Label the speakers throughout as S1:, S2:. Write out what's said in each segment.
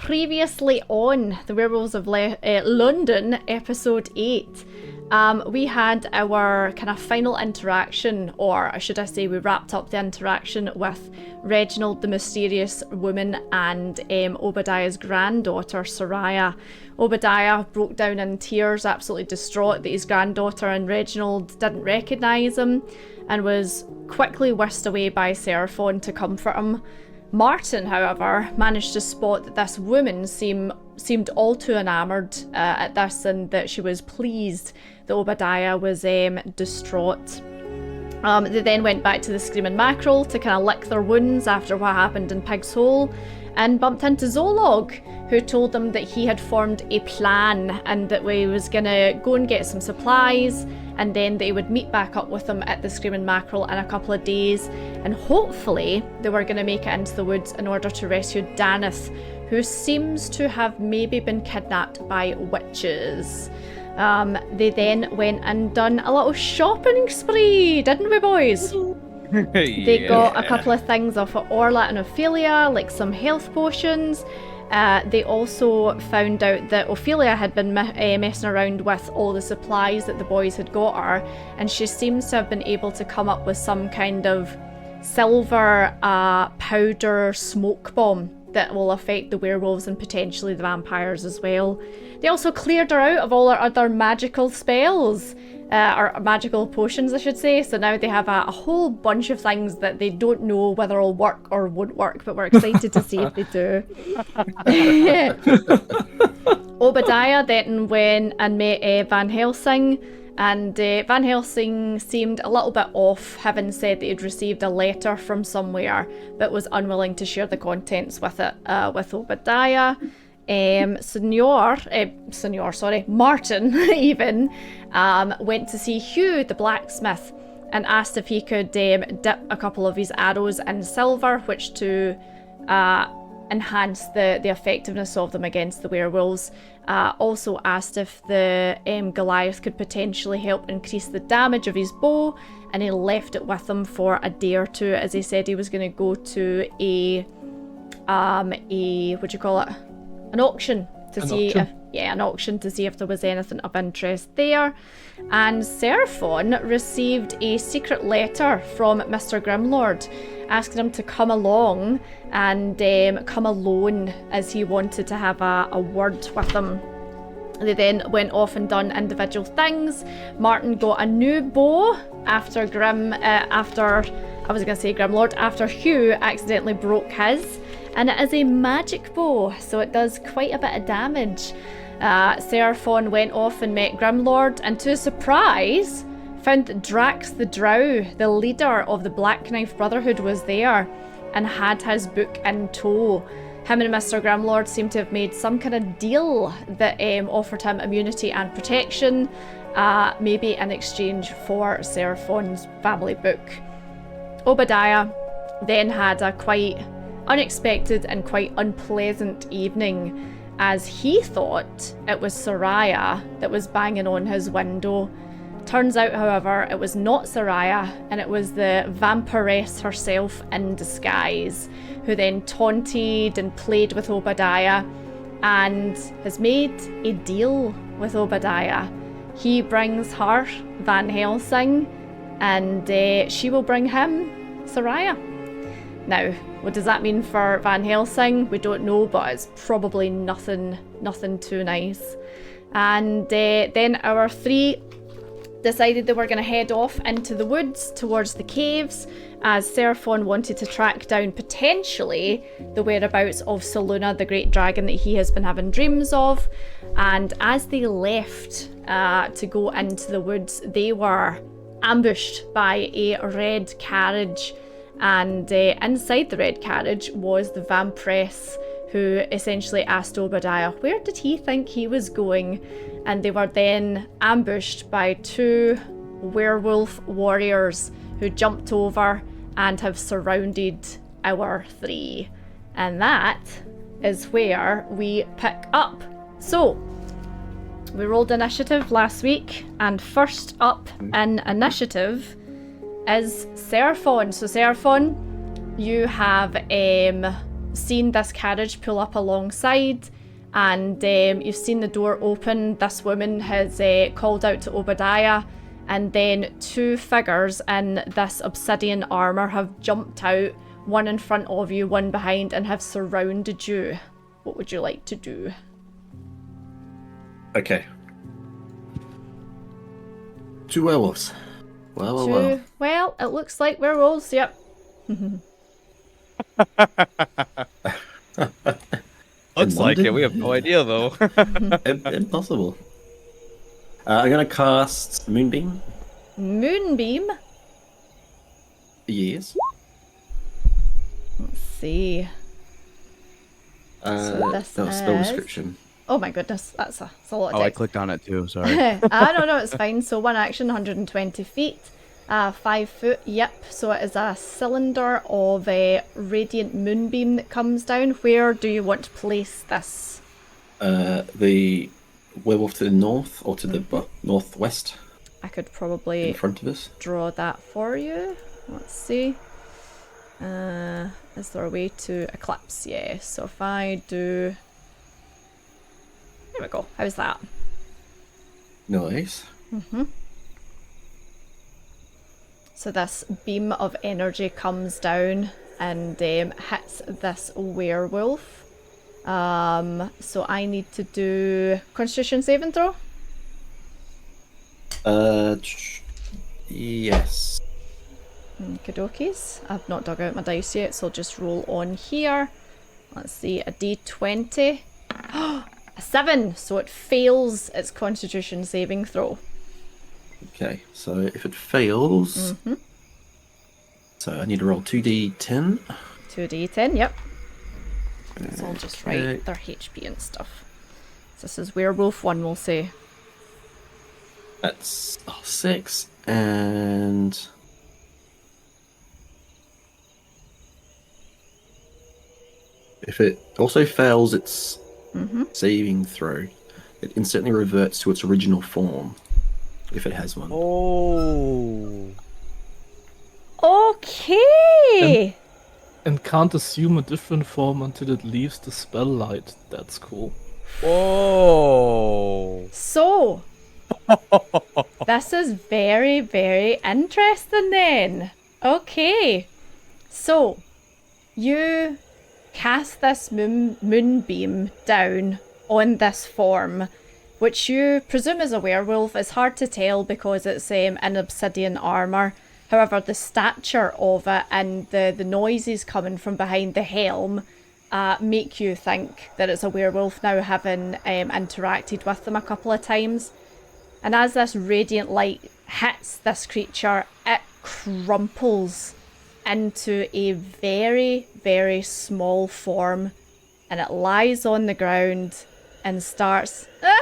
S1: previously on the Werewolves of London, episode 8, we had our kind of final interaction, or should I say we wrapped up the interaction with Reginald, the mysterious woman, and Obadiah's granddaughter, Soraya. Obadiah broke down in tears, absolutely distraught that his granddaughter and Reginald didn't recognise him, and was quickly whisked away by Seraphon to comfort him. Martin, however, managed to spot that this woman seemed all too enamoured at this, and that she was pleased that Obadiah was distraught. They then went back to the Screaming Mackerel to kind of lick their wounds after what happened in Pig's Hole, and bumped into Zolog, who told them that he had formed a plan and that he was going to go and get some supplies, and then they would meet back up with them at the Screaming Mackerel in a couple of days, and hopefully they were going to make it into the woods in order to rescue Daneth, who seems to have maybe been kidnapped by witches. They then went and done a little shopping spree, didn't we, boys? They got a couple of things off of Orla and Ophelia, like some health potions. They also found out that Ophelia had been messing around with all the supplies that the boys had got her, and she seems to have been able to come up with some kind of silver powder smoke bomb that will affect the werewolves and potentially the vampires as well. They also cleared her out of all her other magical spells, or magical potions I should say, so now they have a whole bunch of things that they don't know whether will work or won't work, but we're excited to see if they do. Obadiah then went and met Van Helsing, and Van Helsing seemed a little bit off, having said that he'd received a letter from somewhere but was unwilling to share the contents with with Obadiah. Martin even went to see Hugh the blacksmith and asked if he could dip a couple of his arrows in silver, which to enhance the effectiveness of them against the werewolves. Also asked if the Goliath could potentially help increase the damage of his bow, and he left it with him for a day or two, as he said he was going to go to an auction to see if there was anything of interest there. And Seraphon received a secret letter from Mr. Grimlord asking him to come along and come alone, as he wanted to have a word with him. They then went off and done individual things. Martin got a new bow after Hugh accidentally broke his, and it is a magic bow, so it does quite a bit of damage. Seraphon went off and met Grimlord, and to his surprise found that Drax the Drow, the leader of the Black Knife Brotherhood, was there and had his book in tow. Him and Mr. Grimlord seemed to have made some kind of deal that offered him immunity and protection, maybe in exchange for Seraphon's family book. Obadiah then had a quite unexpected and quite unpleasant evening, as he thought it was Soraya that was banging on his window. Turns out, however, it was not Soraya, and it was the vampiress herself in disguise, who then taunted and played with Obadiah and has made a deal with Obadiah. He brings her Van Helsing, and she will bring him Soraya. Now, what does that mean for Van Helsing? We don't know, but it's probably nothing too nice. And then our three decided they were going to head off into the woods towards the caves, as Seraphon wanted to track down potentially the whereabouts of Soluna, the great dragon that he has been having dreams of. And as they left to go into the woods, they were ambushed by a red carriage, and inside the red carriage was the vampiress, who essentially asked Obadiah where did he think he was going, and they were then ambushed by two werewolf warriors who jumped over and have surrounded our three. And that is where we pick up. So, we rolled initiative last week, and first up in initiative is Seraphon. So Seraphon, you have seen this carriage pull up alongside, and you've seen the door open. This woman has called out to Obadiah, and then 2 figures in this obsidian armor have jumped out, one in front of you, one behind, and have surrounded you. What would you like to do?
S2: Okay. 2 werewolves. Well.
S1: Well, it looks like werewolves, yep.
S3: Looks like it. We have no idea, though.
S2: Impossible. I'm going to cast Moonbeam.
S1: Moonbeam?
S2: Yes.
S1: Let's see. So this
S2: spell
S1: is...
S2: description.
S1: Oh my goodness, that's a lot of
S3: Oh, I
S1: text.
S3: clicked on it too, sorry.
S1: No, it's fine. So 1 action, 120 feet, 5 foot, yep. So it is a cylinder of a radiant moonbeam that comes down. Where do you want to place this?
S2: The werewolf to the north, or to the northwest,
S1: I could probably
S2: in front of us.
S1: draw that for you. Let's see. Is there a way to eclipse? Yeah, so if I do... There we go. How's that?
S2: Nice.
S1: So this beam of energy comes down and hits this werewolf. So I need to do Constitution saving throw.
S2: Yes.
S1: Okey-dokies. I've not dug out my dice yet, so I'll just roll on here. Let's see, a d20. A 7, so it fails its Constitution saving throw.
S2: Okay, so if it fails, so I need to roll 2d10.
S1: 2d10, yep. So I'll just write their HP and stuff. So this is werewolf 1, we'll say.
S2: That's 6, and if it also fails its saving throw, it instantly reverts to its original form, if it has one.
S3: Oh.
S1: Okay!
S4: And can't assume a different form until it leaves the spell light. That's cool.
S3: Whoa.
S1: So, this is very, very interesting then. Okay. So, you cast this moonbeam down on this form, which you presume is a werewolf. It's hard to tell because it's in obsidian armour. However, the stature of it and the noises coming from behind the helm make you think that it's a werewolf now, having interacted with them a couple of times. And as this radiant light hits this creature, it crumples into a very, very small form, and it lies on the ground and starts, Mum,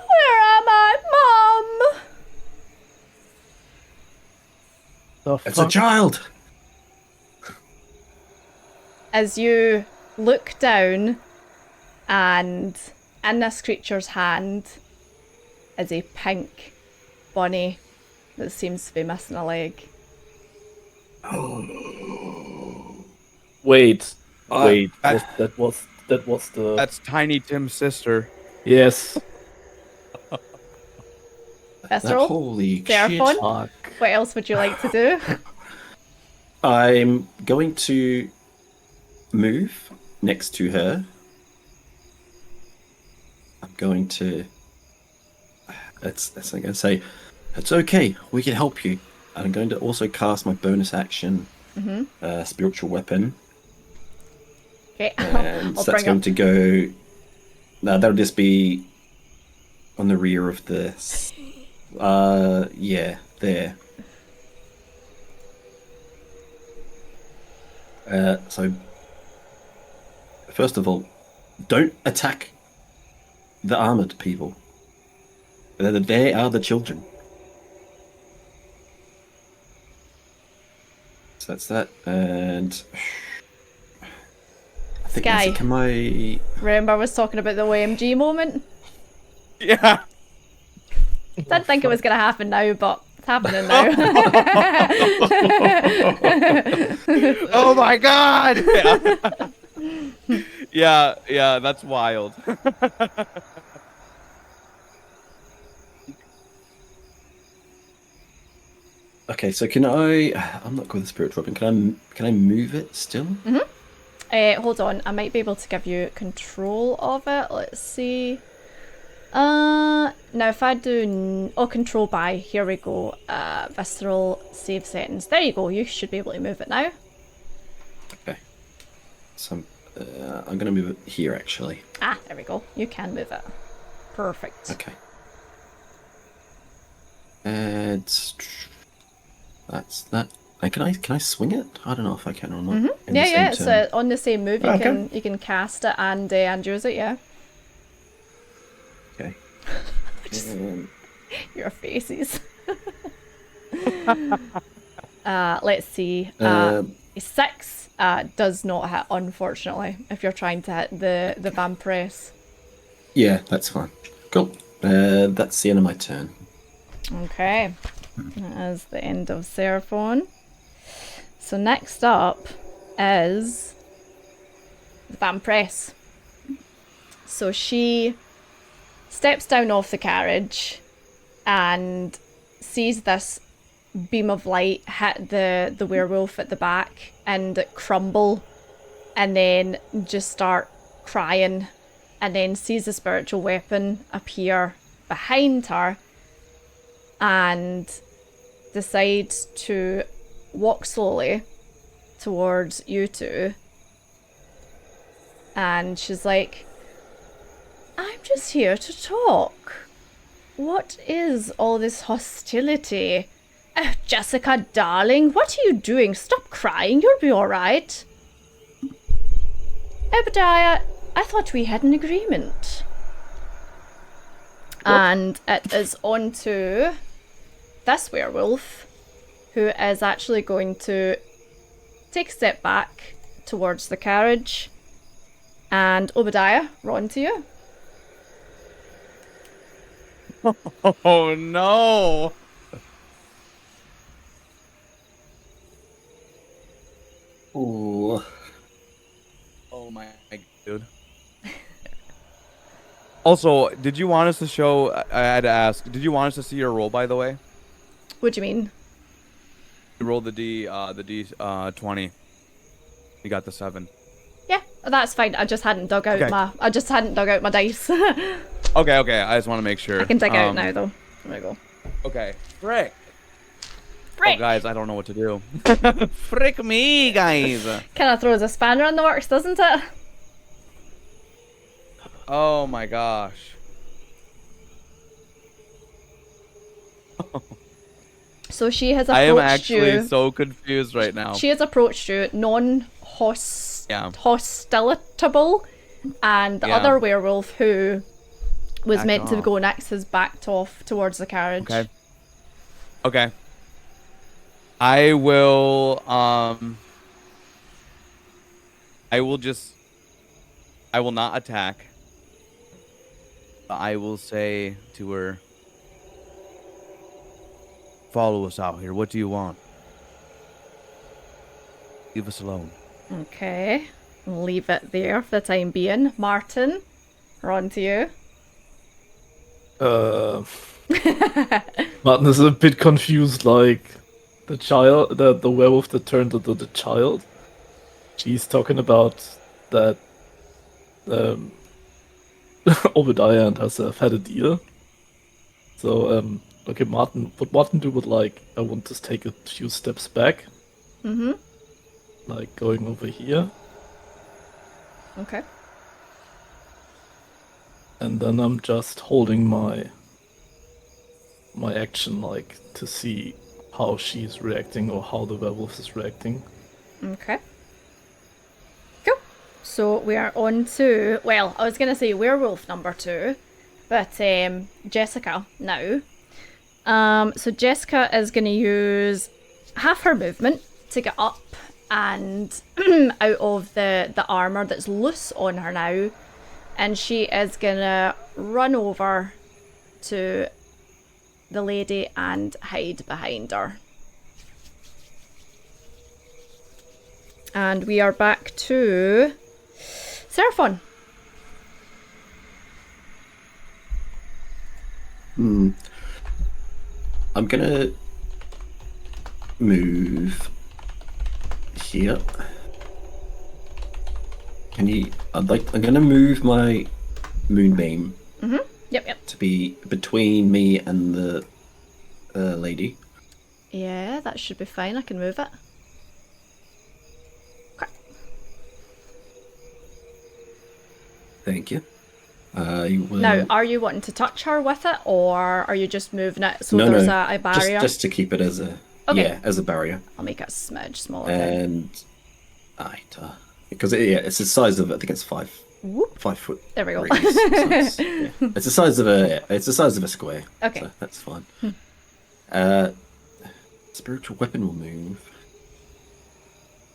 S1: where am I, Mum?
S2: It's a child!
S1: As you look down, and in this creature's hand is a pink bunny that seems to be missing a leg.
S4: Wait.
S3: That-
S4: That was the...
S3: That's Tiny Tim's sister.
S4: Yes.
S1: Visceral?
S2: Holy
S1: Seraphon?
S2: shit.
S4: Fuck.
S1: What else would you like to do?
S2: I'm going to move next to her. I'm going to... That's I'm going to say, it's okay, we can help you. I'm going to also cast my bonus action, spiritual weapon.
S1: Okay,
S2: And
S1: I'll
S2: so that's
S1: bring
S2: going
S1: up...
S2: to go... No, that'll just be on the rear of the... yeah, there. So, first of all, don't attack the armored people. They are the children. So that's that, and I think
S1: Sky.
S2: can I?
S1: Remember I was talking about the OMG moment?
S3: Yeah.
S1: Didn't think it was going to happen now, but It's happening now.
S3: Oh my god! Yeah, that's wild.
S2: Okay, so can I? I'm not good with spiritual weapon. Can I move it still?
S1: Hold on, I might be able to give you control of it. Let's see. Now if I do control by, here we go. Visceral save settings. There you go. You should be able to move it now.
S2: Okay. So I'm gonna move it here actually.
S1: Ah, there we go. You can move it. Perfect.
S2: Okay. That's that. Can I swing it? I don't know if I can or not. in the same
S1: Yeah.
S2: turn.
S1: So on the same move,
S2: Okay.
S1: you can cast it and use it. Yeah.
S2: Okay.
S1: Your faces. Let's see. A 6 does not hit, unfortunately, if you're trying to hit the vampiress.
S2: Yeah, that's fine. Cool. That's the end of my turn.
S1: Okay. That is the end of Seraphon. So next up is the vampiress. So she steps down off the carriage and sees this beam of light hit the werewolf at the back and crumble and then just start crying, and then sees the spiritual weapon appear behind her and decides to walk slowly towards you two. And she's like, I'm just here to talk. What is all this hostility? Jessica, darling, what are you doing? Stop crying, you'll be alright. Obadiah, I thought we had an agreement. What? And it is on to this werewolf, who is actually going to take a step back towards the carriage. And Obadiah, we're on to you.
S3: Oh no!
S2: Ooh.
S3: Oh my dude. Also, did you want us to show? I had to ask. Did you want us to see your roll, by the way?
S1: What do you mean?
S3: You rolled the D 20. You got the 7.
S1: Yeah, that's fine. I just hadn't dug out
S3: Okay.
S1: my dice.
S3: Okay. I just want to make sure.
S1: I can dig out now though. There we go.
S3: Okay. Frick.
S1: Frick!
S3: Oh, guys, I don't know what to do. Frick me, guys.
S1: Kind of throws a spanner in the works, doesn't it?
S3: Oh my gosh.
S1: So she has
S3: I am
S1: approached
S3: actually
S1: you.
S3: so confused right now.
S1: She has approached you, hostilitable, and the
S3: Yeah.
S1: other werewolf who was
S3: Back
S1: meant to
S3: off.
S1: go next has backed off towards the carriage.
S3: Okay. I will not attack. I will say to her, follow us out here. What do you want? Leave us alone.
S1: Okay. We'll leave it there for the time being. Martin, we're on to you.
S4: Martin is a bit confused, like the werewolf that turned into the child. She's talking about that Obadiah and herself had a deal. So, okay, what Martin do would like, I want to take a few steps back.
S1: Mm-hmm.
S4: Like going over here.
S1: Okay.
S4: And then I'm just holding my action, like, to see how she's reacting or how the werewolf is reacting.
S1: Okay. Cool. So we are on to, well, I was going to say werewolf number 2, but Jessica now. So Jessica is going to use half her movement to get up and out of the armor that's loose on her now, and she is going to run over to the lady and hide behind her. And we are back to Seraphon.
S2: I'm gonna move here. I'm gonna move my moonbeam
S1: Yep.
S2: to be between me and the lady.
S1: Yeah, that should be fine. I can move it. Okay.
S2: Thank you. I will...
S1: Now, are you wanting to touch her with it, or are you just moving it so
S2: no,
S1: there's a barrier?
S2: Just to keep it as a as a barrier.
S1: I'll make it a smidge smaller. Then.
S2: And because it's the size of, I think it's 5 foot.
S1: There we go.
S2: Radius, so it's the size of a square.
S1: Okay,
S2: so that's fine. Spiritual weapon will move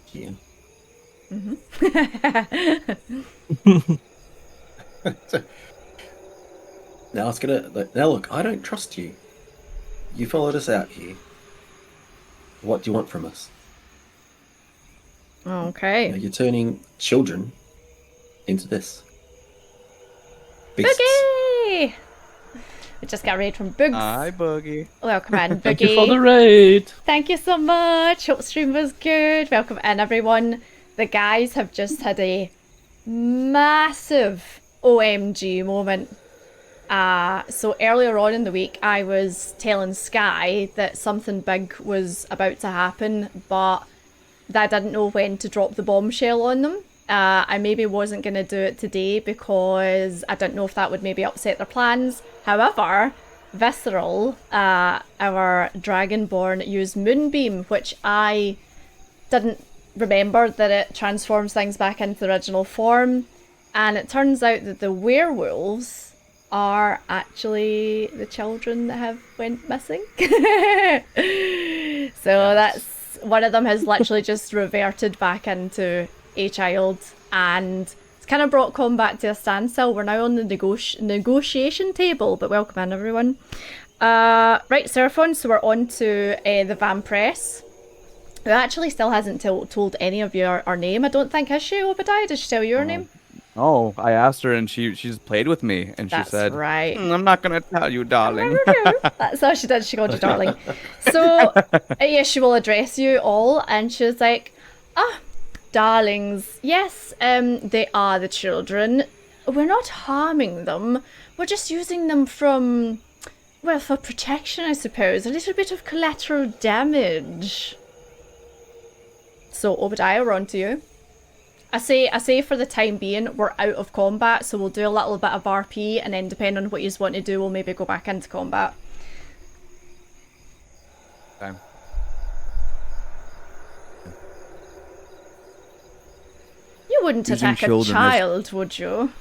S2: here. Now it's gonna. Now look, I don't trust you. You followed us out here. What do you want from us?
S1: Okay.
S2: Now you're turning children into this. Beasts.
S1: Boogie! We just got a raid from Boogs.
S3: Hi, Boogie.
S1: Welcome in, Boogie.
S4: Thank you for the raid.
S1: Thank you so much. Hope stream was good. Welcome in, everyone. The guys have just had a massive OMG moment. So earlier on in the week, I was telling Sky that something big was about to happen, but that I didn't know when to drop the bombshell on them. I maybe wasn't going to do it today because I didn't know if that would maybe upset their plans. However, Visceral, our Dragonborn, used Moonbeam, which I didn't remember that it transforms things back into the original form. And it turns out that the werewolves are actually the children that have went missing. So that's one of them has literally just reverted back into a child, and it's kind of brought combat to a standstill. We're now on the negotiation table, but welcome in, everyone. Right, Seraphon, so we're on to the Vampress, who actually still hasn't told any of you our name, I don't think. Has she, Obadiah? Did she tell you her name?
S3: Oh, I asked her, and she's played with me, and
S1: That's
S3: she said,
S1: right.
S3: I'm not gonna tell you, darling.
S1: That's all she did. She called you darling. So, yeah, she will address you all, and she was like, darlings, yes, they are the children. We're not harming them. We're just using them for protection, I suppose. A little bit of collateral damage. So, Obadiah, we're on to you. I say for the time being, we're out of combat, so we'll do a little bit of RP, and then depending on what you want to do, we'll maybe go back into combat.
S3: Okay.
S1: You wouldn't attack a child, would you?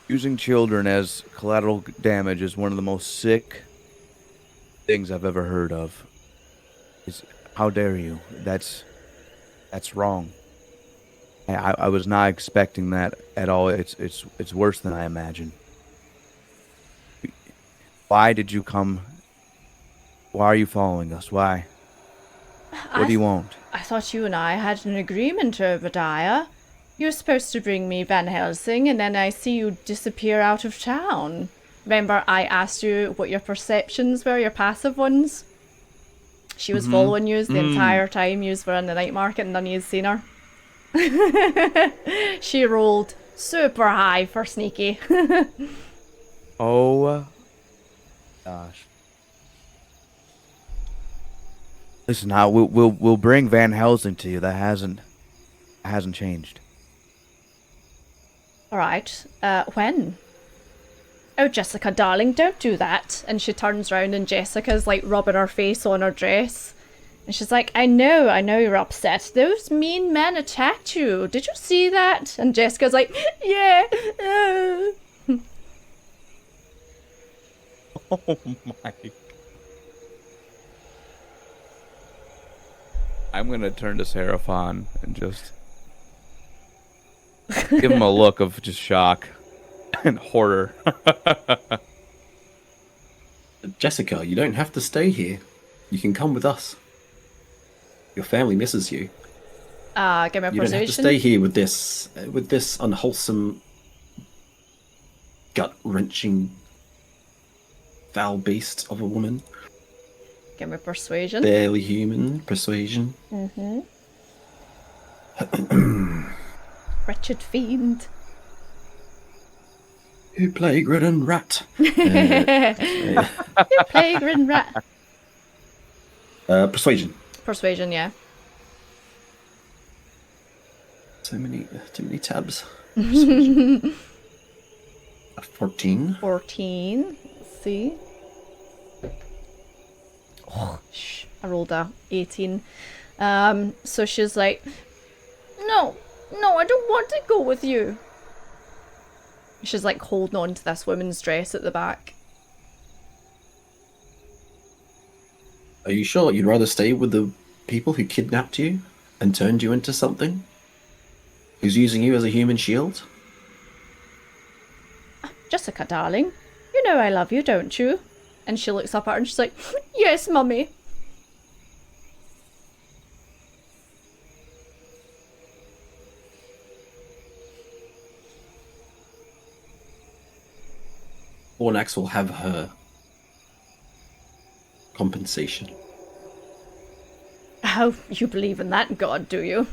S3: Using children as collateral damage is one of the most sick things I've ever heard of. How dare you? That's wrong. I was not expecting that at all. It's worse than I imagined. Why did you come? Why are you following us? Why? What do you want?
S1: I thought you and I had an agreement, Obadiah. You're supposed to bring me Van Helsing, and then I see you disappear out of town. Remember, I asked you what your perceptions were, your passive ones? She was following you the entire time you were in the night market, and none of you seen her. She rolled super high for sneaky.
S3: Oh, gosh. Listen, we'll bring Van Helsing to you. That hasn't changed.
S1: All right. When? Oh, Jessica, darling, don't do that. And she turns around, and Jessica's like rubbing her face on her dress. And she's like, I know you're upset. Those mean men attacked you. Did you see that? And Jessica's like, yeah.
S3: Oh my. I'm gonna turn to Seraphon and just give him a look of just shock and horror.
S2: Jessica, you don't have to stay here. You can come with us. Your family misses you.
S1: Give me a
S2: You don't have to
S1: persuasion.
S2: stay here with this unwholesome, gut-wrenching, foul beast of a woman.
S1: Give me persuasion.
S2: Barely human. Persuasion.
S1: Wretched fiend.
S2: You plague-ridden rat.
S1: You plague-ridden rat.
S2: Persuasion.
S1: Persuasion, yeah.
S2: Too many tabs. Persuasion. 14.
S1: 14. Let's see. Oh, I rolled a 18. So she's like, no, I don't want to go with you. She's like holding on to this woman's dress at the back.
S2: Are you sure you'd rather stay with the people who kidnapped you and turned you into something? Who's using you as a human shield?
S1: Jessica, darling, you know I love you, don't you? And she looks up at her and she's like, yes, mummy.
S2: Ornax will have her compensation.
S1: Oh, you believe in that god, do you?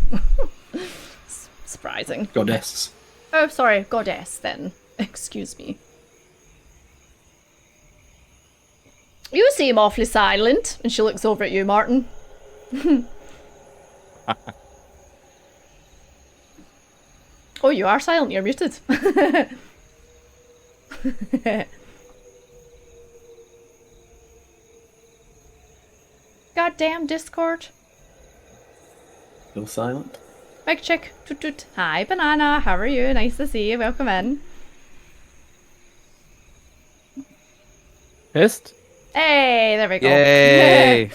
S1: Surprising.
S2: Goddess.
S1: Oh, sorry, goddess then. Excuse me. You seem awfully silent. And she looks over at you, Martin. Oh, you are silent. You're muted. Goddamn Discord.
S2: Still silent?
S1: Mic check. Toot toot. Hi, Banana. How are you? Nice to see you. Welcome in.
S4: Test?
S1: Hey, there we go.
S3: Yay!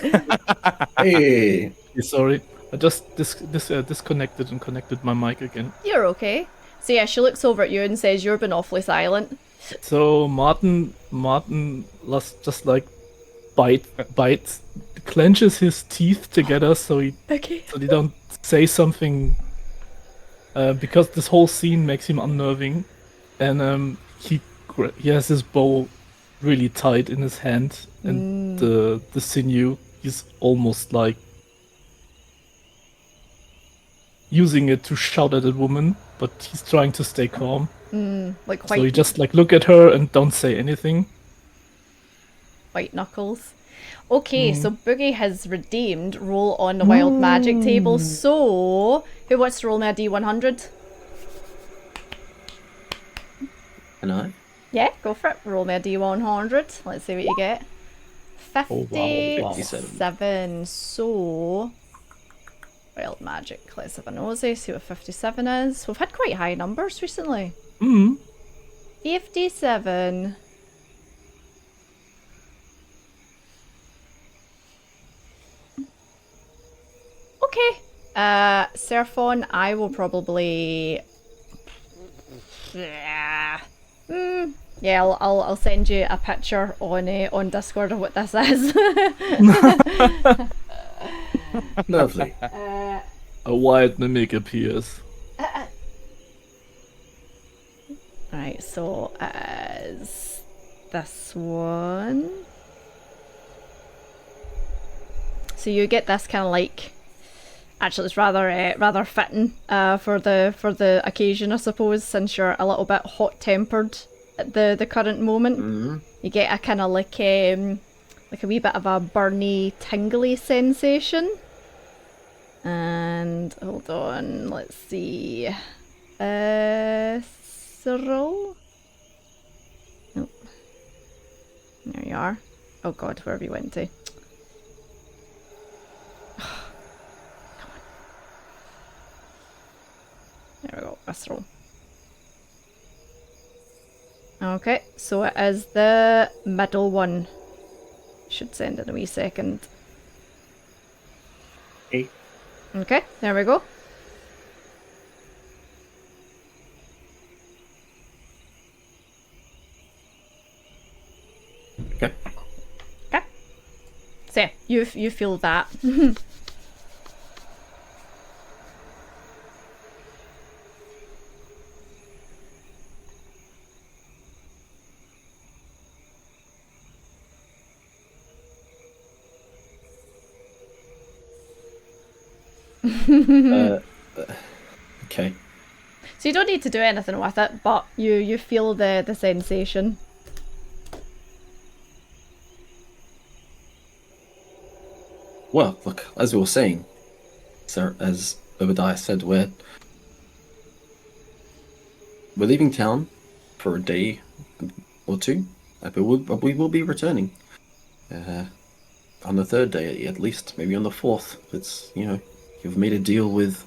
S2: Hey!
S4: Sorry, I just disconnected and connected my mic again.
S1: You're okay. So yeah, she looks over at you and says, you've been awfully silent.
S4: So Martin just like bites, clenches his teeth together so he don't say something, because this whole scene makes him unnerving, and he has his bow really tight in his hand, and the sinew is almost like using it to shout at a woman, but he's trying to stay calm.
S1: Like
S4: So you
S1: white,
S4: just like look at her and don't say anything.
S1: white knuckles. Okay, so Boogie has redeemed roll on the wild magic table. So, who wants to roll me a D100?
S2: And I?
S1: Yeah, go for it. Roll me a D100. Let's see what you get.
S4: Oh, wow.
S1: 57. So, wild magic. Let's have a nosy, see what 57 is. We've had quite high numbers recently. 57. Okay. Serphon, I will probably... Yeah, I'll send you a picture on Discord of what this is.
S2: Lovely.
S4: A wild mimic appears.
S1: Right, so as this one. So you get this kind of like. Actually, it's rather fitting for the occasion, I suppose, since you're a little bit hot-tempered at the current moment. You get a kind of like a wee bit of a burny, tingly sensation. And hold on, let's see. Cyril. Nope. There you are. Oh God, where have you went to? There we go, visceral. Okay, so it is the middle one. Should send in a wee second.
S2: Hey.
S1: Okay, there we go.
S2: Okay.
S1: So you feel that.
S2: Okay.
S1: So you don't need to do anything with it, but you feel the sensation.
S2: Well, look, as we were saying, sir, as Obadiah said, we're leaving town for a day or two, but we will be returning on the third day at least, maybe on the fourth. It's you've made a deal with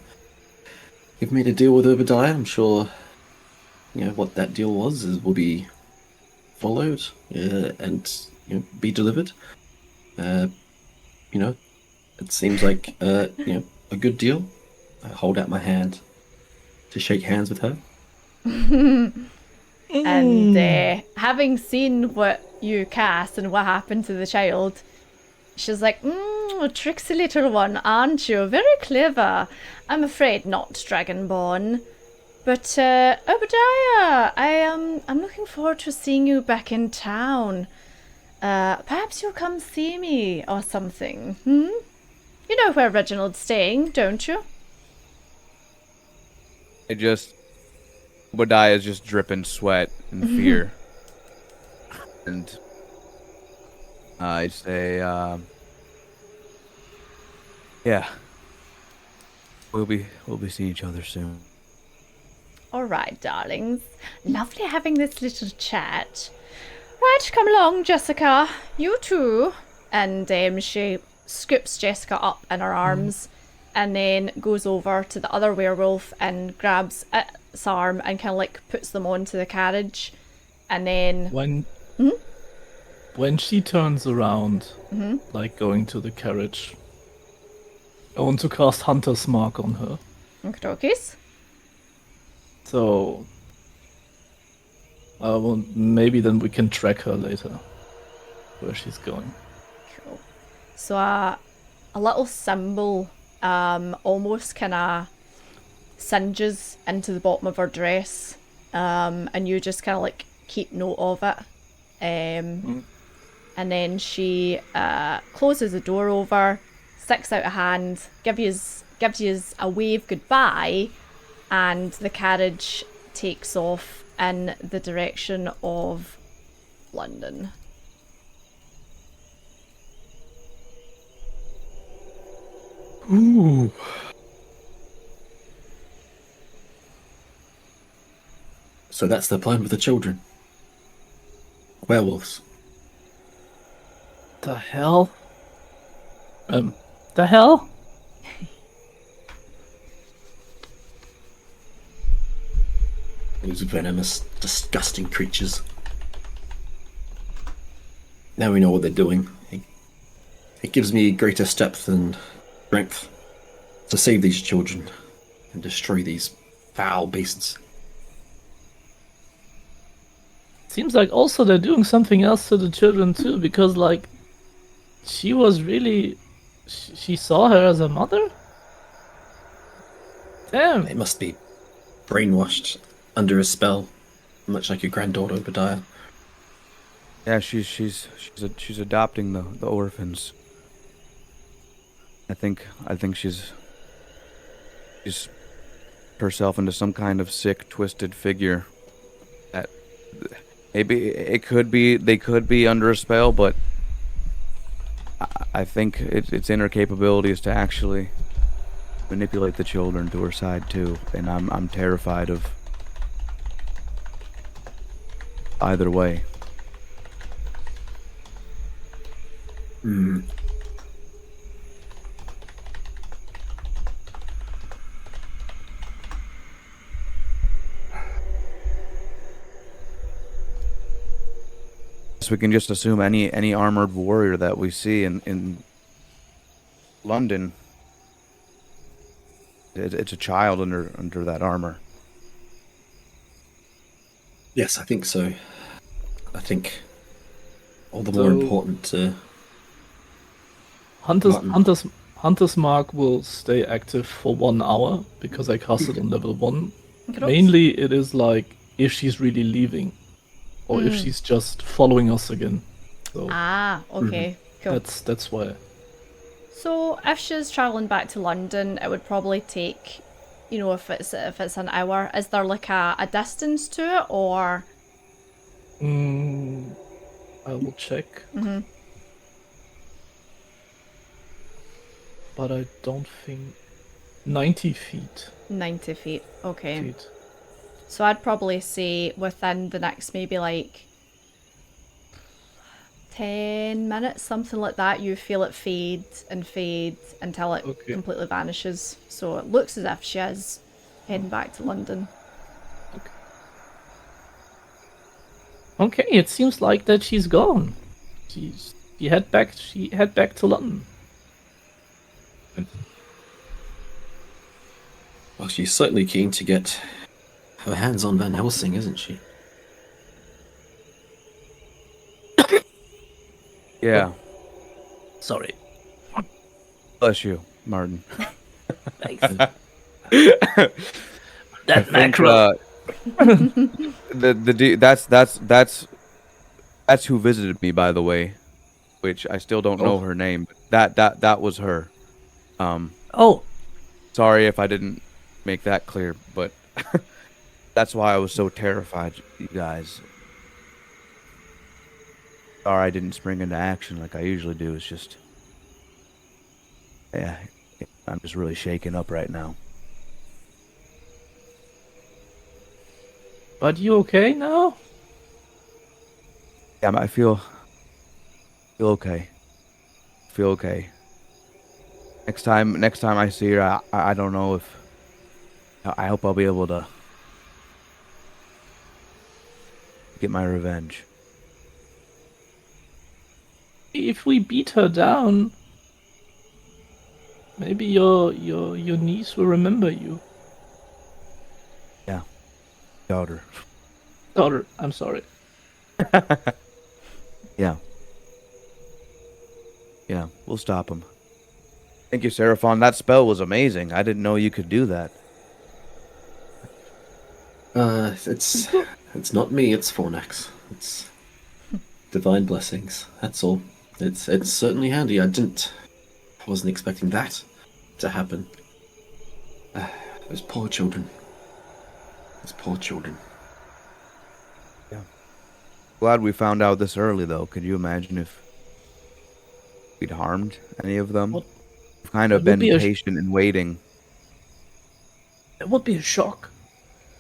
S2: Obadiah. I'm sure what that deal will be followed and be delivered. It seems like a good deal. I hold out my hand to shake hands with her.
S1: And having seen what you cast and what happened to the child, she's like, a tricksy little one, aren't you? Very clever. I'm afraid not, Dragonborn. But Obadiah, I'm looking forward to seeing you back in town. Perhaps you'll come see me or something. You know where Reginald's staying, don't you?
S3: Obadiah is just dripping sweat and fear. And I say, yeah, we'll be seeing each other soon.
S1: All right, darlings. Lovely having this little chat. Right, come along, Jessica. You too. And she scoops Jessica up in her arms and then goes over to the other werewolf and grabs its arm and kind of like puts them onto the carriage. And then...
S4: When she turns around, like going to the carriage, I want to cast Hunter's Mark on her.
S1: Okey-dokies.
S4: So, maybe then we can track her later, where she's going.
S1: Cool. So a little symbol almost kind of singes into the bottom of her dress, and you just kind of like keep note of it. And then she closes the door over, sticks out a hand, gives you a wave goodbye, and the carriage takes off in the direction of London.
S4: Ooh.
S2: So that's the plan with the children. Werewolves.
S4: The hell? The hell?
S2: Those venomous, disgusting creatures. Now we know what they're doing. It gives me greater depth and strength to save these children and destroy these foul beasts.
S4: Seems like also they're doing something else to the children too, because like she was really she saw her as a mother. Damn.
S2: They must be brainwashed under a spell, much like your granddaughter Obadiah.
S3: Yeah, she's adopting the orphans. I think she's herself into some kind of sick, twisted figure. That maybe they could be under a spell, but I think it's in her capabilities to actually manipulate the children to her side too, and I'm terrified of either way. So we can just assume any armored warrior that we see in London, it's a child under that armor.
S2: Yes, I think so. I think all the more important to
S4: Hunter's Mark will stay active for 1 hour because I cast it on level 1.
S1: Gross.
S4: Mainly it is like if she's really leaving or if
S1: Mm.
S4: she's just following us again. So
S1: Ah, okay, cool.
S4: that's why.
S1: So if she's traveling back to London, it would probably take, you know, if it's an hour. Is there like a distance to it, or?
S4: I will check.
S1: Mm-hmm.
S4: But I don't think 90 feet.
S1: 90 feet. Okay.
S4: Feet.
S1: So I'd probably say within the next maybe like 10 minutes, something like that, you feel it fade and fade until it completely vanishes. So it looks as if she is heading back to London.
S4: Okay, it seems like that she's gone. She head back to London.
S2: Well, she's certainly keen to get her hands on Van Helsing, isn't she?
S3: Yeah.
S4: Sorry.
S3: Bless you, Martin.
S4: Thanks. That macro.
S3: That's who visited me, by the way, which I still don't know her name. But that was her.
S4: Oh,
S3: Sorry if I didn't make that clear, but that's why I was so terrified, you guys. Sorry I didn't spring into action like I usually do. It's just, yeah, I'm just really shaken up right now.
S4: but you okay now?
S3: Yeah, I feel okay. Feel okay. Next time I see her, I don't know if. I hope I'll be able to get my revenge.
S4: If we beat her down, maybe your niece will remember you.
S3: Yeah, daughter.
S4: Daughter, I'm sorry.
S3: Yeah. Yeah, we'll stop him. Thank you, Seraphon. That spell was amazing. I didn't know you could do that.
S2: It's not me. It's Fornax. It's divine blessings. That's all. It's certainly handy. I wasn't expecting that to happen. Those poor children. Those poor children.
S3: Yeah. Glad we found out this early, though. Could you imagine if we'd harmed any of them?
S4: What?
S3: We've kind of
S4: It would
S3: been
S4: be
S3: patient and waiting.
S4: It would be a shock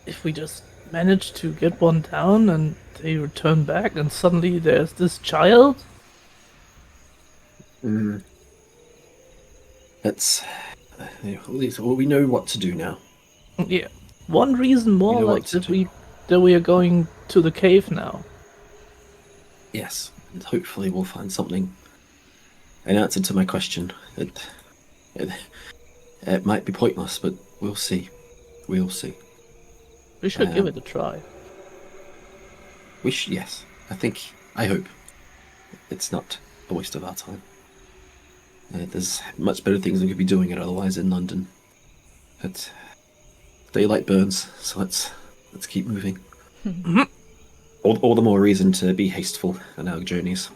S4: if we just managed to get one down and they return back and suddenly there's this child.
S2: That's. At least we know what to do now.
S4: Yeah. One reason more
S2: You know
S4: like
S2: what to
S4: that we are going to the cave now.
S2: Yes, and hopefully we'll find something. An answer to my question. It might be pointless, but we'll see. We'll see.
S4: We should give it a try.
S2: Yes. I hope it's not a waste of our time. There's much better things we could be doing it otherwise in London. But daylight burns, so let's keep moving. all the more reason to be hasteful in our journeys.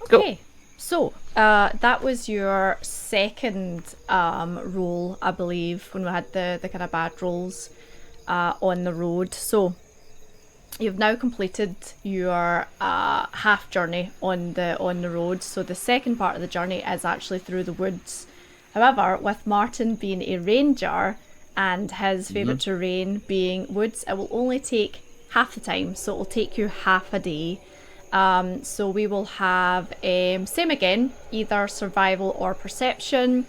S1: Okay, so that was your second roll, I believe, when we had the kind of bad rolls on the road. So you've now completed your half journey on the road. So the second part of the journey is actually through the woods. However, with Martin being a ranger and his favourite terrain being woods, it will only take half the time. So it will take you half a day. So we will have same again, either survival or perception.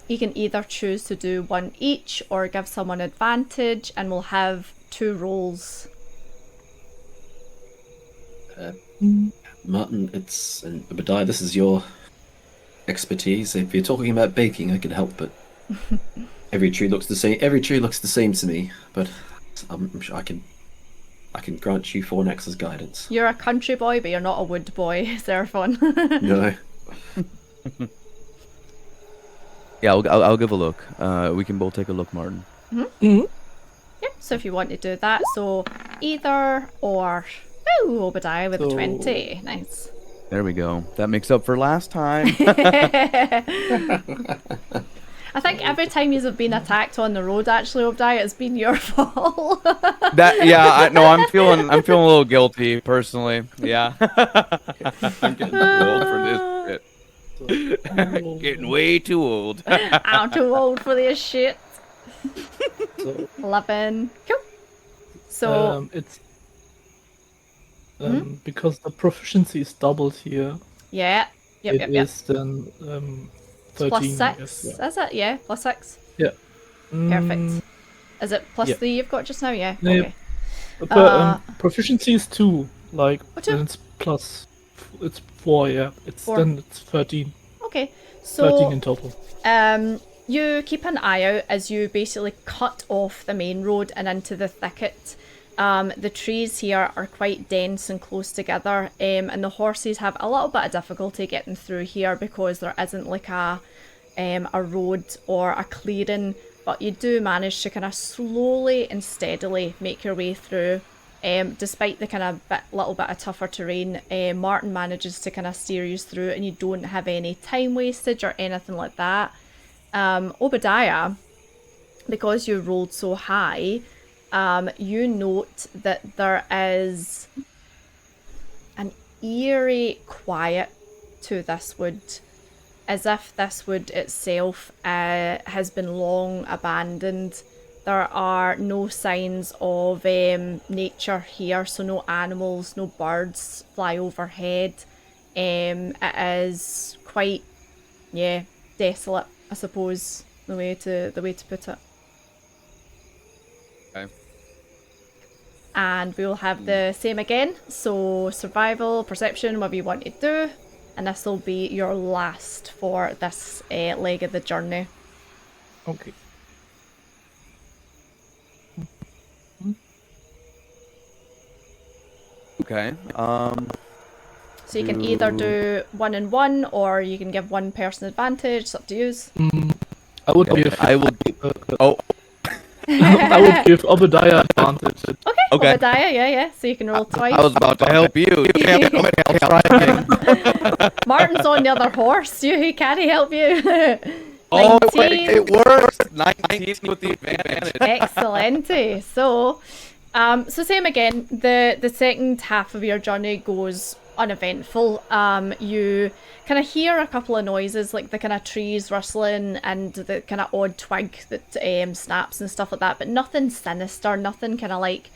S1: You can either choose to do one each or give someone advantage, and we'll have 2 rolls.
S2: Martin, and Obadiah, this is your expertise. If you're talking about baking, I can help, but every tree looks the same. Every tree looks the same to me, but I'm sure I can grant you Fornax's guidance.
S1: You're a country boy, but you're not a wood boy, Seraphon.
S2: No,
S3: Yeah, I'll give a look. We can both take a look, Martin.
S1: Yep, so if you want to do that, so either or. Ooh, Obadiah with a
S4: So-
S1: 20. Nice.
S3: There we go. That makes up for last time.
S1: I think every time you've been attacked on the road, actually, Obadiah, it's been your fault.
S3: I'm feeling a little guilty personally. Yeah. I'm getting too old for this shit. Getting way too old.
S1: I'm too old for this shit.
S4: So
S1: 11. Cool. So,
S4: it's because the proficiency is doubled here.
S1: yeah. Yep,
S4: It
S1: yep, yep.
S4: is then
S1: It's
S4: 13.
S1: plus
S4: I
S1: 6,
S4: guess, yeah.
S1: is it? Yeah, plus 6.
S4: Yeah.
S1: Perfect. Is it plus
S4: yeah.
S1: 3 you've got just now? Yeah.
S4: Yeah,
S1: Okay.
S4: But proficiency is 2. Like,
S1: Oh, 2?
S4: then it's plus. It's 4, yeah. It's
S1: 4.
S4: Then it's 13.
S1: Okay.
S4: 13
S1: So,
S4: in total.
S1: you keep an eye out as you basically cut off the main road and into the thicket. The trees here are quite dense and close together, and the horses have a little bit of difficulty getting through here because there isn't like a road or a clearing, but you do manage to kind of slowly and steadily make your way through. Despite the kind of little bit of tougher terrain, Martin manages to kind of steer you through, and you don't have any time wastage or anything like that. Obadiah, because you rolled so high, you note that there is an eerie quiet to this wood, as if this wood itself has been long abandoned. There are no signs of nature here, so no animals, no birds fly overhead. It is quite, desolate, I suppose, the way to put it.
S3: Okay.
S1: And we will have the same again. So survival, perception, whatever you want to do, and this will be your last for this leg of the journey.
S4: Okay.
S3: Okay.
S1: So you can either do 1 and 1, or you can give one person advantage. It's up to you.
S4: I would give.
S3: I will. Oh.
S4: I would give Obadiah advantage.
S3: Okay.
S1: Obadiah, yeah. So you can roll twice.
S3: I was about to help you. I'll try again.
S1: Martin's on the other horse. He can't help you.
S3: Oh,
S1: 19.
S3: it works. 19 with the advantage.
S1: Excellent. So same again. The second half of your journey goes uneventful. You kind of hear a couple of noises, like the kind of trees rustling and the kind of odd twig that snaps and stuff like that, but nothing sinister, nothing kind of like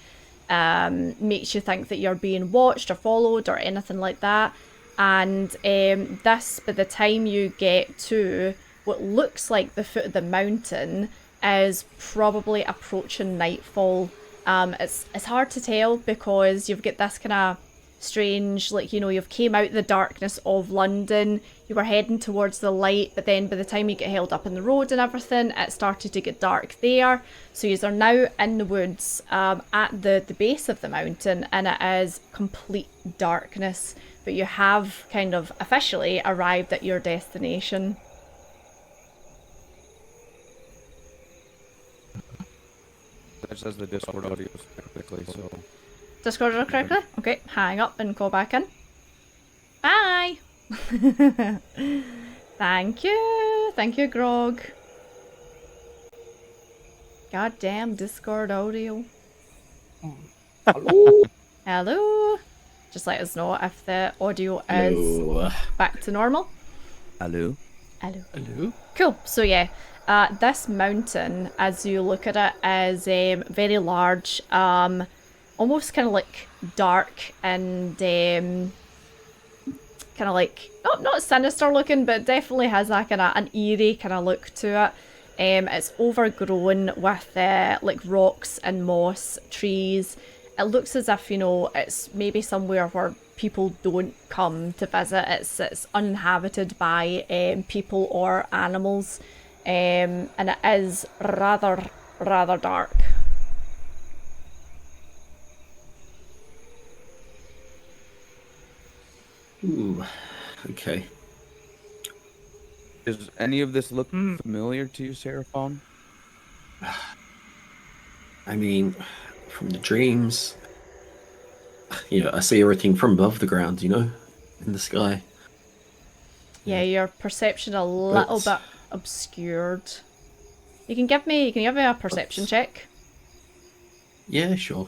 S1: makes you think that you're being watched or followed or anything like that. And this, by the time you get to what looks like the foot of the mountain, is probably approaching nightfall. It's hard to tell because you've got this kind of strange, like, you've came out the darkness of London, you were heading towards the light, but then by the time you get held up in the road and everything, it started to get dark there. So you are now in the woods at the base of the mountain, and it is complete darkness, but you have kind of officially arrived at your destination.
S3: That says the Discord audio quickly, so.
S1: Discord it correctly? Okay, hang up and call back in. Bye! Thank you, Grog. Goddamn Discord audio.
S4: Hello.
S1: Hello? Just let us know if the audio is
S2: Hello.
S1: back to normal.
S3: Hello.
S1: Hello.
S4: Hello.
S1: Cool. So yeah, this mountain, as you look at it, is very large. Almost kind of like dark and kind of like not sinister looking, but definitely has that kind of an eerie kind of look to it. It's overgrown with like rocks and moss, trees. It looks as if it's maybe somewhere where people don't come to visit. It's uninhabited by people or animals, and it is rather dark.
S2: Ooh, okay.
S3: Does any of this look familiar to you, Seraphon?
S2: I mean, from the dreams, I see everything from above the ground, in the sky.
S1: Yeah, your perception a little bit obscured. You can give me a perception check.
S2: Yeah, sure.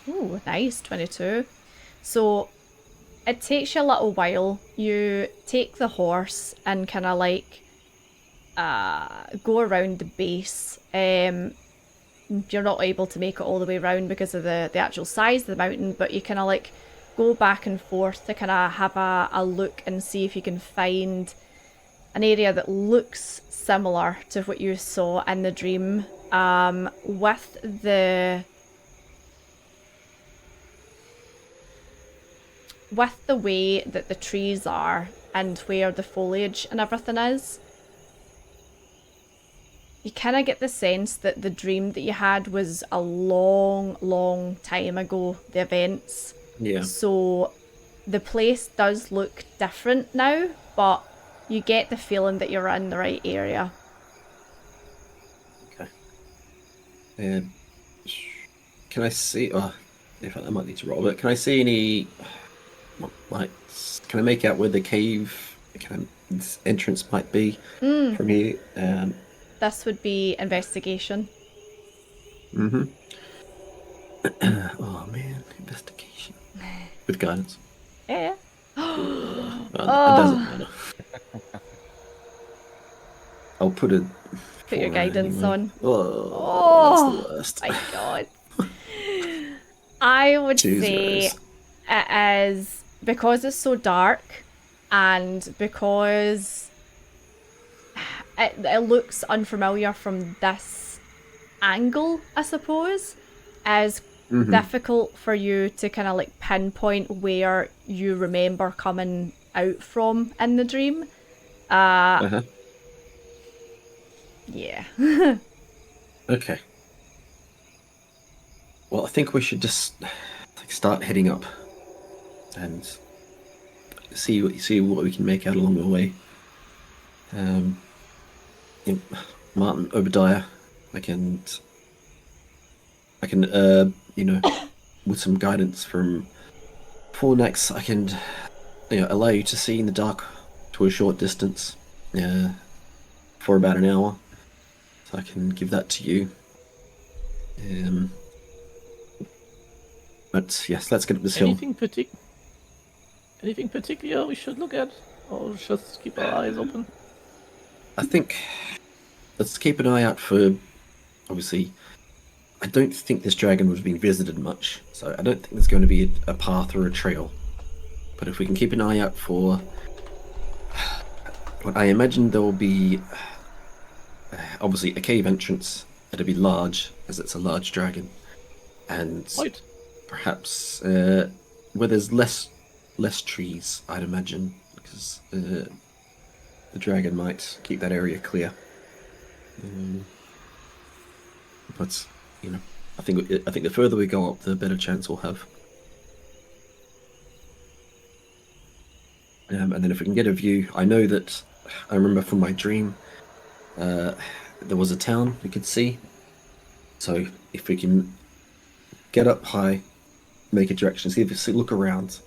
S1: Ooh, nice, 22. So it takes you a little while. You take the horse and kind of like go around the base. You're not able to make it all the way around because of the actual size of the mountain, but you kind of like go back and forth to kind of have a look and see if you can find an area that looks similar to what you saw in the dream, with the way that the trees are and where the foliage and everything is. You kind of get the sense that the dream that you had was a long, long time ago, the events.
S2: Yeah.
S1: So the place does look different now, but you get the feeling that you're in the right area.
S2: Okay. Can I see... Oh, in fact, I might need to roll, but can I see any... Can I make out where the cave entrance might be from here?
S1: This would be investigation.
S2: Mm-hmm. Oh, man. Investigation. With guidance.
S1: Yeah.
S2: It doesn't matter. I'll put it...
S1: Put your
S2: 4
S1: guidance
S2: anyway.
S1: on.
S2: Oh, that's the worst.
S1: My God. I would
S2: Two
S1: say
S2: zeros.
S1: it is, because it's so dark and because it looks unfamiliar from this angle, I suppose, is difficult for you to kind of like pinpoint where you remember coming out from in the dream. Yeah.
S2: Okay. Well, I think we should just start heading up and see what we can make out along the way. Martin, Obadiah, I can with some guidance from Fornax, I can allow you to see in the dark to a short distance for about an hour. So I can give that to you. But yes, let's get up this hill.
S4: Anything particular we should look at, or just keep our eyes open?
S2: I think let's keep an eye out for. Obviously, I don't think this dragon was being visited much, so I don't think there's going to be a path or a trail. But if we can keep an eye out for, what I imagine there will be, obviously a cave entrance that'll be large, as it's a large dragon, and
S4: Right.
S2: perhaps where there's less trees, I'd imagine, because the dragon might keep that area clear. But I think the further we go up, the better chance we'll have. And then if we can get a view, I know that I remember from my dream there was a town we could see. So if we can get up high, make a direction, look around,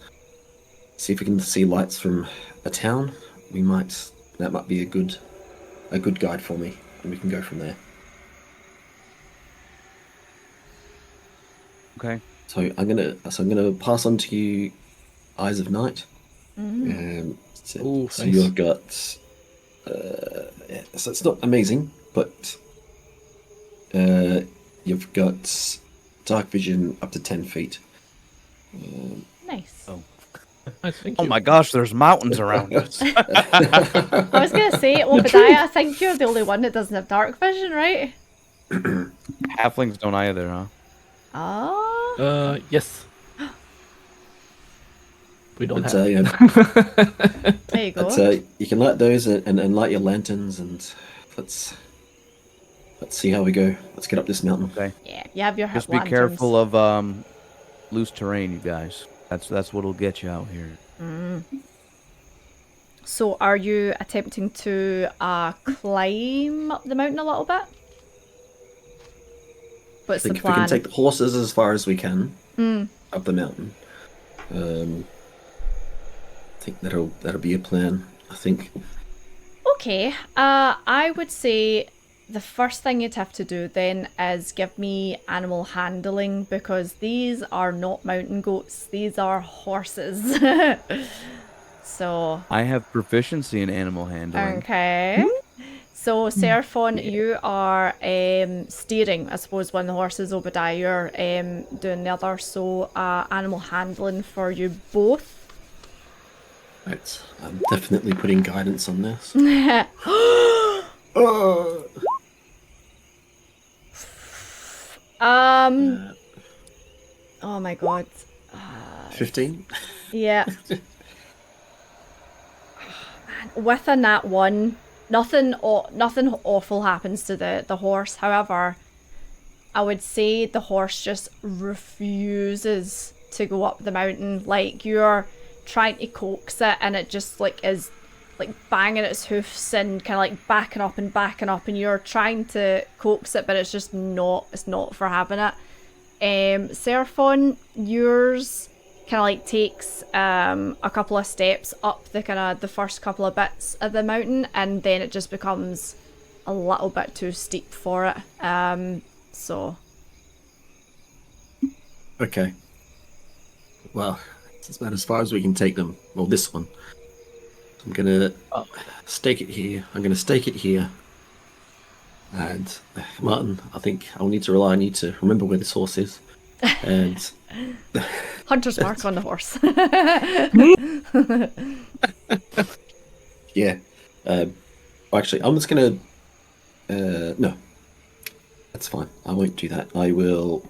S2: see if we can see lights from a town, that might be a good guide for me, and we can go from there.
S3: Okay.
S2: So I'm gonna pass on to you Eyes of Night. So
S4: Nice.
S2: you've got so it's not amazing, but you've got dark vision up to 10 feet.
S1: Nice.
S4: I think.
S3: Oh my gosh, there's mountains around us.
S1: I was going to say, Obadiah, I think you're the only one that doesn't have dark vision, right?
S3: Halflings don't either, huh?
S1: Oh.
S4: Yes. We don't
S2: But
S4: have.
S1: There you go.
S2: but you can light those and light your lanterns, and let's see how we go. Let's get up this mountain.
S3: Okay.
S1: Yeah, you have your
S3: Just be
S1: lanterns.
S3: careful of loose terrain, you guys. That's what'll get you out here.
S1: So are you attempting to climb up the mountain a little bit?
S2: I
S1: What's the
S2: think if we
S1: plan?
S2: can take the horses as far as we can up the mountain, I think that'll be a plan. I think.
S1: Okay, I would say the first thing you'd have to do then is give me animal handling, because these are not mountain goats, these are horses. So,
S3: I have proficiency in animal handling.
S1: okay. So, Seraphon, you are steering, I suppose, one of the horses. Obadiah, you're doing the other. So, animal handling for you both.
S2: Right, I'm definitely putting guidance on this.
S1: Oh my god.
S2: 15?
S1: Yeah. With a nat 1, nothing awful happens to the horse. However, I would say the horse just refuses to go up the mountain. Like, you're trying to coax it and it just like is like banging its hoofs and kind of like backing up, and you're trying to coax it, but it's not for having it. Seraphon, yours kind of like takes a couple of steps up the first couple of bits of the mountain, and then it just becomes a little bit too steep for it. So
S2: Okay. Well, it's about as far as we can take them. Well, this one. I'm gonna stake it here. And Martin, I think I'll need to rely on you to remember where this horse is. And
S1: Hunter's mark on the horse.
S2: yeah. Actually, I'm just gonna. No. That's fine. I won't do that. I will.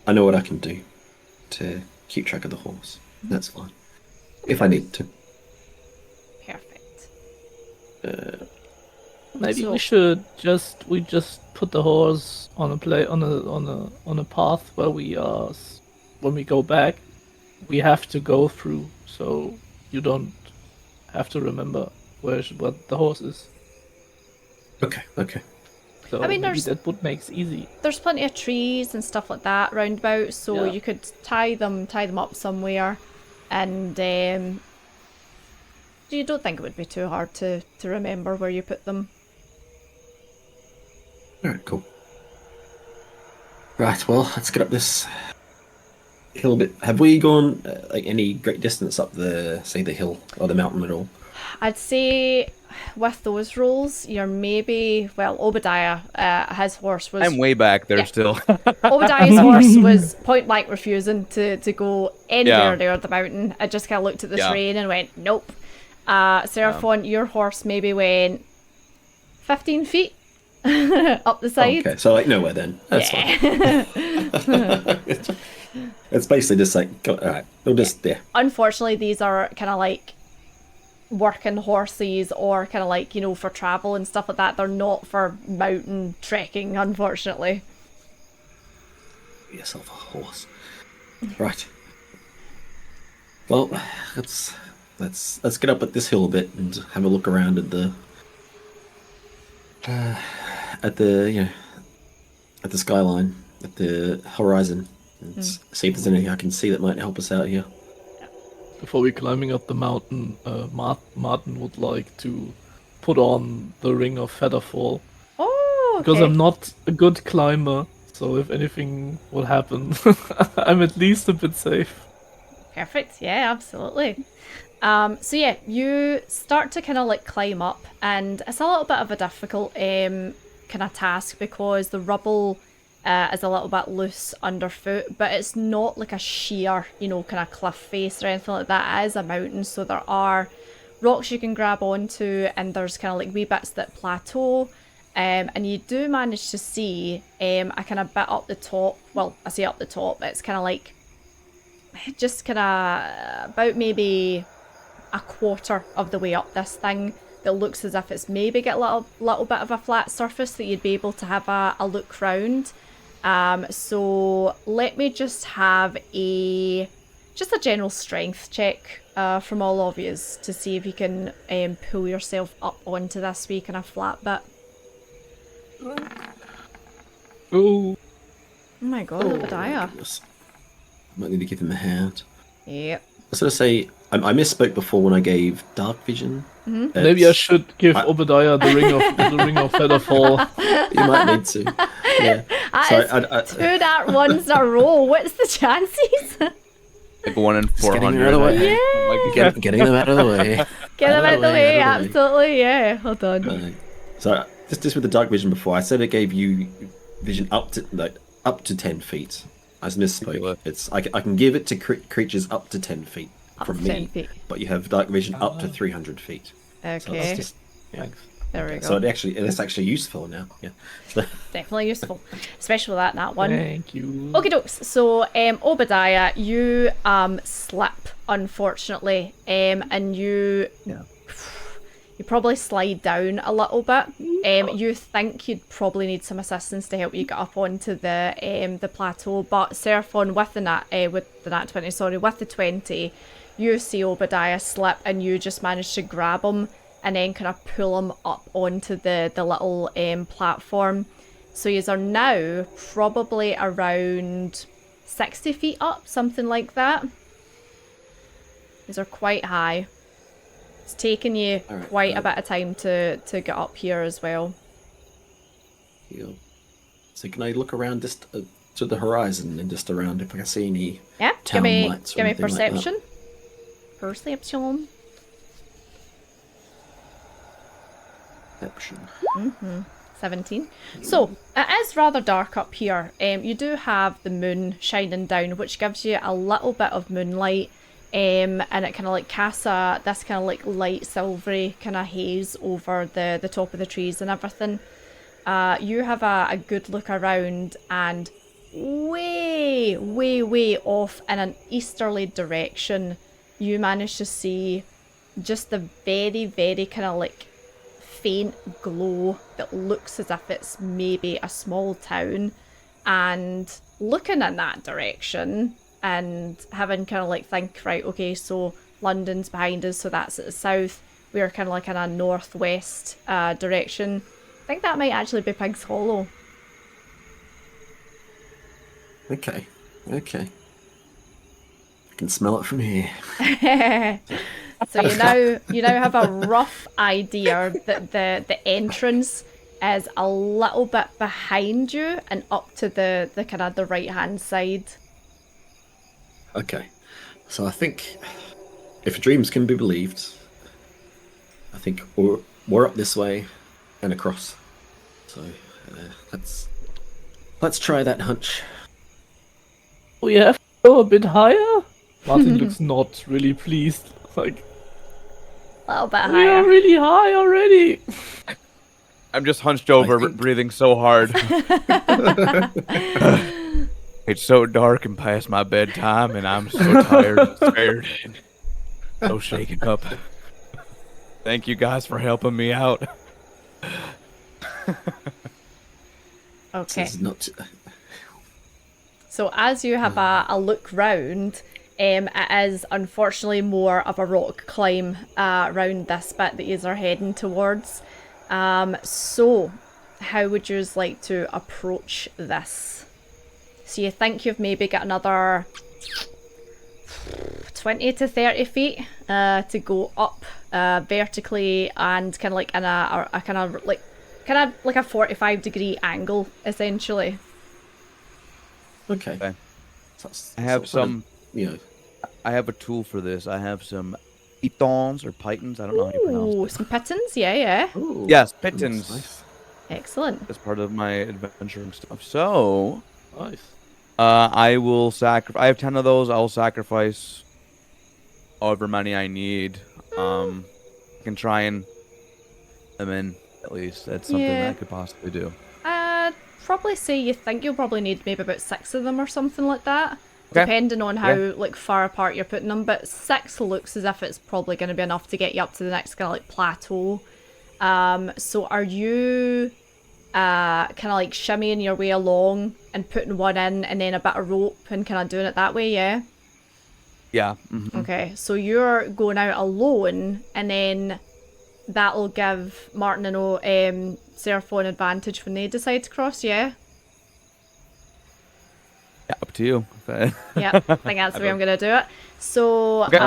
S2: I know what I can do to keep track of the horse. That's fine. If I need to.
S1: Perfect.
S4: Maybe
S1: So-
S4: we should just put the horse on a path where we when we go back, we have to go through, so you don't have to remember what the horse is.
S2: Okay.
S4: So
S1: I mean,
S4: maybe
S1: there's-
S4: that would make it easy.
S1: There's plenty of trees and stuff like that round about, so
S4: Yeah.
S1: you could tie them up somewhere, and you don't think it would be too hard to remember where you put them.
S2: Alright, cool. Right, well, let's get up this hill a bit. Have we gone like any great distance up the hill or the mountain at all?
S1: I'd say with those rolls, you're maybe, well, Obadiah, his horse was...
S3: I'm way back there
S1: Yeah.
S3: still.
S1: Obadiah's horse was point blank refusing to go anywhere
S3: Yeah.
S1: near the mountain. I just kind of looked at the
S3: Yeah.
S1: terrain and went, nope. Seraphon, your horse maybe went 15 feet up the side.
S2: Okay, so like nowhere then. That's fine. It's basically just like, alright, we'll just, yeah.
S1: Unfortunately, these are kind of like working horses, or kind of like, for travel and stuff like that. They're not for mountain trekking, unfortunately.
S2: Get yourself a horse. Right. Well, let's get up at this hill a bit and have a look around at the skyline, at the horizon, and see if there's anything I can see that might help us out here.
S4: Before we climbing up the mountain, Martin would like to put on the ring of Featherfall,
S1: Oh, okay.
S4: because I'm not a good climber. So if anything will happen, I'm at least a bit safe.
S1: Perfect. Yeah, absolutely. So yeah, you start to kind of like climb up, and it's a little bit of a difficult kind of task, because the rubble is a little bit loose underfoot, but it's not like a sheer, kind of cliff face or anything like that. It is a mountain, so there are rocks you can grab onto, and there's kind of like wee bits that plateau. And you do manage to see a kind of bit up the top. Well, I say up the top, it's kind of like just kind of about maybe a quarter of the way up this thing that looks as if it's maybe got a little bit of a flat surface that you'd be able to have a look round. So let me just have a general strength check from all of you to see if you can pull yourself up onto this wee kind of flat bit.
S4: Oh,
S1: Oh my god, Obadiah.
S2: Goodness. Might need to give him a hand.
S1: Yep.
S2: I was going to say, I misspoke before when I gave dark vision.
S4: maybe I should give Obadiah the ring of Featherfall.
S2: You might need to. Yeah.
S1: That is 2 nat ones in a row. What's the chances?
S3: Like 1 in
S2: Getting
S3: 400.
S2: them out of the way.
S1: Yeah.
S3: Like,
S2: Getting them out of the way.
S1: Get them out of the way,
S2: out of the way.
S1: absolutely, yeah. Hold on.
S2: So just with the dark vision before, I said it gave you vision up to 10 feet. I misspoke. It's I can give it to creatures up to 10 feet from me,
S1: 10 feet.
S2: but you have dark vision up to 300 feet.
S1: Okay.
S2: So that's just, yeah.
S1: There we go.
S2: So it's actually useful now. Yeah. So,
S1: Definitely useful, especially with that one.
S4: Thank you.
S1: Okay, dokes. So, Obadiah, you slip, unfortunately, and you probably slide down a little bit. You think you'd probably need some assistance to help you get up onto the plateau, but Seraphon with the nat 20, with the 20, you see Obadiah slip, and you just manage to grab him and then kind of pull him up onto the little platform. So you are now probably around 60 feet up, something like that. These are quite high. It's taken you quite a bit of time to get up here as well.
S2: yeah. So can I look around just to the horizon and just around if I can see any town lights or
S1: give me
S2: anything like that?
S1: perception. Perception.
S2: Perception.
S1: 17. So, it is rather dark up here. You do have the moon shining down, which gives you a little bit of moonlight, and it kind of like casts this kind of like light silvery kind of haze over the top of the trees and everything. You have a good look around, and way, way, way off in an easterly direction, you manage to see just the very, very kind of like faint glow that looks as if it's maybe a small town. And looking in that direction and having kind of like think, right, okay, so London's behind us, so that's at the south, we're kind of like in a northwest direction. I think that might actually be Pig's Hollow.
S2: Okay. I can smell it from here.
S1: So you now have a rough idea that the entrance is a little bit behind you and up to the kind of the right hand side.
S2: Okay. So I think if dreams can be believed, I think we're up this way and across. So let's try that hunch.
S4: We have to go a bit higher? Martin looks not really pleased. Like,
S1: A little bit
S4: we are
S1: higher.
S4: really high already.
S3: I'm just hunched over, breathing so hard. It's so dark and past my bedtime, and I'm so tired and scared and so shaken up. Thank you guys for helping me out.
S1: Okay.
S2: This is not.
S1: So as you have a look round, it is unfortunately more of a rock climb around this bit that you are heading towards. So how would you like to approach this? So you think you've maybe got another 20 to 30 feet to go up vertically and kind of like in a kind of like a 45-degree angle, essentially.
S2: Okay.
S3: I have some.
S2: You know.
S3: I have a tool for this. I have some pitons or pythons. I don't know how you pronounce
S1: Ooh,
S3: it.
S1: some pittons, yeah.
S2: Ooh,
S3: Yes, pitons.
S2: nice.
S1: Excellent.
S3: As part of my adventuring stuff. So,
S4: Nice.
S3: I will sacrifice. I have 10 of those. I will sacrifice however many I need. I can try and them in at least. That's something that I could possibly do.
S1: Probably say you think you'll probably need maybe about 6 of them or something like that.
S3: Okay.
S1: Depending on how like far apart you're putting them, but 6 looks as if it's probably going to be enough to get you up to the next kind of like plateau. So are you kind of like shimmying your way along and putting one in and then a bit of rope and kind of doing it that way, yeah?
S3: Yeah. Mm-hmm.
S1: Okay, so you're going out alone, and then that'll give Martin and Seraphon advantage when they decide to cross, yeah?
S3: Yeah, up to you.
S1: Yeah, I think that's the way I'm going to do it. So,
S3: Okay.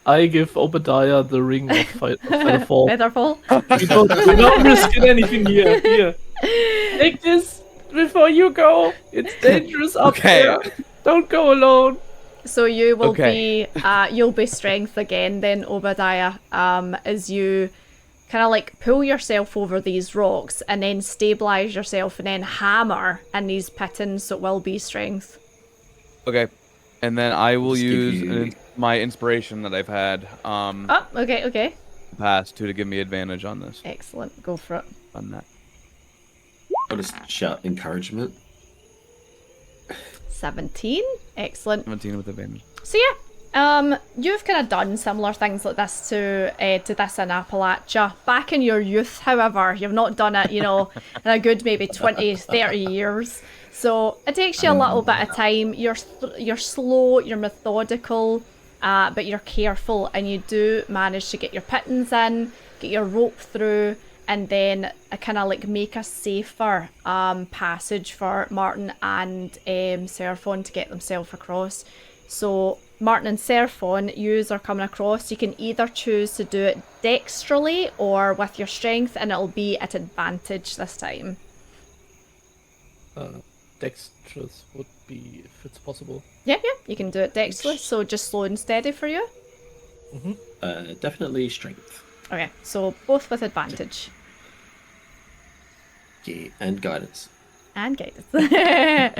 S4: I give Obadiah the ring of Featherfall.
S1: Featherfall.
S4: We're not risking anything here. Here, take this before you go. It's dangerous up there. Don't go alone.
S1: So you will be, you'll be strength again then, Obadiah, as you kind of like pull yourself over these rocks and then stabilize yourself and then hammer in these pittons, so it will be strength.
S3: Okay. And then I will
S2: Just give
S3: use
S2: you-
S3: my inspiration that I've had
S1: Oh, okay.
S3: past to give me advantage on this.
S1: Excellent, go for it.
S3: On that.
S2: I'll just shout encouragement.
S1: 17, excellent.
S3: 17 with advantage.
S1: So yeah, you've kind of done similar things like this to this in Appalachia. Back in your youth, however, you've not done it, in a good maybe 20, 30 years. So it takes you a little bit of time. You're slow, you're methodical, but you're careful, and you do manage to get your pittons in, get your rope through, and then kind of like make a safer passage for Martin and Seraphon to get themselves across. So Martin and Seraphon, yous are coming across. You can either choose to do it dexterally or with your strength, and it'll be at advantage this time.
S4: Dexterous would be, if it's possible.
S1: Yeah, you can do it dexterally, so just slow and steady for you.
S2: Definitely strength.
S1: Okay, so both with advantage.
S2: Yeah, and guidance.
S1: And guidance.
S2: I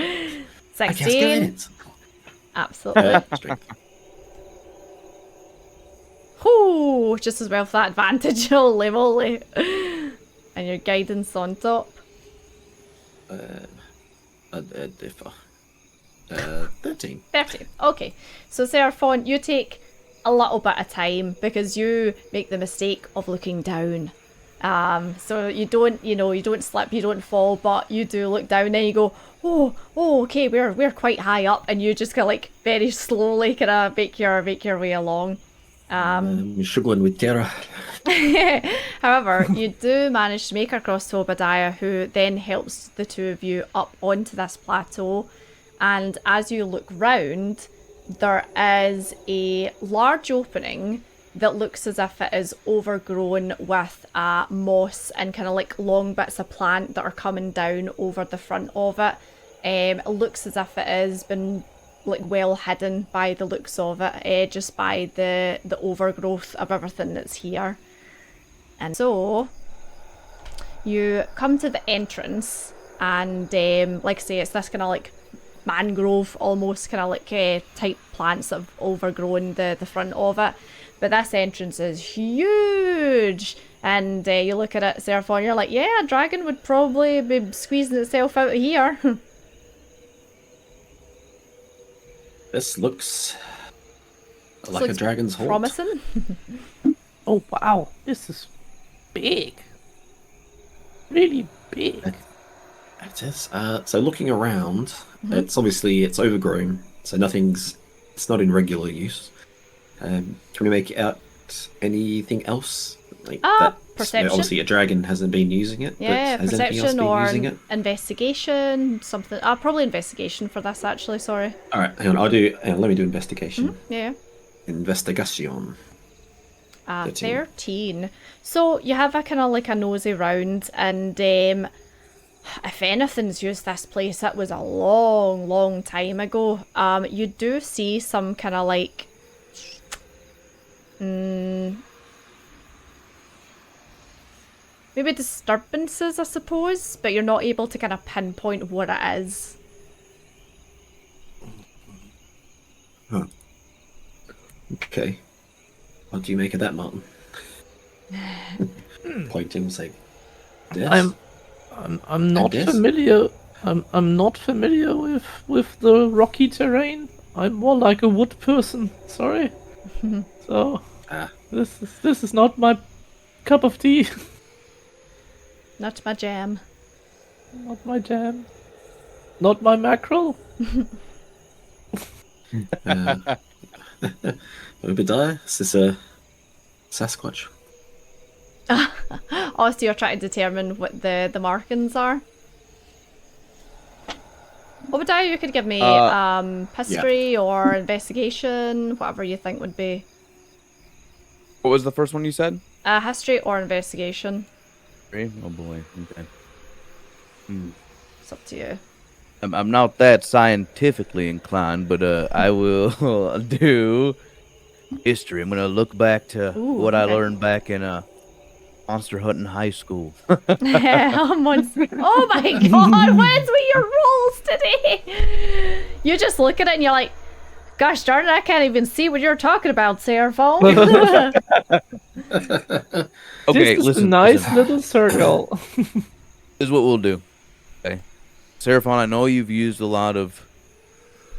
S2: guess
S1: 16.
S2: guidance.
S1: Absolutely.
S2: Strength.
S1: Whoo, just as well for that advantage. Holy moly. And your guidance on top.
S2: 13.
S1: 13. Okay. So Seraphon, you take a little bit of time because you make the mistake of looking down. So you don't, you don't slip, you don't fall, but you do look down and you go, oh, okay, we're quite high up, and you just kind of like very slowly kind of make your way along.
S2: I'm struggling with terror.
S1: However, you do manage to make across to Obadiah, who then helps the two of you up onto this plateau. And as you look round, there is a large opening that looks as if it is overgrown with moss and kind of like long bits of plant that are coming down over the front of it. It looks as if it has been like well hidden by the looks of it, just by the overgrowth of everything that's here. And so you come to the entrance, and like I say, it's this kind of like mangrove almost kind of like type plants that have overgrown the front of it. But this entrance is huge, and you look at it, Seraphon, you're like, yeah, a dragon would probably be squeezing itself out of here.
S2: This looks
S1: This
S2: like a
S1: looks
S2: dragon's hold.
S1: promising.
S4: Oh wow, this is big. Really big.
S2: It is. So looking around, it's overgrown, so it's not in regular use. Can we make out anything else? Like
S1: perception.
S2: Obviously, a dragon hasn't been using it.
S1: Yeah,
S2: but has anything else
S1: perception
S2: been
S1: or
S2: using it?
S1: investigation, something. Probably investigation for this, actually, sorry.
S2: All right, hang on. Let me do investigation.
S1: Yeah.
S2: Investigation. 13.
S1: 13. So you have a kind of like a nosy round, and if anything's used this place, it was a long, long time ago. You do see some kind of like maybe disturbances, I suppose, but you're not able to kind of pinpoint what it is.
S2: Huh. Okay. What do you make of that, Martin? Point him and say, yes.
S4: I'm not
S2: guess.
S4: familiar. I'm not familiar with the rocky terrain. I'm more like a wood person. Sorry. So
S2: Ah.
S4: this is not my cup of tea.
S1: Not my jam.
S4: Not my jam. Not my mackerel.
S2: Obadiah, is this a Sasquatch?
S1: Oh, so you're trying to determine what the markings are? Obadiah, you could give me history or investigation, whatever you think would be.
S3: What was the first one you said?
S1: History or investigation.
S3: Three? Oh boy. Okay.
S1: It's up to you.
S3: I'm not that scientifically inclined, but I will do history. I'm gonna look back to what I
S1: okay.
S3: learned back in monster hunting high school.
S1: Oh my god, what's with your rolls today? You just look at it and you're like, gosh darn it, I can't even see what you're talking about, Seraphon.
S3: Okay,
S4: this is
S3: listen.
S4: a nice
S3: listen.
S4: little circle.
S3: This is what we'll do. Okay, Seraphon, I know you've used a lot of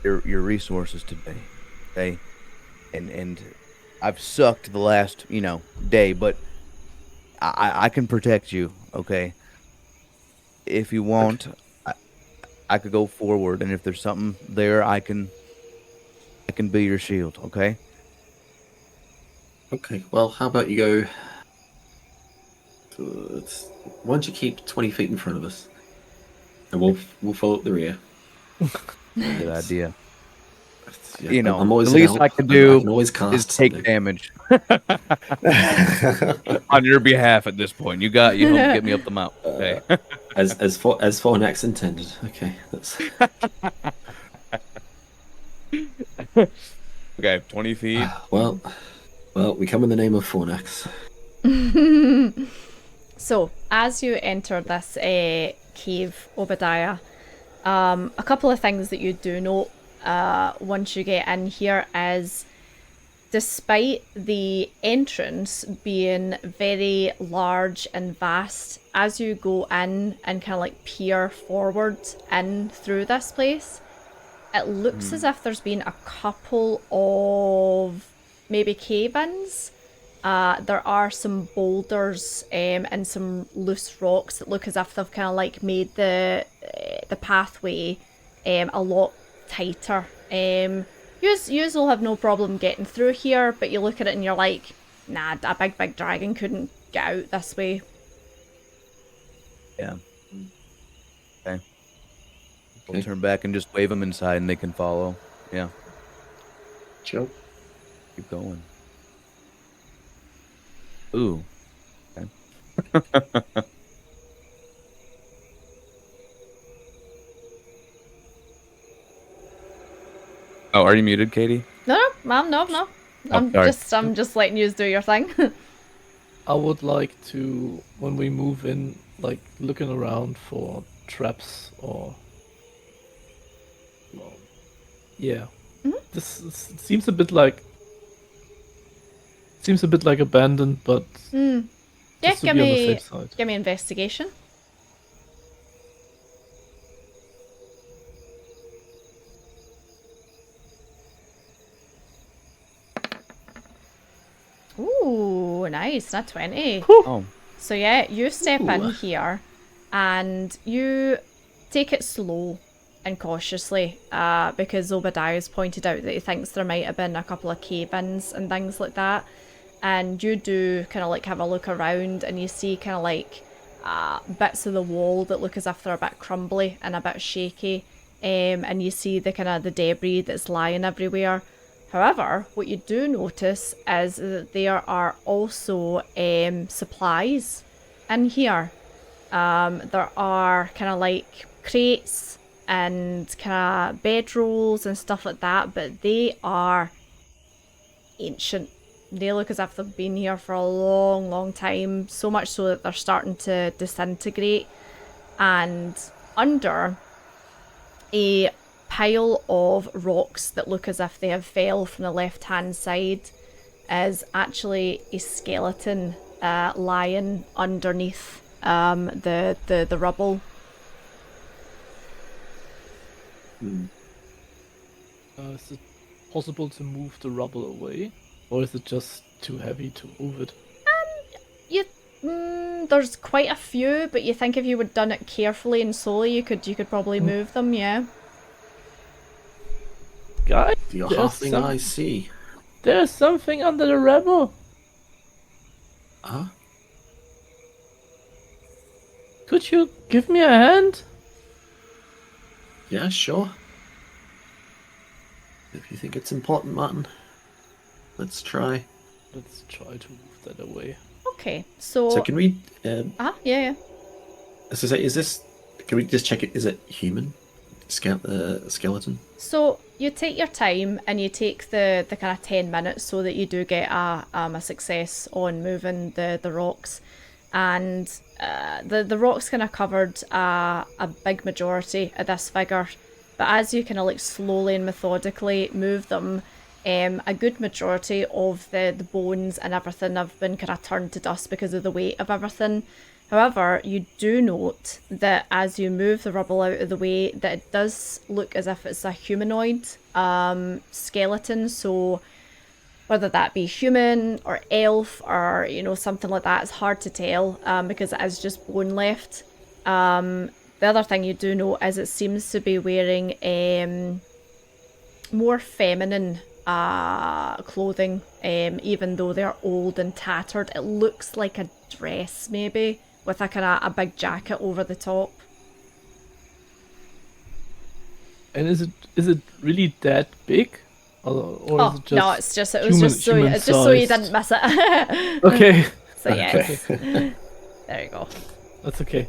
S3: your resources today. Okay, and I've sucked the last day, but I can protect you. Okay, if you want, I could go forward, and if there's something there, I can be your shield. Okay.
S2: Okay, well, how about you go... Why don't you keep 20 feet in front of us? And we'll follow up the rear.
S3: Good idea.
S2: Yeah, I'm always
S3: the least
S2: help.
S3: I can
S2: I
S3: do
S2: can always cast
S3: is take
S2: something.
S3: damage on your behalf at this point. You help get me up the mountain. Okay.
S2: As Fornax intended. Okay, that's...
S3: Okay, 20 feet.
S2: Well, we come in the name of Fornax.
S1: So, as you enter this cave, Obadiah, a couple of things that you do note once you get in here is, despite the entrance being very large and vast, as you go in and kind of like peer forward in through this place, it looks as if there's been a couple of maybe cave-ins. There are some boulders and some loose rocks that look as if they've kind of like made the pathway a lot tighter. Yous will have no problem getting through here, but you look at it and you're like, nah, a big dragon couldn't get out this way.
S3: Yeah. Okay. We'll turn back and just wave them inside and they can follow. Yeah.
S2: Chill.
S3: Keep going. Ooh. Okay. Oh, are you muted, Katie?
S1: No, ma'am, no. I'm just letting you do your thing.
S4: I would like to, when we move in, like looking around for traps or, well, yeah. It seems a bit like abandoned, but
S1: Yeah,
S4: just to be on the safe side.
S1: give me investigation. Ooh, nice, not 20.
S3: Oh.
S1: So yeah, you step in here and you take it slow and cautiously, because Obadiah's pointed out that he thinks there might have been a couple of cave-ins and things like that. And you do kind of like have a look around and you see kind of like bits of the wall that look as if they're a bit crumbly and a bit shaky. And you see the kind of the debris that's lying everywhere. However, what you do notice is that there are also supplies in here. There are kind of like crates and kind of bedrolls and stuff like that, but they are ancient. They look as if they've been here for a long time, so much so that they're starting to disintegrate. And under a pile of rocks that look as if they have fell from the left-hand side is actually a skeleton lying underneath the rubble.
S4: Is it possible to move the rubble away, or is it just too heavy to move it?
S1: There's quite a few, but you think if you had done it carefully and slowly, you could probably move them. Yeah.
S4: Guys,
S2: The
S4: there's
S2: halfling I see.
S4: there's something under the rubble.
S2: Huh?
S4: Could you give me a hand?
S2: Yeah, sure. If you think it's important, Martin, let's try.
S4: Let's try to move that away.
S1: Okay. So.
S2: So can we?
S1: Yeah.
S2: So say, is this? Can we just check it? Is it human? Skeleton.
S1: So you take your time and you take the kind of 10 minutes so that you do get a success on moving the rocks, and the rocks kind of covered a big majority of this figure, but as you kind of like slowly and methodically move them, a good majority of the bones and everything have been kind of turned to dust because of the weight of everything. However, you do note that as you move the rubble out of the way, that it does look as if it's a humanoid skeleton. So whether that be human or elf or, you know, something like that, it's hard to tell because it is just bone left. The other thing you do note is it seems to be wearing more feminine clothing, even though they're old and tattered. It looks like a dress maybe, with a kind of a big jacket over the top.
S4: And is it really that big? Or is it just
S1: no, it's just it was just so you didn't miss it.
S4: Okay.
S1: So yes. There you go.
S4: That's okay.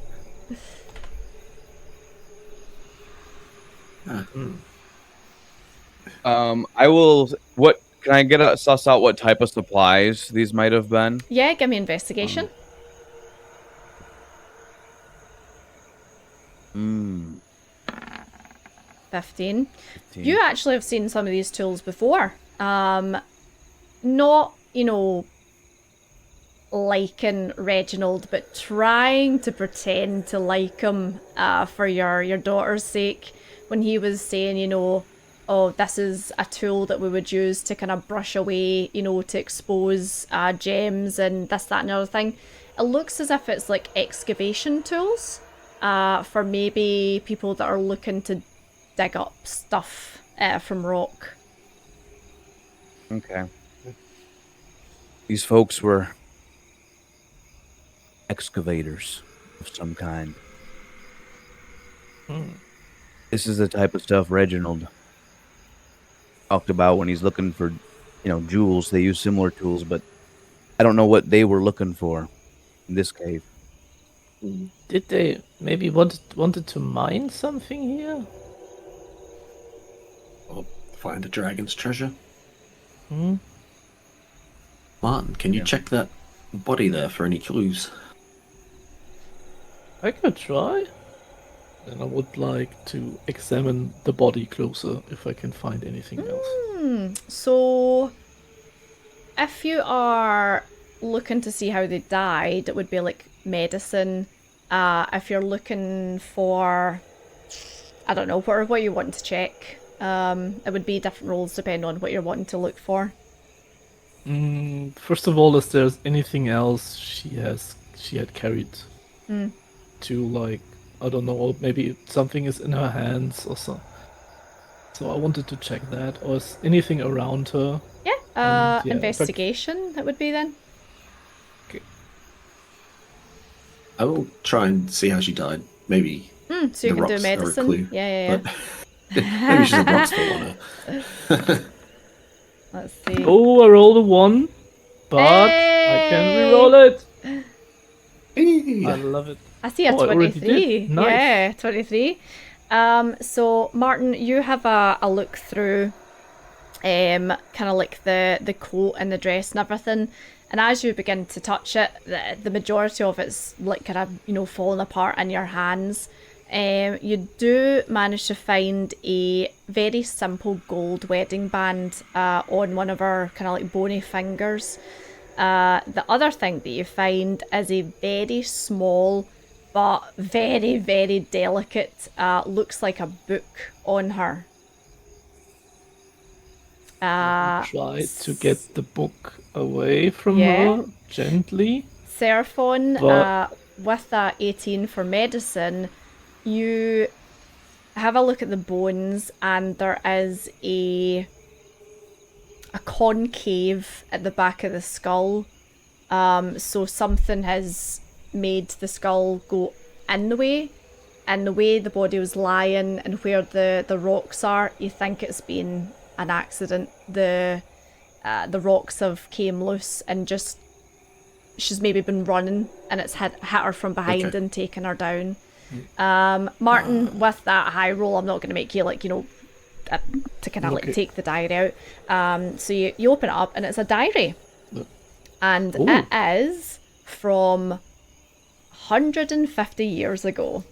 S3: I will. What can I get a suss out? What type of supplies these might have been?
S1: Yeah, give me investigation. 15. You actually have seen some of these tools before. Not, you know, liking Reginald, but trying to pretend to like him for your daughter's sake. When he was saying, you know, oh, this is a tool that we would use to kind of brush away, you know, to expose gems and this, that, and the other thing. It looks as if it's like excavation tools for maybe people that are looking to dig up stuff from rock.
S3: Okay. These folks were excavators of some kind. This is the type of stuff Reginald talked about when he's looking for, you know, jewels. They use similar tools, but I don't know what they were looking for in this cave.
S4: Did they maybe wanted to mine something here?
S2: Or find a dragon's treasure.
S4: Hmm?
S2: Martin, can you check that body there for any clues?
S4: I could try. And I would like to examine the body closer if I can find anything else.
S1: So, if you are looking to see how they died, it would be like medicine. If you're looking for, I don't know, what you want to check. It would be different roles depending on what you're wanting to look for.
S4: First of all, is there anything else she had carried to, like, I don't know, or maybe something is in her hands or so. So I wanted to check that. Or is anything around her?
S1: Yeah, investigation, that would be then.
S4: Okay.
S2: I will try and see how she died. Maybe
S1: So you
S2: the
S1: can do
S2: rocks are a
S1: medicine.
S2: clue.
S1: Yeah.
S2: But maybe she's a rock spill on her.
S1: Let's see.
S4: Oh, I rolled a 1, but I can reroll it. I love it.
S1: I see a
S4: Oh, I already
S1: 23.
S4: did. Nice.
S1: Yeah, 23. So Martin, you have a look through kind of like the coat and the dress and everything, and as you begin to touch it, the majority of it's like kind of, you know, falling apart in your hands. You do manage to find a very simple gold wedding band on one of her kind of like bony fingers. The other thing that you find is a very small but very, very delicate, looks like a book on her.
S4: Try to get the book away from her gently.
S1: Seraphon,
S4: But-
S1: with that 18 for medicine, you have a look at the bones, and there is a concave at the back of the skull. So something has made the skull go in the way, and the way the body was lying and where the rocks are, you think it's been an accident. The rocks have came loose and just she's maybe been running and it's hit her from behind
S2: Okay.
S1: and taken her down. Martin, with that high roll, I'm not going to make you to kind of
S4: Okay.
S1: take the diary out. So you open it up and it's a diary, and
S4: Ooh.
S1: it is from 150 years ago.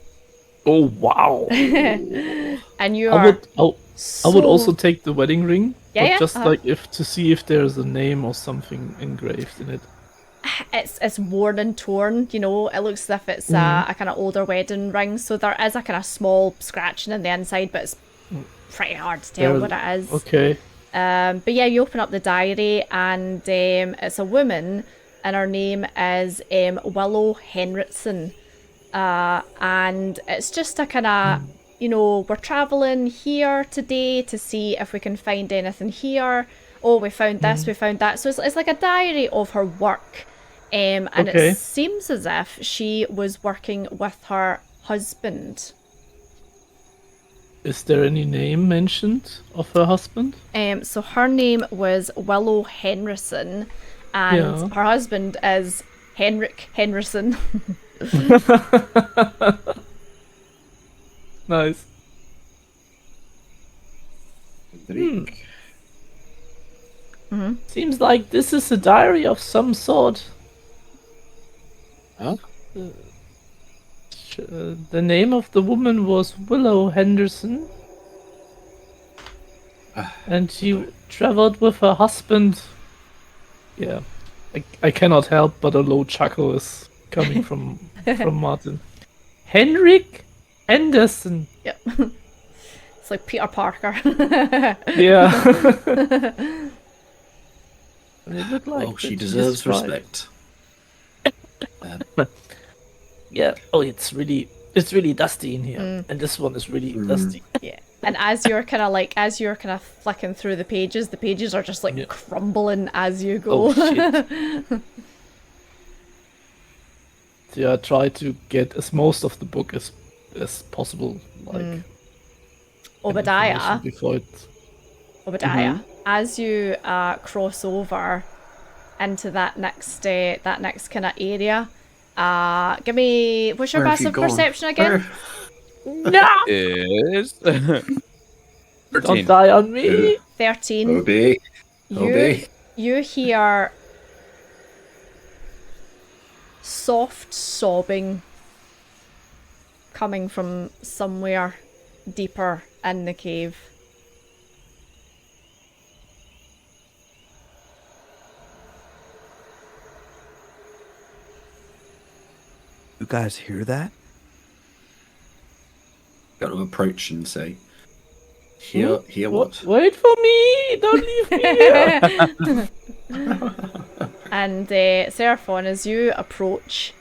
S4: Oh wow!
S1: And you
S4: I
S1: are
S4: would I would
S1: so-
S4: also take the wedding ring,
S1: Yeah,
S4: but
S1: yeah,
S4: just
S1: uh-huh.
S4: like if to see if there's a name or something engraved in it.
S1: It's worn and torn, you know. It looks as if it's a kind of older wedding ring, so there is a kind of small scratching in the inside, but it's pretty hard to tell what it is.
S4: Okay.
S1: But yeah, you open up the diary and it's a woman, and her name is Willow Henriksen. And it's just a kind of, you know, we're traveling here today to see if we can find anything here. Oh, we found this, we found that. So it's like a diary of her work. And
S4: Okay.
S1: it seems as if she was working with her husband.
S4: Is there any name mentioned of her husband?
S1: So her name was Willow Henriksen, and
S4: Yeah.
S1: her husband is Henrik Henriksen.
S4: Nice.
S2: Drink.
S4: Seems like this is a diary of some sort.
S2: Huh?
S4: The name of the woman was Willow Henderson. And she traveled with her husband. Yeah. I cannot help but a low chuckle is coming from Martin. Henrik Henderson.
S1: Yep. It's like Peter Parker.
S4: Yeah. And it looked like
S2: Oh, she
S4: that
S2: deserves
S4: is right.
S2: respect.
S4: Yeah. Oh, it's really dusty in here, and this one is really dusty.
S1: Yeah. And as you're kind of flicking through the pages are just like
S4: Yeah.
S1: crumbling as you go.
S4: Oh shit. So yeah, try to get as most of the book as possible, like
S1: Obadiah.
S4: information before it.
S1: Obadiah, as you cross over into that next kind of area, give me, what's your
S2: Where have you
S1: passive
S2: gone?
S1: perception again?
S4: No,
S3: Is 13.
S4: don't die on me.
S1: 13.
S2: Obi. Obi.
S1: You hear soft sobbing coming from somewhere deeper in the cave.
S3: You guys hear that?
S2: Got to approach and say, Hear what?
S4: Wait for me! Don't leave me here.
S1: And Seraphon, as you approach,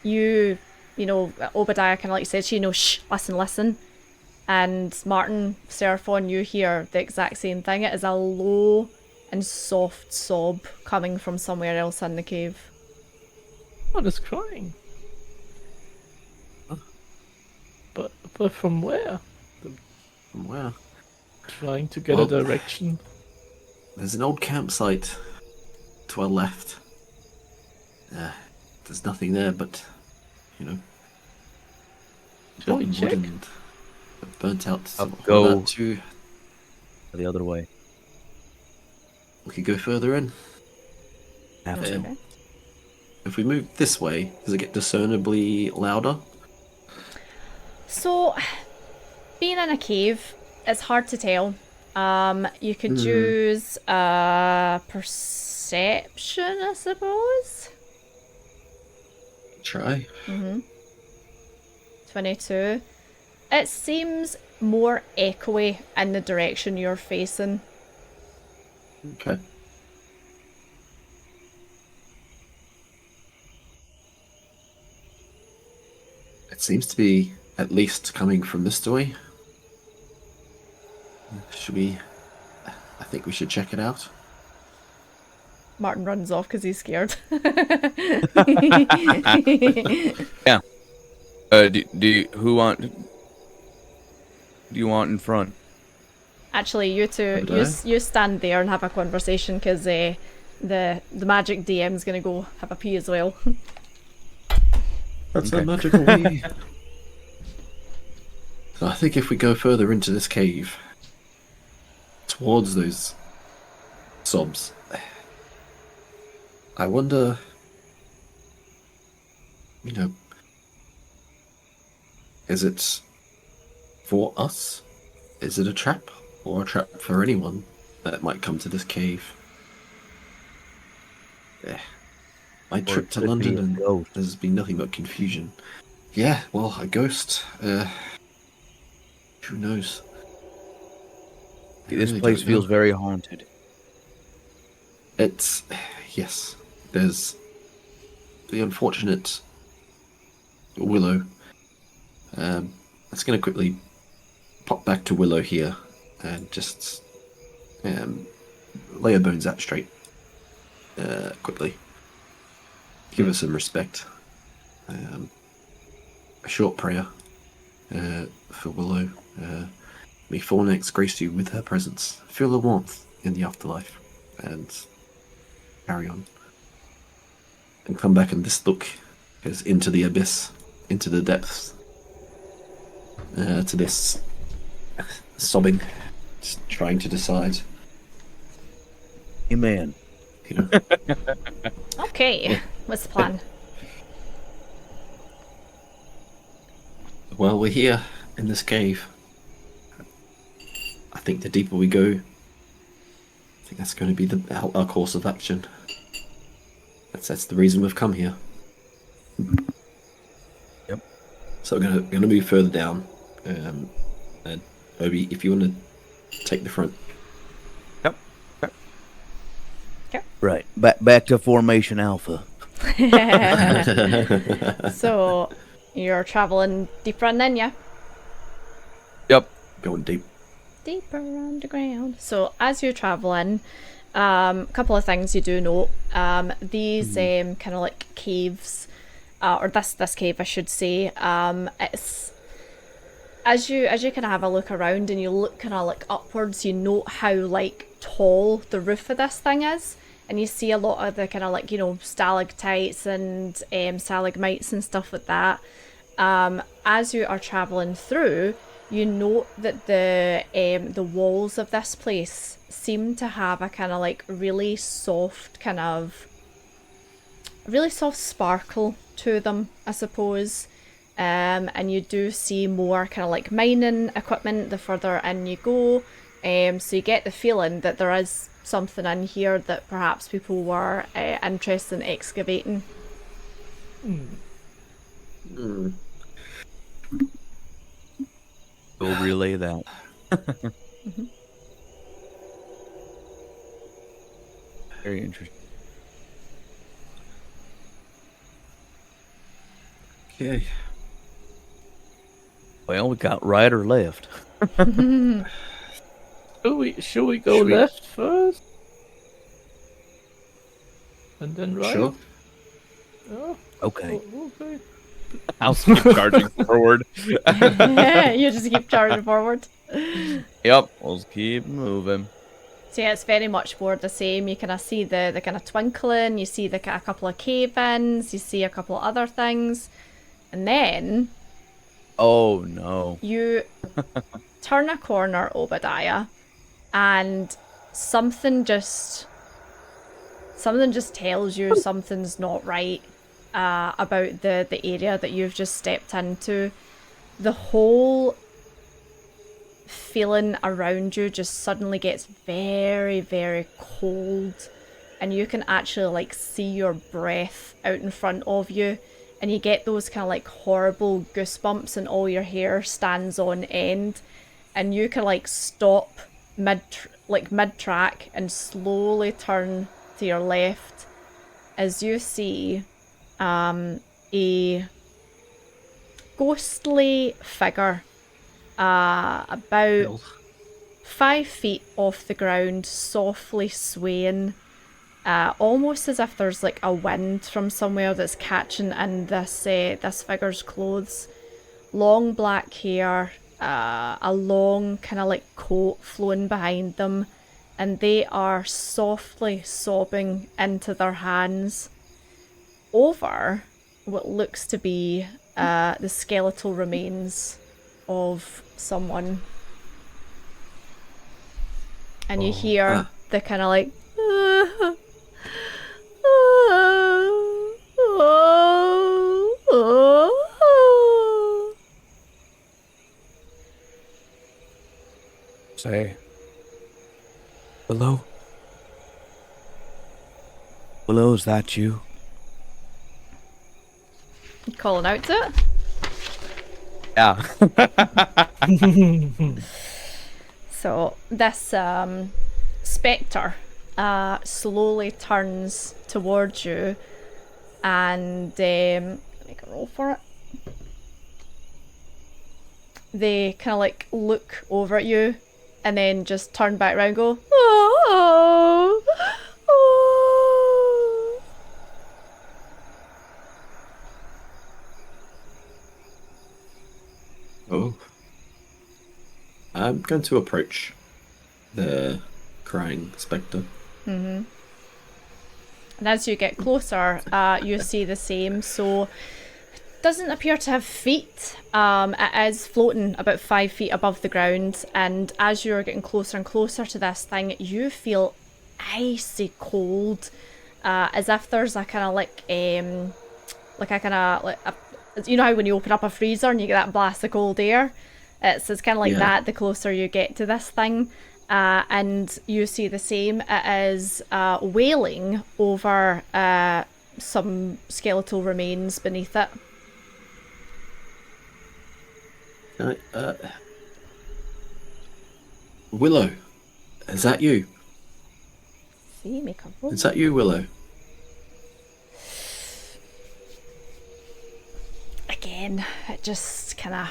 S1: you know, Obadiah kind of like says, you know, shh, listen. And Martin, Seraphon, you hear the exact same thing. It is a low and soft sob coming from somewhere else in the cave.
S4: What is crying? But from where?
S2: From where?
S4: Trying to get
S2: Well-
S4: a direction.
S2: There's an old campsite to our left. There's nothing there but, you know,
S4: Shall we
S2: rotten
S4: check?
S2: wood and burnt out.
S3: I'll
S2: What
S3: go-
S2: about to,
S3: The other way.
S2: we could go further in.
S3: Have to.
S1: Okay.
S2: If we move this way, does it get discernibly louder?
S1: So, being in a cave, it's hard to tell. You could use perception, I suppose.
S2: Try.
S1: 22. It seems more echoey in the direction you're facing.
S2: Okay. It seems to be at least coming from this way. Should we? I think we should check it out.
S1: Martin runs off because he's scared.
S3: Yeah. Do you want in front?
S1: Actually, you two, you stand there and have a conversation because the magic DM's gonna go have a pee as well.
S2: That's
S3: Okay.
S2: a magical wee. So I think if we go further into this cave, towards those sobs, I wonder, is it for us? Is it a trap? Or a trap for anyone that might come to this cave? My trip
S3: it
S2: to
S3: could be
S2: London
S3: a
S2: and
S3: ghost.
S2: there's been nothing but confusion. Yeah, well, a ghost. Who knows? I
S3: This
S2: really
S3: place
S2: don't
S3: feels
S2: know.
S3: very haunted.
S2: It's yes. There's the unfortunate Willow. Let's gonna quickly pop back to Willow here and just lay her bones out straight. Quickly. Give her some respect. A short prayer for Willow. May Fornex grace you with her presence. Feel the warmth in the afterlife. And carry on. And come back and this look is into the abyss, into the depths. To this sobbing, just trying to decide.
S3: Amen.
S2: You know,
S1: Okay, what's the plan?
S2: well, we're here in this cave. I think the deeper we go, I think that's going to be our course of action. That's the reason we've come here.
S3: Yep.
S2: So we're gonna move further down. And Obi, if you want to take the front.
S3: Yep. Right. Back to Formation Alpha.
S1: So, you're traveling deeper in then, yeah?
S3: Yep.
S2: Going deep.
S1: Deeper underground. So, as you're traveling, a couple of things you do note. These kind of like caves, or this cave, I should say. It's as you kind of have a look around and you look kind of like upwards, you note how like tall the roof of this thing is, and you see a lot of the kind of like stalactites and stalagmites and stuff like that. As you are traveling through, you note that the walls of this place seem to have a kind of like really soft sparkle to them, I suppose. And you do see more kind of like mining equipment the further in you go. So you get the feeling that there is something in here that perhaps people were interested in excavating.
S3: We'll relay that. Very interesting.
S2: Okay.
S3: Well, we got right or left.
S4: Should we go
S2: Should we-
S4: left first? And then right?
S2: Sure.
S4: Oh,
S3: Okay.
S4: okay.
S3: I'll keep charging forward.
S1: You just keep charging forward.
S3: Yep. We'll keep moving.
S1: So yeah, it's very much more the same. You kind of see the kind of twinkling, you see a couple of cave-ins, you see a couple of other things. And then
S3: Oh no.
S1: you turn a corner, Obadiah, and something just tells you something's not right about the area that you've just stepped into. The whole feeling around you just suddenly gets very, very cold, and you can actually like see your breath out in front of you, and you get those kind of like horrible goosebumps and all your hair stands on end, and you can like stop mid track and slowly turn to your left as you see a ghostly figure, about
S4: Well,
S1: 5 feet off the ground, softly swaying, almost as if there's like a wind from somewhere that's catching in this figure's clothes. Long black hair, a long kind of like coat flowing behind them, and they are softly sobbing into their hands over what looks to be the skeletal remains of someone. And you hear the kind of like
S3: Say, Willow? Willow, is that you?
S1: calling out to it.
S3: Yeah.
S1: So this spectre slowly turns towards you and make a roll for it. They kind of like look over at you and then just turn back around and go, oh, oh.
S2: Oh. I'm going to approach the crying spectre.
S1: And as you get closer, you see the same. So it doesn't appear to have feet. It is floating about 5 feet above the ground. And as you're getting closer and closer to this thing, you feel icy cold, as if there's a kind of like a kind of like you know how when you open up a freezer and you get that blast of cold air. It's kind of like that the closer you get to this thing. And you see the same. It is wailing over some skeletal remains beneath it.
S2: Willow, is that you?
S1: See, make a roll.
S2: Is that you, Willow?
S1: Again, it just kind of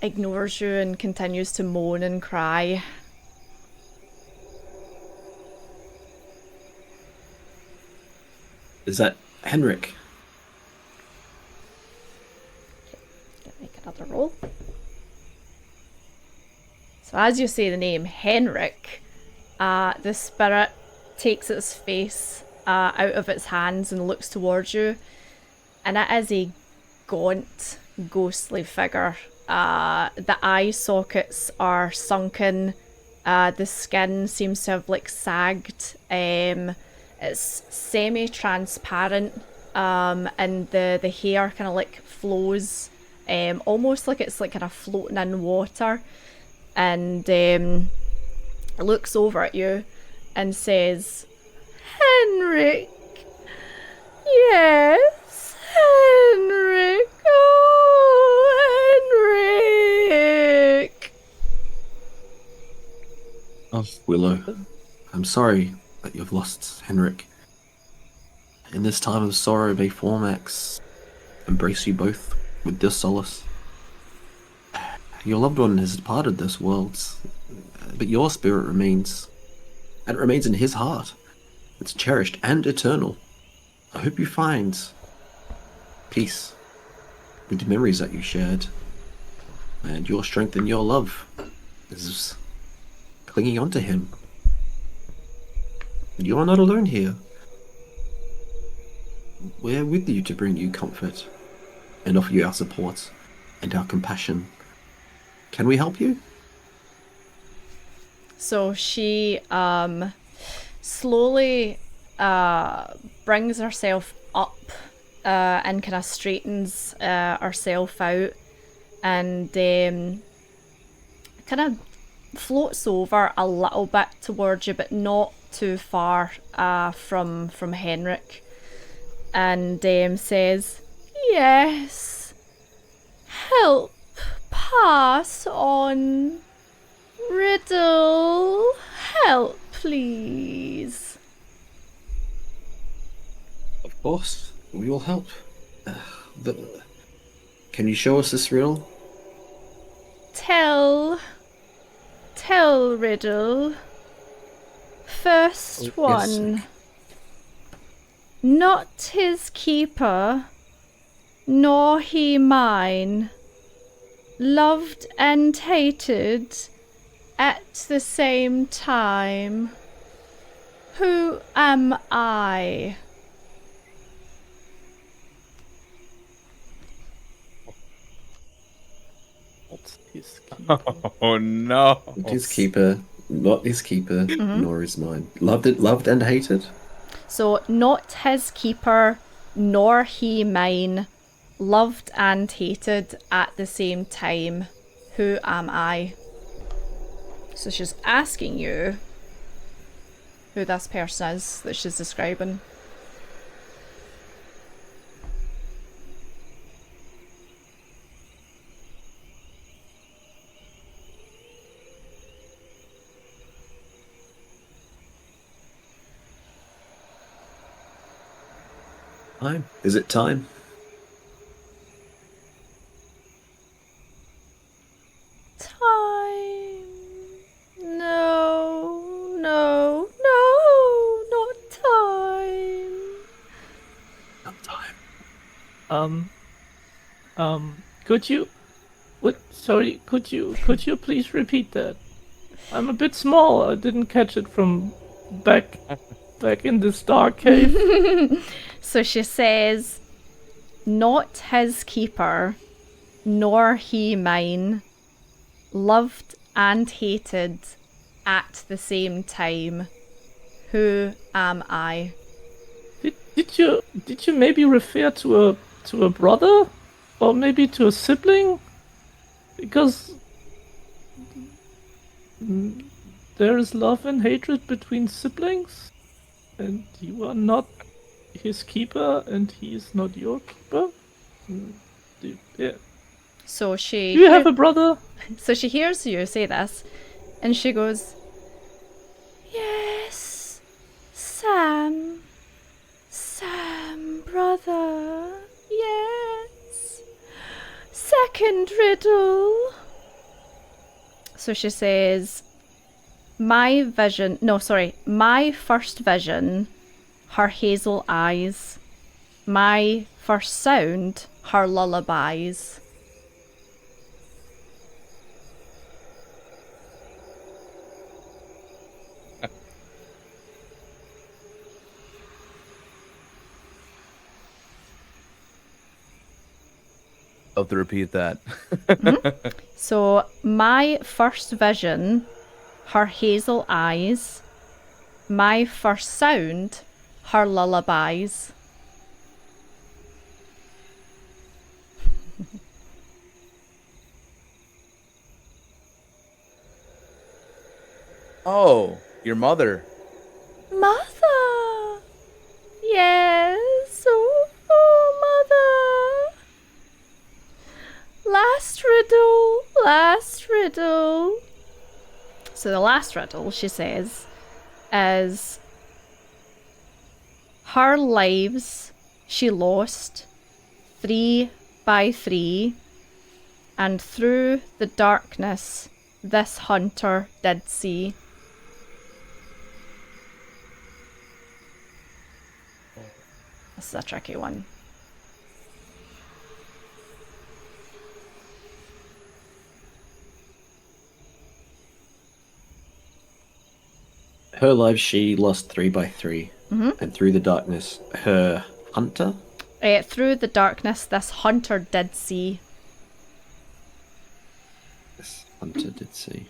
S1: ignores you and continues to moan and cry.
S2: Is that Henrik?
S1: Make another roll. So as you say the name Henrik, the spirit takes its face out of its hands and looks towards you, and it is a gaunt, ghostly figure. The eye sockets are sunken. The skin seems to have like sagged. It's semi-transparent, and the hair kind of like flows, almost like it's like kind of floating in water. And it looks over at you and says, "Henrik, yes, Henrik, oh, Henrik."
S2: Oh, Willow, I'm sorry that you've lost Henrik. In this time of sorrow, may Formax embrace you both with this solace. Your loved one has departed this world, but your spirit remains. And it remains in his heart. It's cherished and eternal. I hope you find peace with the memories that you shared. And your strength and your love is clinging onto him. You are not alone here. We're with you to bring you comfort and offer you our support and our compassion. Can we help you?
S1: So she slowly brings herself up and kind of straightens herself out and kind of floats over a little bit towards you, but not too far from Henrik, and says, "Yes, help pass on. Riddle, help, please."
S2: Of course, we will help. Can you show us this riddle?
S1: Tell riddle. First
S2: Yes.
S1: one. Not his keeper, nor he mine. Loved and hated at the same time. Who am I?
S4: What's his keeper?
S3: Oh no.
S2: His keeper, not his keeper, nor his mine. Loved and hated.
S1: So, not his keeper, nor he mine. Loved and hated at the same time. Who am I? So she's asking you who this person is that she's describing.
S2: Time. Is it time?
S1: Time. No, not time.
S2: Not time.
S4: Could you? What? Sorry. Could you please repeat that? I'm a bit small. I didn't catch it from back in this dark cave.
S1: So she says, not his keeper, nor he mine, loved and hated at the same time. Who am I?
S4: Did you maybe refer to a brother, or maybe to a sibling? Because there is love and hatred between siblings, and you are not his keeper, and he is not your keeper. Yeah.
S1: So she.
S4: Do you have a brother?
S1: So she hears you say this, and she goes, "Yes, Sam, brother, yes. Second riddle." So she says, my first vision, her hazel eyes. My first sound, her lullabies.
S3: I'll have to repeat that.
S1: So, my first vision, her hazel eyes. My first sound, her lullabies.
S3: Oh, your mother.
S1: Mother! Yes, oh, mother! Last riddle. So the last riddle, she says, is her lives she lost 3 by 3, and through the darkness this hunter did see. This is a tricky one.
S2: Her life she lost 3 by 3, and through the darkness, her hunter.
S1: Through the darkness, this hunter did see.
S2: This hunter did see.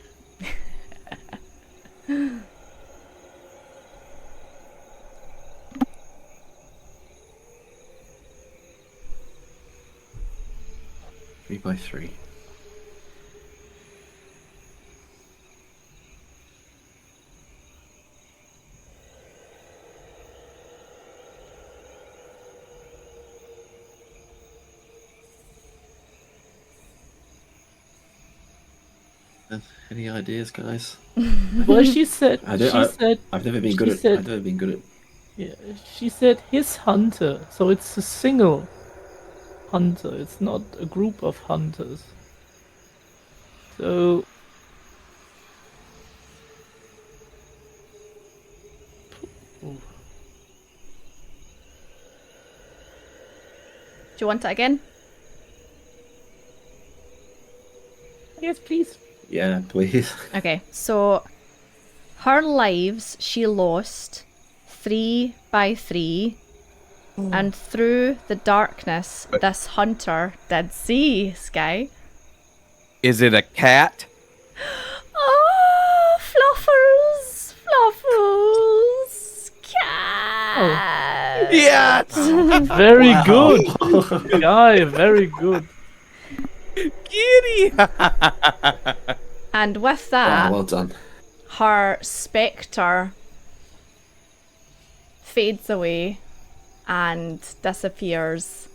S2: Three by 3. Any ideas, guys?
S4: Well, she said.
S2: I've never been good at. I've never been good at.
S4: Yeah, she said his hunter, so it's a single hunter. It's not a group of hunters. So
S1: Do you want it again?
S4: yes, please.
S2: Yeah, please.
S1: Okay, so her lives she lost 3 by 3, and through the darkness, this hunter did see Sky.
S3: Is it a cat?
S1: Oh, Fluffles, cat.
S3: Yes!
S4: Very
S2: Wow.
S4: good, guy. Very good.
S3: Kitty!
S1: And with that,
S2: Well done.
S1: her spectre fades away and disappears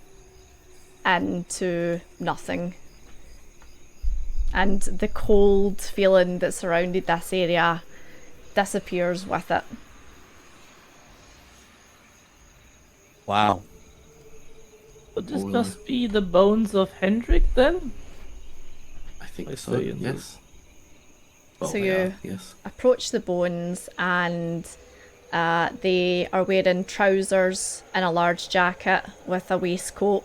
S1: into nothing. And the cold feeling that surrounded this area disappears with it.
S3: Wow.
S4: But this
S2: Oh,
S4: must be the bones of Hendrik then?
S2: I think
S4: I
S2: so.
S4: say in
S2: Yes. Well,
S1: So
S2: they
S1: you-
S2: are, yes.
S1: Approach the bones, and they are wearing trousers and a large jacket with a waistcoat,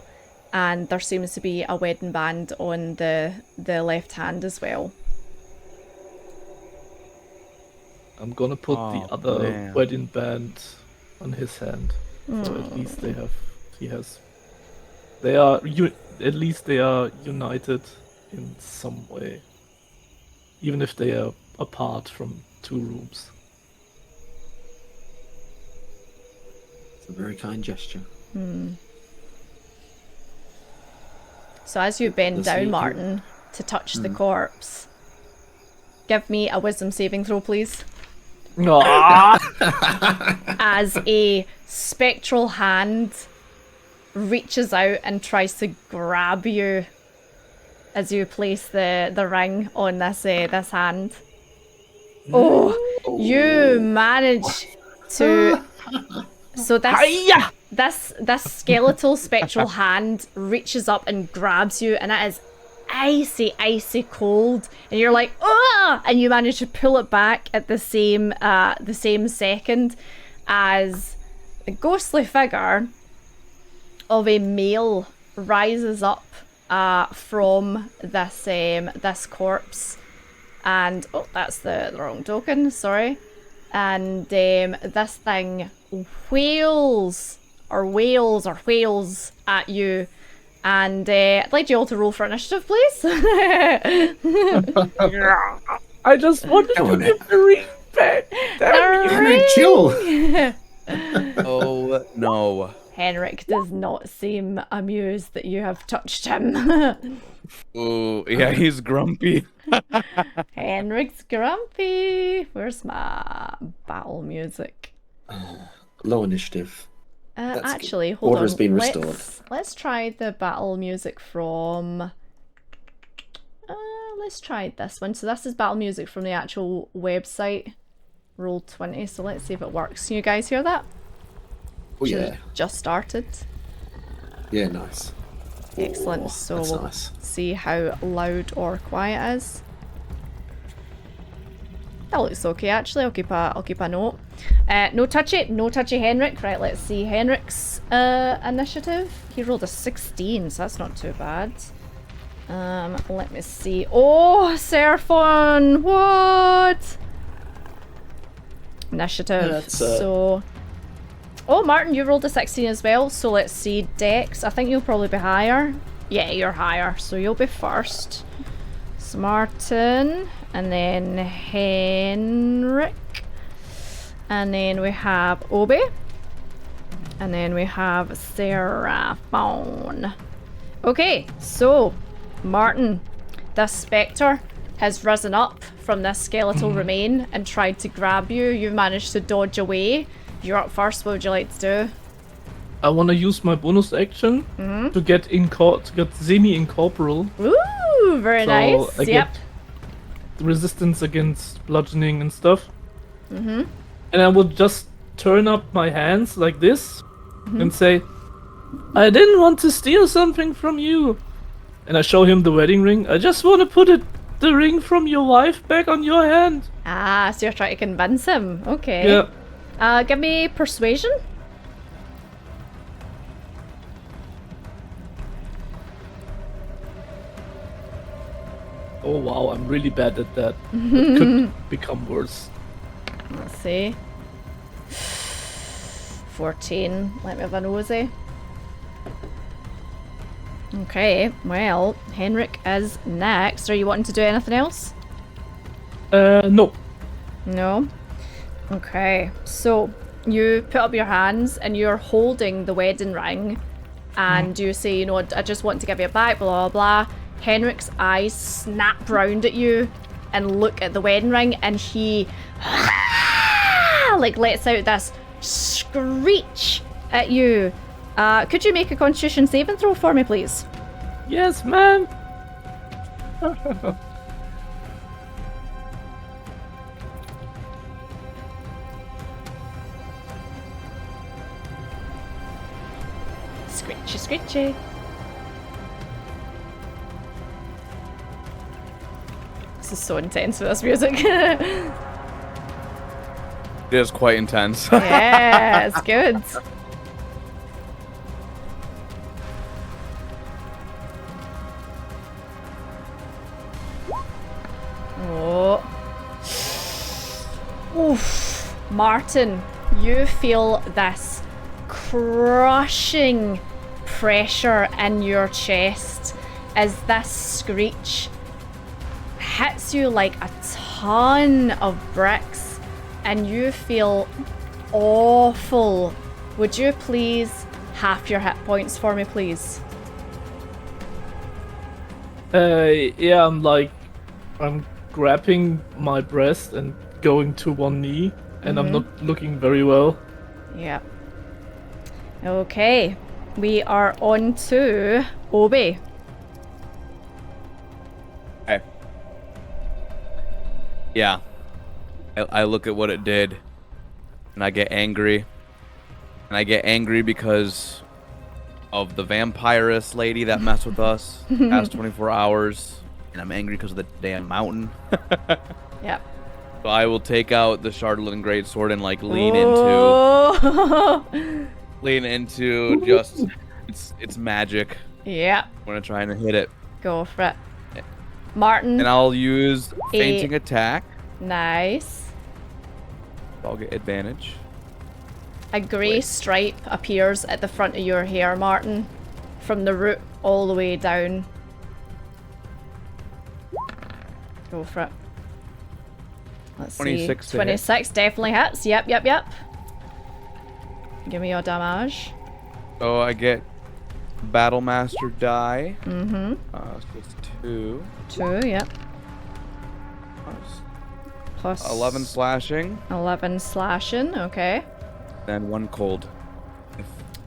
S1: and there seems to be a wedding band on the left hand as well.
S4: I'm gonna put
S3: Oh,
S4: the other
S3: man.
S4: wedding band on his hand. So at least at least they are united in some way. Even if they are apart from 2 rooms.
S2: It's a very kind gesture.
S1: So as you bend
S2: Does
S1: down,
S2: he-
S1: Martin, to touch the corpse, give me a wisdom saving throw, please.
S4: Ah!
S1: As a spectral hand reaches out and tries to grab you as you place the ring on this hand. Oh, you manage to. So this skeletal spectral hand reaches up and grabs you, and it is icy cold, and you're like, ah! And you manage to pull it back at the same second as a ghostly figure of a male rises up from this corpse, and oh, that's the wrong token. Sorry. And this thing wails at you. And I'd like you all to roll for initiative, please.
S4: I just wanted
S2: Come
S4: to
S2: on,
S4: give the ring back. Damn you.
S2: Henrik, chill!
S3: Oh, no.
S1: Henrik does not seem amused that you have touched him.
S3: Oh, yeah, he's grumpy.
S1: Henrik's grumpy. Where's my battle music?
S2: Low initiative. That's good.
S1: Actually, hold
S2: Order's
S1: on.
S2: been restored.
S1: Let's try the battle music from. Let's try this one. So this is battle music from the actual website, Roll20. So let's see if it works. Can you guys hear that?
S2: Oh yeah.
S1: Just started.
S2: Yeah, nice.
S1: Excellent.
S2: Oh,
S1: So
S2: that's
S1: we'll
S2: nice.
S1: see how loud or quiet it is. That looks okay actually. I'll keep a note. No touchy Henrik. Right, let's see Henrik's initiative. He rolled a 16, so that's not too bad. Let me see. Oh, Serphon, what? Initiative.
S2: That's,
S1: So oh, Martin, you rolled a 16 as well. So let's see Dex. I think you'll probably be higher. Yeah, you're higher, so you'll be first. So Martin, and then Henrik, and then we have Obi, and then we have Seraphon. Okay, so Martin, this spectre has risen up from this skeletal remain and tried to grab you. You managed to dodge away. You're up first. What would you like to do?
S4: I want to use my bonus action to get semi-incorporeal.
S1: Ooh, very nice.
S4: I
S1: Yep.
S4: get resistance against bludgeoning and stuff. And I would just turn up my hands like this and say, I didn't want to steal something from you. And I show him the wedding ring. I just want to put the ring from your wife back on your hand.
S1: Ah, so you're trying to convince him. Okay.
S4: Yeah.
S1: Give me persuasion.
S4: Oh wow, I'm really bad at that. It could become worse.
S1: Let's see. 14. Let me have a nosy. Okay, well, Henrik is next. Are you wanting to do anything else?
S4: No.
S1: No? Okay, so you put up your hands and you're holding the wedding ring and you say, you know, I just want to give you it back, blah, blah, blah. Henrik's eyes snap round at you and look at the wedding ring and he like lets out this screech at you. Could you make a Constitution saving throw for me, please?
S4: Yes, ma'am.
S1: Screechy, screechy. This is so intense with this music.
S3: It is quite intense.
S1: Yeah, it's good. Oh. Oof. Martin, you feel this crushing pressure in your chest as this screech hits you like a ton of bricks and you feel awful. Would you please half your hit points for me, please?
S4: Yeah, I'm grabbing my breast and going to one knee, and I'm not looking very well.
S1: Yeah. Okay. We are on to Obi.
S3: Okay. Yeah. I look at what it did, and I get angry. And I get angry because of the vampirist lady that messed with us past 24 hours. And I'm angry because of the damn mountain.
S1: Yep.
S3: So I will take out the Shardlin Greatsword and like lean into just it's magic.
S1: Yeah.
S3: I'm gonna try and hit it.
S1: Go for it. Martin.
S3: And I'll use fainting attack.
S1: Nice.
S3: I'll get advantage.
S1: A grey stripe appears at the front of your hair, Martin, from the root all the way down. Go for it. Let's
S3: 26
S1: see.
S3: to
S1: 26 definitely hits. Yep. Give me your damage.
S3: So I get Battle Master die.
S1: Mm-hmm.
S3: So it's 2.
S1: 2, yep.
S3: Plus
S1: Plus
S3: 11 slashing.
S1: 11 slashing, okay.
S3: Then 1 cold.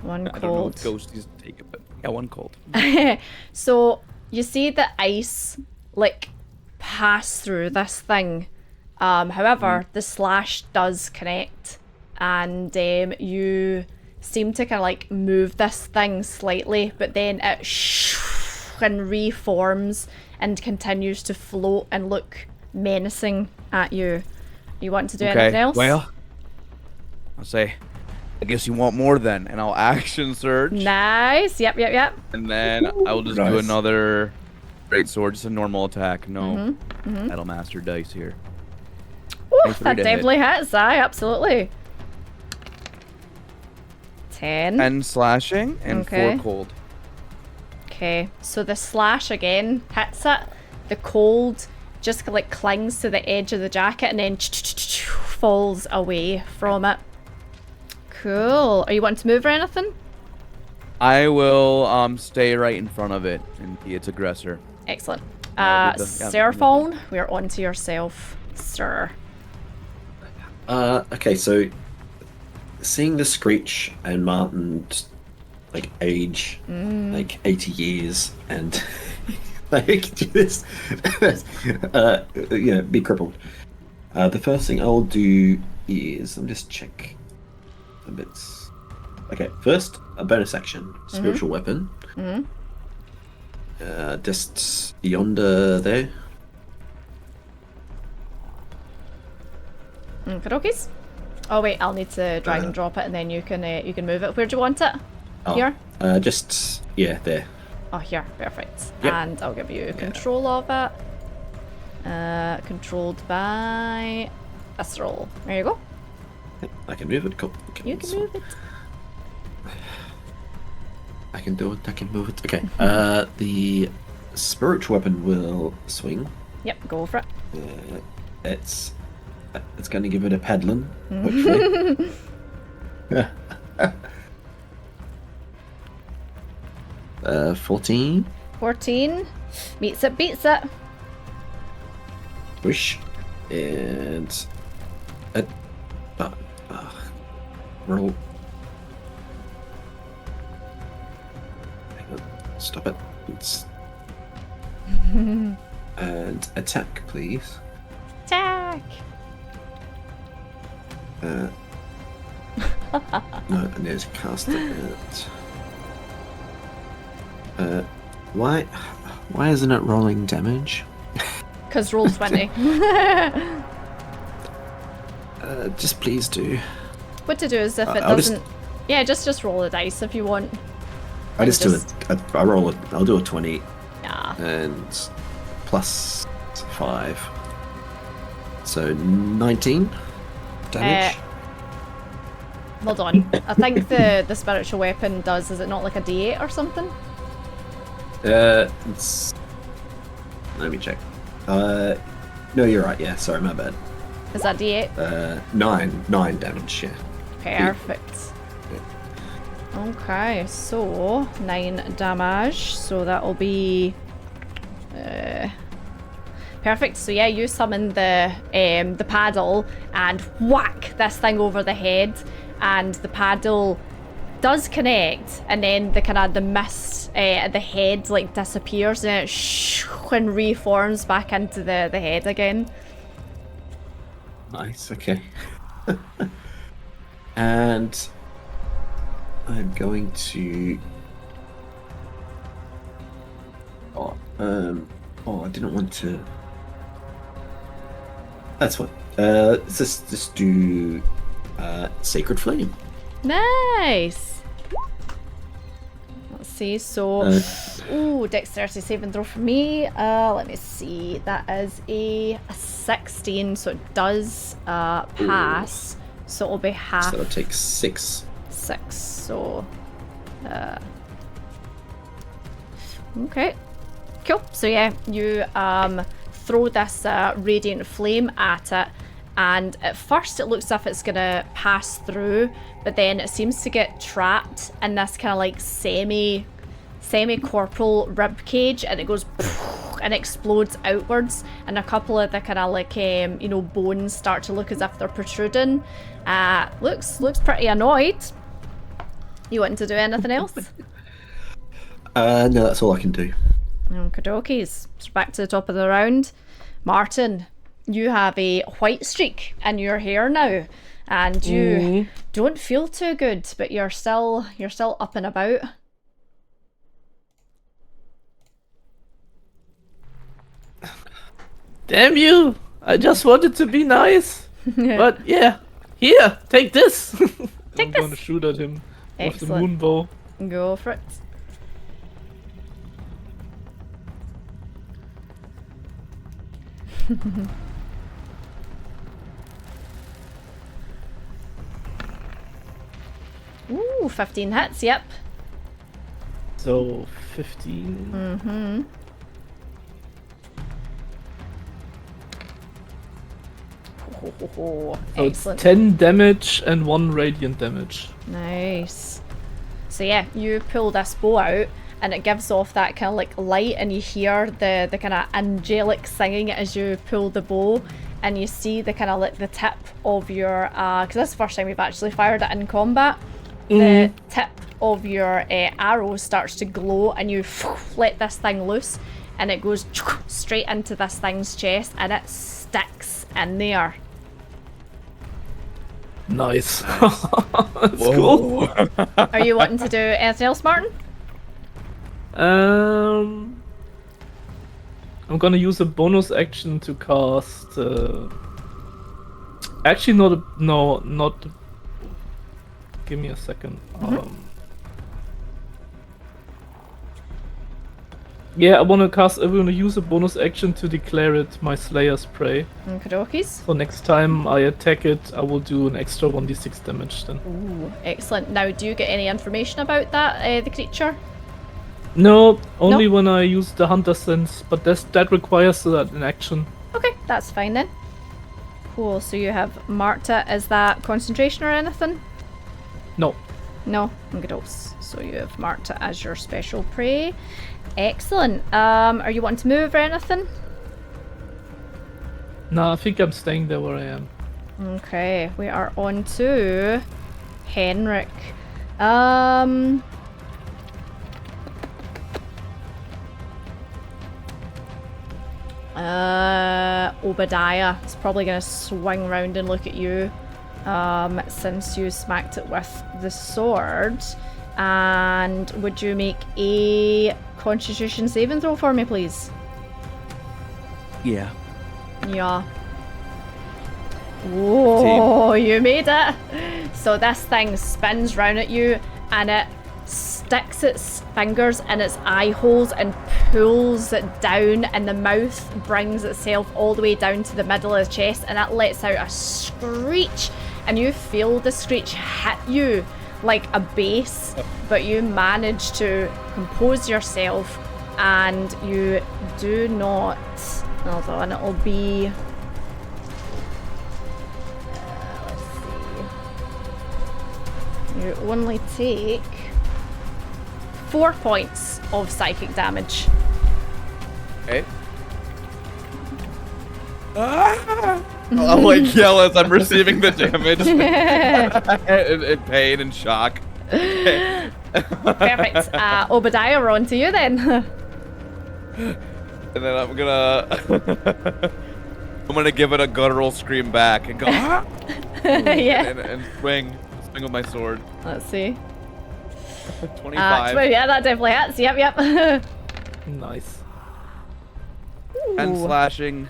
S1: One
S3: I don't know if
S1: cold.
S3: ghosties take it, but yeah, 1 cold.
S1: So you see the ice like pass through this thing. However, the slash does connect, and you seem to kind of like move this thing slightly, but then it and reforms and continues to float and look menacing at you. You want to do anything else?
S3: Well, I'll say, I guess you want more then, and I'll action surge.
S1: Nice. Yep.
S3: And then I will just do another great sword, just a normal attack. No Battle Master dice here.
S1: Oof, that definitely hits. Aye, absolutely. 10.
S3: 10 slashing and 4 cold.
S1: Okay, so the slash again hits it. The cold just like clings to the edge of the jacket and then falls away from it. Cool. Are you wanting to move or anything?
S3: I will stay right in front of it and be its aggressor.
S1: Excellent.
S3: Yeah,
S1: Seraphon, we're on to yourself, sir.
S2: Okay, so seeing the Screech and Martin just, like age like 80 years and like do this, be crippled. The first thing I'll do is just check the bits. Okay, first, a bonus action. Spiritual weapon. Just yonder there.
S1: Kadokies. Oh wait, I'll need to drag and drop it, and then you can move it. Where do you want it? Here?
S2: Just, yeah, there.
S1: Oh, here. Perfect.
S2: Yep.
S1: And I'll give you control of it. Controlled by Astral. There you go.
S2: I can move it. Cool. Okay,
S1: You can move it.
S2: I can do it. I can move it. Okay. The spiritual weapon will swing.
S1: Yep, go for it.
S2: It's going to give it a paddling. Hopefully. 14.
S1: 14. Meets it, beats it.
S2: Push. And roll. Hang on. Stop it. It's... and attack, please.
S1: Attack!
S2: No, and there's cast it. Why isn't it rolling damage?
S1: Because roll 20.
S2: Just please do.
S1: What to do is if it
S2: I'll
S1: doesn't... Yeah, just roll the dice if you want.
S2: I just do it. I roll it. I'll do a 20.
S1: Yeah.
S2: And plus 5. So 19 damage.
S1: Hold on. I think the spiritual weapon does, is it not like a D8 or something?
S2: It's... Let me check. No, you're right. Yeah, sorry, my bad.
S1: Is that D8?
S2: 9 damage. Yeah.
S1: Perfect. Okay, so 9 damage. So that'll be perfect. So yeah, you summon the paddle and whack this thing over the head, and the paddle does connect, and then the mist at the head like disappears, and it and reforms back into the head again.
S2: Nice. Okay. And I'm going to. I didn't want to. That's what. Let's just do Sacred Flame.
S1: Nice. Let's see. So, ooh, dexterity saving throw for me. Let me see. That is a 16, so it does pass. Ooh. So it'll be half.
S2: So it'll take 6.
S1: 6. So, okay, cool. So yeah, you throw this radiant flame at it, and at first it looks as if it's gonna pass through, but then it seems to get trapped in this kind of like semi-corporal rib cage, and it goes and explodes outwards, and a couple of the kind of like bones start to look as if they're protruding. Looks pretty annoyed. You wanting to do anything else?
S2: No, that's all I can do.
S1: Okie-dokies. So back to the top of the round. Martin, you have a white streak in your hair now, and you don't feel too good, but you're still up and about.
S4: Damn you! I just wanted to be nice. But yeah, here, take this. I'm gonna shoot at him with the moon bow.
S1: Go for it. Ooh, 15 hits, yep.
S4: So 15.
S1: Mm-hmm.
S4: So
S1: Excellent.
S4: it's 10 damage and 1 radiant damage.
S1: Nice. So yeah, you pull this bow out, and it gives off that kind of like light, and you hear the kind of angelic singing as you pull the bow, and you see the kind of like the tip of your because this is the first time we've actually fired it in combat. The tip of your arrow starts to glow, and you let this thing loose, and it goes straight into this thing's chest, and it sticks in there.
S4: Nice.
S3: Nice.
S4: That's cool.
S1: Are you wanting to do anything else, Martin?
S4: I'm gonna use a bonus action to cast. Actually, not. Give me a second. Yeah, I wanna use a bonus action to declare it my Slayer's Prey.
S1: Okie-dokies.
S4: So next time I attack it, I will do an extra 1d6 damage then.
S1: Ooh, excellent. Now, do you get any information about that, the creature?
S4: No, only when I use the Hunter Sense, but that requires an action.
S1: Okay, that's fine then. Cool, so you have Marta. Is that concentration or anything?
S4: No.
S1: No? Okie-dokes. So you have Marta as your special prey. Excellent. Are you wanting to move or anything?
S4: Nah, I think I'm staying there where I am.
S1: Okay, we are on to Henrik. Obadiah is probably going to swing round and look at you, since you smacked it with the sword. And would you make a Constitution saving throw for me, please?
S3: Yeah.
S1: Yeah. Whoa, you made it! So this thing spins round at you and it sticks its fingers in its eye holes and pulls it down, and the mouth brings itself all the way down to the middle of the chest, and it lets out a screech, and you feel the screech hit you like a bass, but you manage to compose yourself and you do not, hold on, it'll be, let's see, you only take 4 points of psychic damage.
S3: Okay. I'll like yell as I'm receiving the damage in pain and shock.
S1: Perfect. Obadiah, we're on to you then.
S3: And then I'm gonna give it a guttural scream back and go
S1: Yeah.
S3: and swing with my sword.
S1: Let's see.
S3: 25
S1: Yeah, that definitely hits. Yep.
S4: Nice.
S3: and
S1: Ooh.
S3: slashing.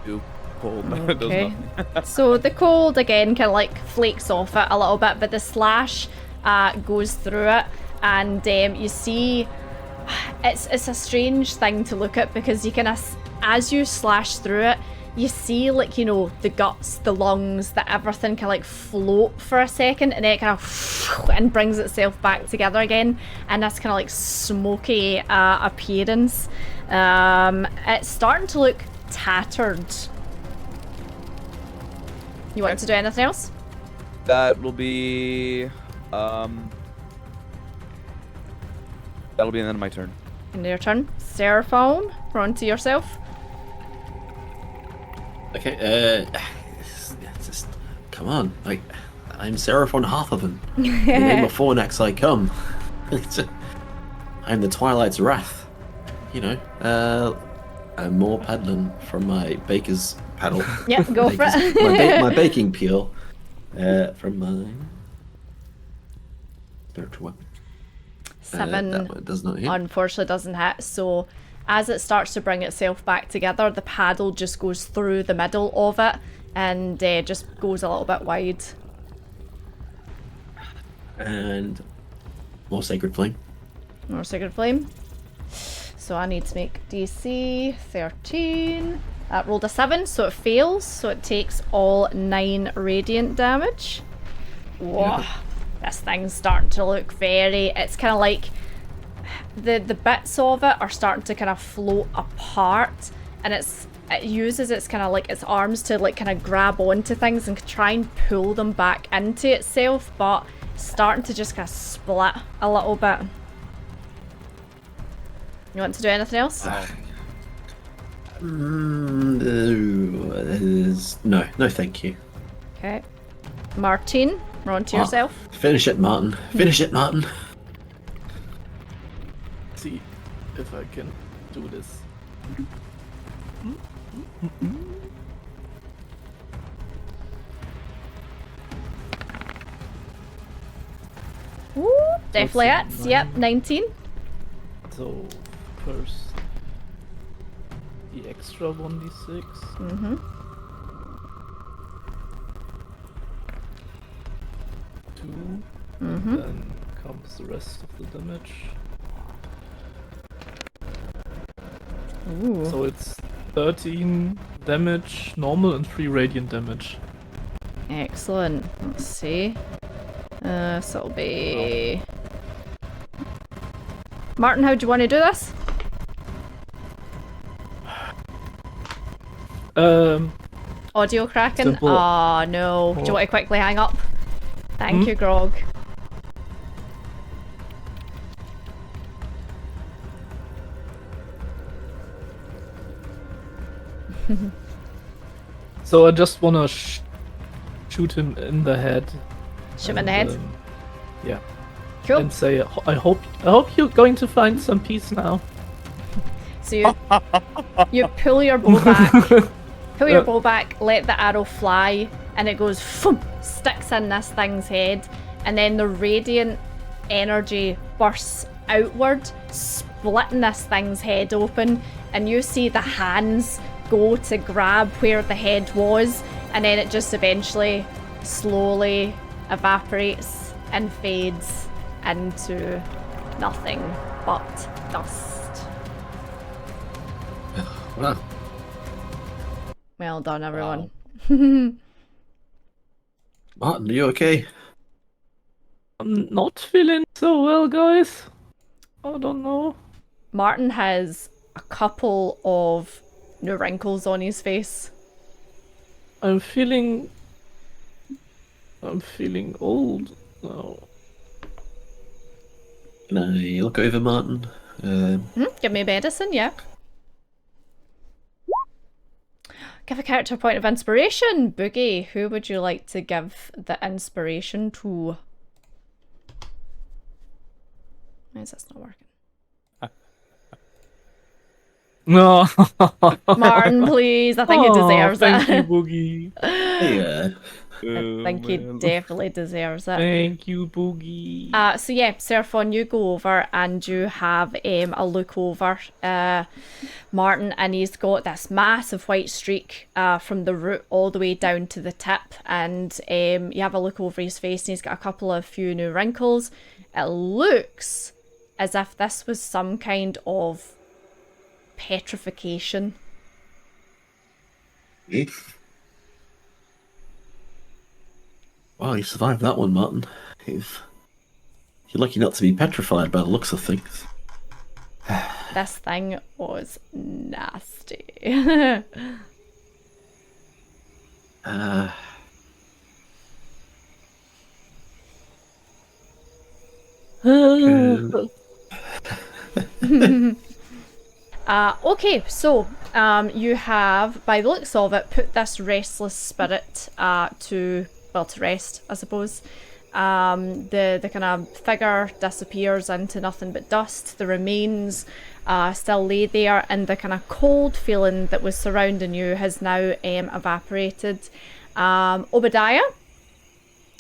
S3: Ooh, cold. It does
S1: Okay.
S3: nothing.
S1: So the cold again kind of like flakes off it a little bit, but the slash goes through it, and you see it's a strange thing to look at, because you kind of, as you slash through it, you see, like, you know, the guts, the lungs, that everything can like float for a second, and then it kind of and brings itself back together again, and this kind of like smoky appearance. It's starting to look tattered. You want to do anything else?
S3: That will be that'll be the end of my turn.
S1: End of your turn. Seraphon, we're on to yourself.
S2: Okay, just come on. Like, I'm Seraphon Halfhaven. The name of Fornax I come. I'm the Twilight's Wrath. You know, I'm more paddling from my baker's paddle.
S1: Yep, go for it.
S2: my baking peel from my spiritual weapon.
S1: 7
S2: That one does not hit.
S1: unfortunately doesn't hit. So as it starts to bring itself back together, the paddle just goes through the middle of it and just goes a little bit wide.
S2: And more Sacred Flame.
S1: More Sacred Flame. So I need to make DC 13. That rolled a 7, so it fails. So it takes all 9 radiant damage. Whoa. This thing's starting to look very... It's kind of like... The bits of it are starting to kind of float apart. And it uses its kind of like its arms to like kind of grab onto things and try and pull them back into itself. But it's starting to just kind of split a little bit. You want to do anything else?
S2: No, thank you.
S1: Okay. Martin, we're on to yourself.
S2: Finish it, Martin. Finish it, Martin.
S4: See if I can do this.
S1: Definitely
S4: That's
S1: hits.
S4: a
S1: Yep,
S4: 9.
S1: 19.
S4: So first the extra 1d6.
S1: Mm-hmm.
S4: 2.
S1: Mm-hmm.
S4: Then comes the rest of the damage.
S1: Ooh.
S4: So it's 13 damage, normal, and 3 radiant damage.
S1: Excellent. Let's see. So it'll be... Martin, how do you want to do this? Audio cracking?
S4: Simple.
S1: Ah, no. Do you want to quickly hang up? Thank you, Grog.
S4: So I just wanna shoot him in the head.
S1: Shoot him in the head.
S4: Yeah.
S1: Cool.
S4: And say, I hope you're going to find some peace now.
S1: So you pull your bow back, pull your bow back, let the arrow fly, and it goes foom, sticks in this thing's head, and then the radiant energy bursts outward, splitting this thing's head open, and you see the hands go to grab where the head was, and then it just eventually slowly evaporates and fades into nothing but dust.
S2: Wow.
S1: Well done, everyone.
S2: Martin, are you okay?
S4: I'm not feeling so well, guys. I don't know.
S1: Martin has a couple of new wrinkles on his face.
S4: I'm feeling old now.
S2: Can I look over Martin?
S1: Give me medicine, yeah. Give a character a point of inspiration. Boogie, who would you like to give the inspiration to? Why is this not working?
S4: No.
S1: Martin, please. I think he deserves
S4: thank
S1: it.
S4: you, Boogie.
S2: Yeah.
S1: I think he definitely deserves it.
S4: Thank you, Boogie.
S1: So yeah, Seraphon, you go over and you have a look over Martin, and he's got this massive white streak from the root all the way down to the tip, and you have a look over his face and he's got a couple of few new wrinkles. It looks as if this was some kind of petrification.
S2: Wow, you survived that one, Martin. You're lucky not to be petrified by the looks of things.
S1: This thing was nasty. Okay, so you have, by the looks of it, put this restless spirit to rest, I suppose. The kind of figure disappears into nothing but dust. The remains still lay there, and the kind of cold feeling that was surrounding you has now evaporated. Obadiah,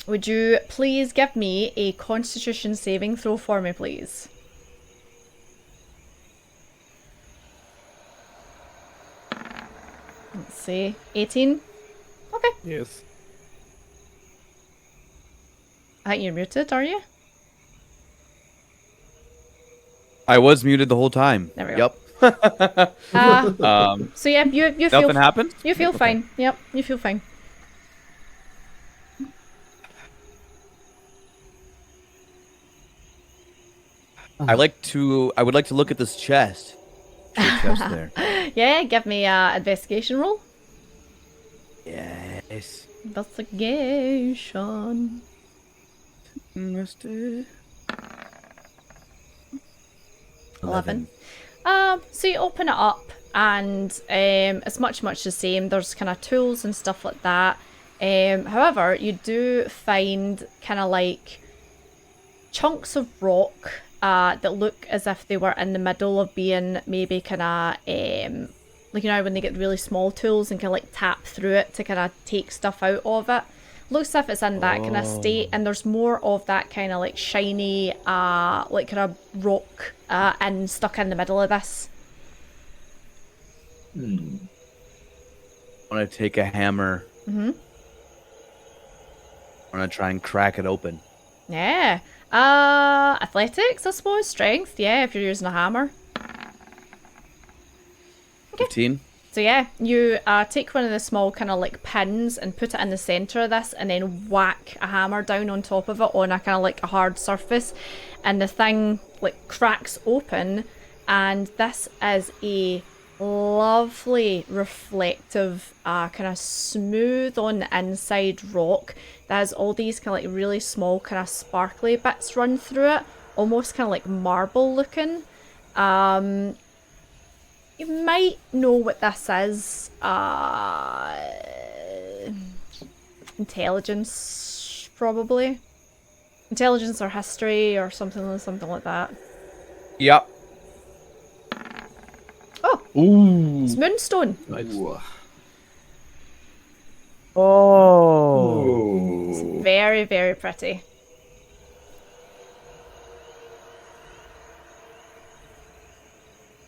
S1: would you please give me a Constitution saving throw for me, please? Let's see, 18? Okay.
S4: Yes.
S1: I think you're muted, are you?
S3: I was muted the whole time.
S1: There we go.
S3: Yep.
S1: So yeah, you feel
S3: Nothing happened?
S1: You feel
S3: Okay.
S1: fine. Yep, you feel fine.
S3: I would like to look at this chest. There's a chest there.
S1: Yeah, give me a investigation roll.
S3: Yes.
S1: Investigation.
S3: Invested.
S1: 11. So you open it up, and it's much the same. There's kind of tools and stuff like that. However, you do find kind of like chunks of rock that look as if they were in the middle of being maybe kind of like, you know, when they get really small tools and kind of like tap through it to kind of take stuff out of it. looks as if it's in that kind of state, and there's more of that kind of like shiny, like kind of rock and stuck in the middle of this.
S3: I want to take a hammer.
S1: Mm-hmm.
S3: I want to try and crack it open.
S1: Yeah. Athletics, I suppose. Strength, yeah, if you're using a hammer.
S3: 15.
S1: So yeah, you take one of the small kind of like pins and put it in the center of this, and then whack a hammer down on top of it on a kind of like a hard surface, and the thing like cracks open, and this is a lovely reflective kind of smooth on the inside rock that has all these kind of like really small kind of sparkly bits run through it, almost kind of like marble looking. You might know what this is. Intelligence, probably. Intelligence or history or something like that.
S3: Yep.
S1: Oh,
S4: Ooh.
S1: it's moonstone.
S2: Nice.
S3: Oh.
S1: Very, very pretty.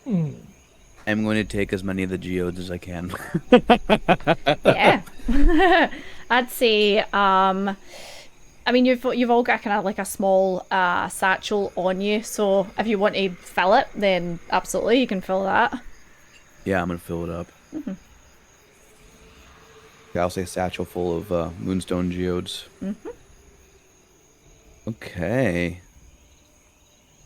S3: I'm going to take as many of the geodes as I can.
S1: Yeah. I'd say, I mean, you've all got kind of like a small satchel on you, so if you want to fill it, then absolutely you can fill that.
S3: Yeah, I'm going to fill it up. Okay, I'll say satchel full of moonstone geodes. Okay.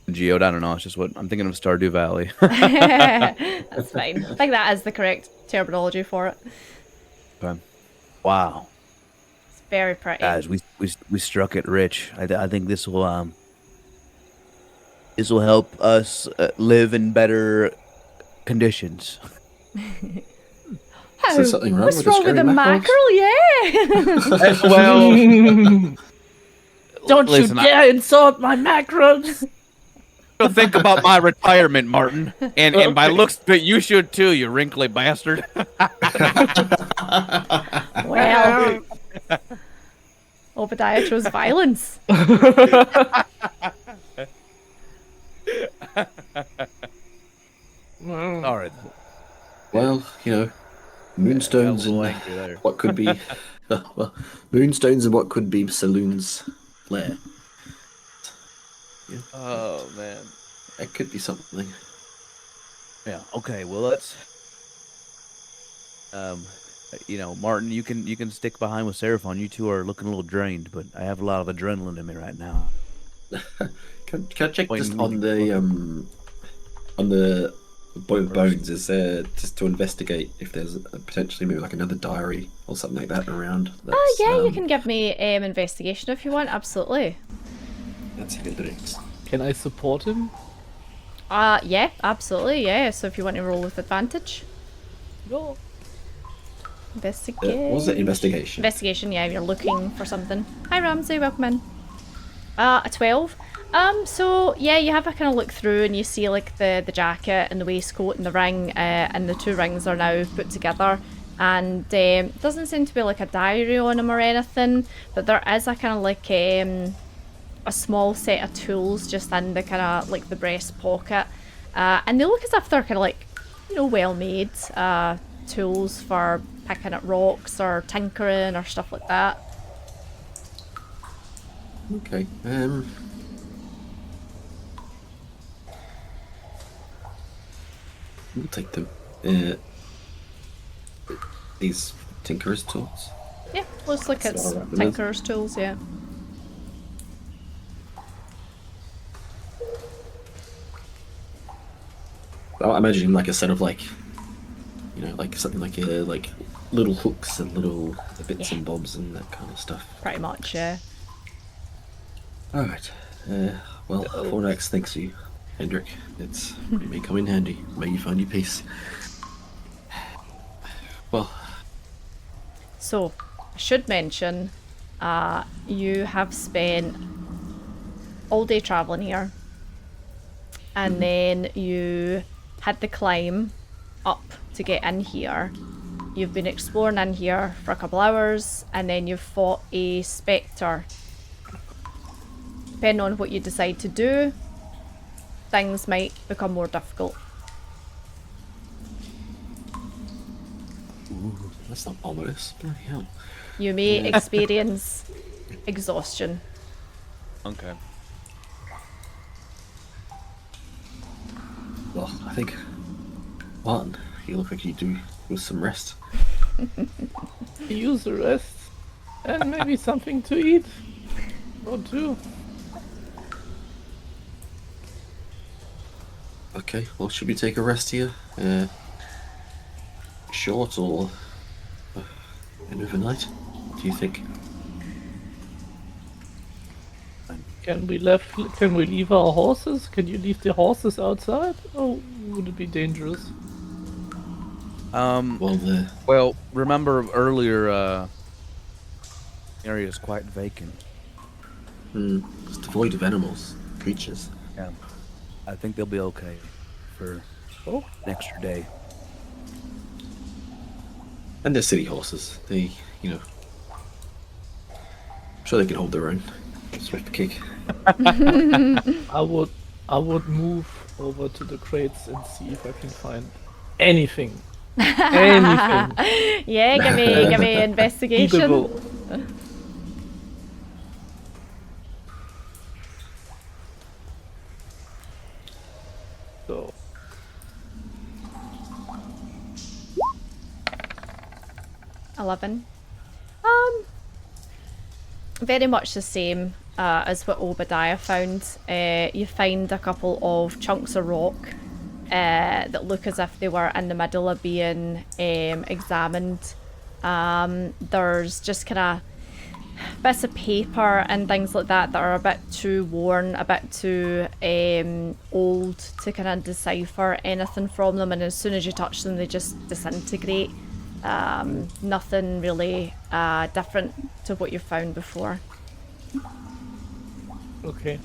S3: Geode, I don't know. It's just what I'm thinking of. Stardew Valley.
S1: That's fine. I think that is the correct terminology for it.
S3: Okay. Wow,
S1: It's very pretty.
S3: guys, we struck it rich. I think this will help us live in better conditions.
S1: Oh,
S2: there something wrong
S1: what's
S2: with the
S1: wrong with the
S2: scary
S1: mackerel? Yeah.
S3: Well,
S4: Don't
S3: listen,
S4: you dare insult my macros!
S3: think about my retirement, Martin, and by looks, but you should too, you wrinkly bastard.
S1: Well, Obadiah chose violence.
S3: All right.
S2: Well, you know, moonstones and what could be well, moonstones and what could be saloons lair.
S3: Oh man.
S2: It could be something.
S3: Yeah. Okay. Well, let's. Martin, you can stick behind with Seraphon. You two are looking a little drained, but I have a lot of adrenaline in me right now.
S2: Can I check
S3: Point
S2: just
S3: me.
S2: on the bones? Is there just to investigate if there's potentially maybe like another diary or something like that around?
S1: Oh yeah, you can give me investigation if you want. Absolutely.
S2: That's a good thing.
S4: Can I support him?
S1: Yeah, absolutely. Yeah. So if you want to roll with advantage,
S4: No.
S1: investigate.
S2: What was it? Investigation.
S1: Investigation. Yeah, you're looking for something. Hi Ramsey, welcome in. A 12. So yeah, you have a kind of look through and you see like the jacket and the waistcoat and the ring, and the two rings are now put together. And doesn't seem to be like a diary on them or anything, but there is a kind of like a small set of tools just in the kind of like the breast pocket, and they look as if they're kind of like, you know, well made tools for picking at rocks or tinkering or stuff like that.
S2: Okay. We'll take them. These tinker's tools.
S1: Yeah, looks like it's
S2: Alright, then.
S1: tinker's tools. Yeah.
S2: I'm imagining like a set of like, you know, like something like little hooks and little bits
S1: Yeah.
S2: and bobs and that kind of stuff.
S1: Pretty much. Yeah.
S2: All right. Well, Fornax, thanks you, Hendrik. It may come in handy. May you find your peace. Well,
S1: So, I should mention, you have spent all day traveling here, and then you had the climb up to get in here, you've been exploring in here for a couple hours, and then you've fought a spectre. Depending on what you decide to do, things might become more difficult.
S2: Ooh, that's not ominous. Bloody hell.
S1: You may experience exhaustion.
S3: Okay.
S2: Well, I think, Martin, you look like you do with some rest.
S4: Use the rest. And maybe something to eat. Or two.
S2: Okay, well, should we take a rest here? Short or end of the night? What do you think?
S4: Can we leave our horses? Can you leave the horses outside? Or would it be dangerous?
S2: Well,
S3: Well, remember earlier, area is quite vacant.
S2: it's devoid of animals, creatures.
S3: Yeah. I think they'll be okay for an extra day.
S2: And they're city horses. They, I'm sure they can hold their own. Swift kick.
S4: I would move over to the crates and see if I can find anything. Anything.
S1: Yeah, give me investigation.
S4: Eatable. So
S1: 11. Very much the same as what Obadiah found. You find a couple of chunks of rock that look as if they were in the middle of being examined. There's just kind of bits of paper and things like that that are a bit too worn, a bit too old to kind of decipher anything from them, and as soon as you touch them they just disintegrate. Nothing really different to what you've found before.
S4: okay.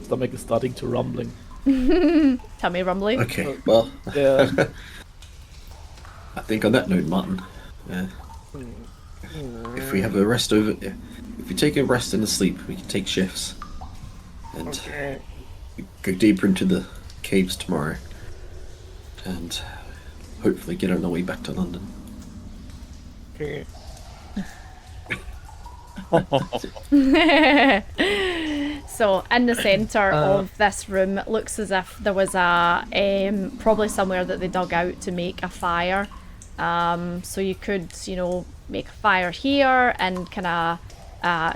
S4: Stomach is starting to rumbling.
S1: Tummy rumbly.
S2: Okay, well,
S4: Yeah.
S2: I think on that note, Martin, if we have a rest if we take a rest and a sleep, we can take shifts and
S4: Okay.
S2: go deeper into the caves tomorrow, and hopefully get on our way back to London.
S4: Okay.
S1: So in the centre of this room, it looks as if there was a probably somewhere that they dug out to make a fire. So you could, make a fire here and kind of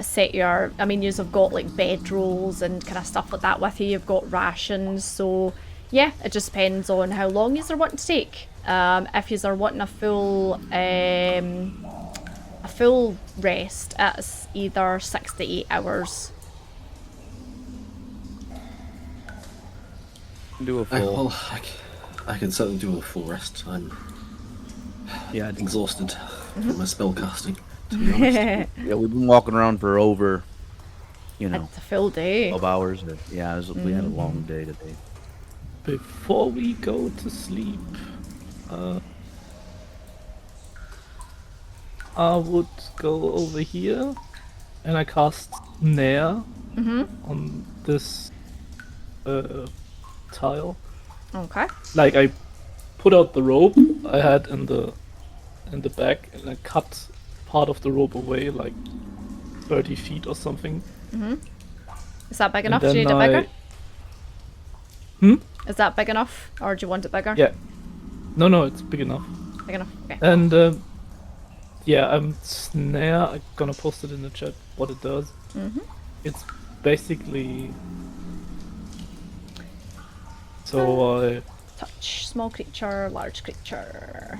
S1: set your. I mean, you've got like bedrolls and kind of stuff like that with you. You've got rations, so yeah, it just depends on how long you are wanting to take. If you are wanting a full rest, it's either 6 to 8 hours.
S3: Do a full.
S2: I can certainly do a full rest. I'm
S3: Yeah,
S2: exhausted from my spell casting, to be honest.
S3: yeah, we've been walking around for over,
S1: It's a full day.
S3: 12 hours. Yeah, we had a long day today.
S4: Before we go to sleep, I would go over here and I cast Nair on this tile.
S1: Okay.
S4: Like I put out the rope I had in the back and I cut part of the rope away, like 30 feet or something.
S1: Is that big
S4: And
S1: enough? Do you need
S4: then
S1: it bigger? Is that big enough, or do you want it bigger?
S4: Yeah. No, it's big enough.
S1: Big enough. Okay.
S4: And yeah, snare. I'm gonna post it in the chat what it does. It's basically so
S1: Touch small creature, large creature.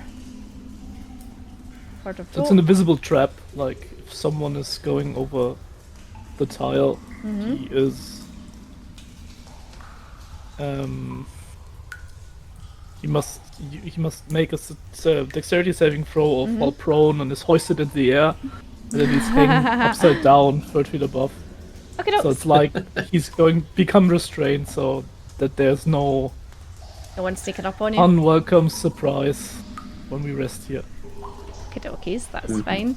S1: Part of
S4: it's an invisible trap. Like if someone is going over the tile, he is he must make a dexterity saving throw or fall prone and is hoisted in the air, and then he's hanging upside down 30 feet above.
S1: Okay,
S4: So it's like he's become restrained, so that there's no
S1: No one's sneaking up on you.
S4: unwelcome surprise when we rest here.
S1: Okay, that's fine.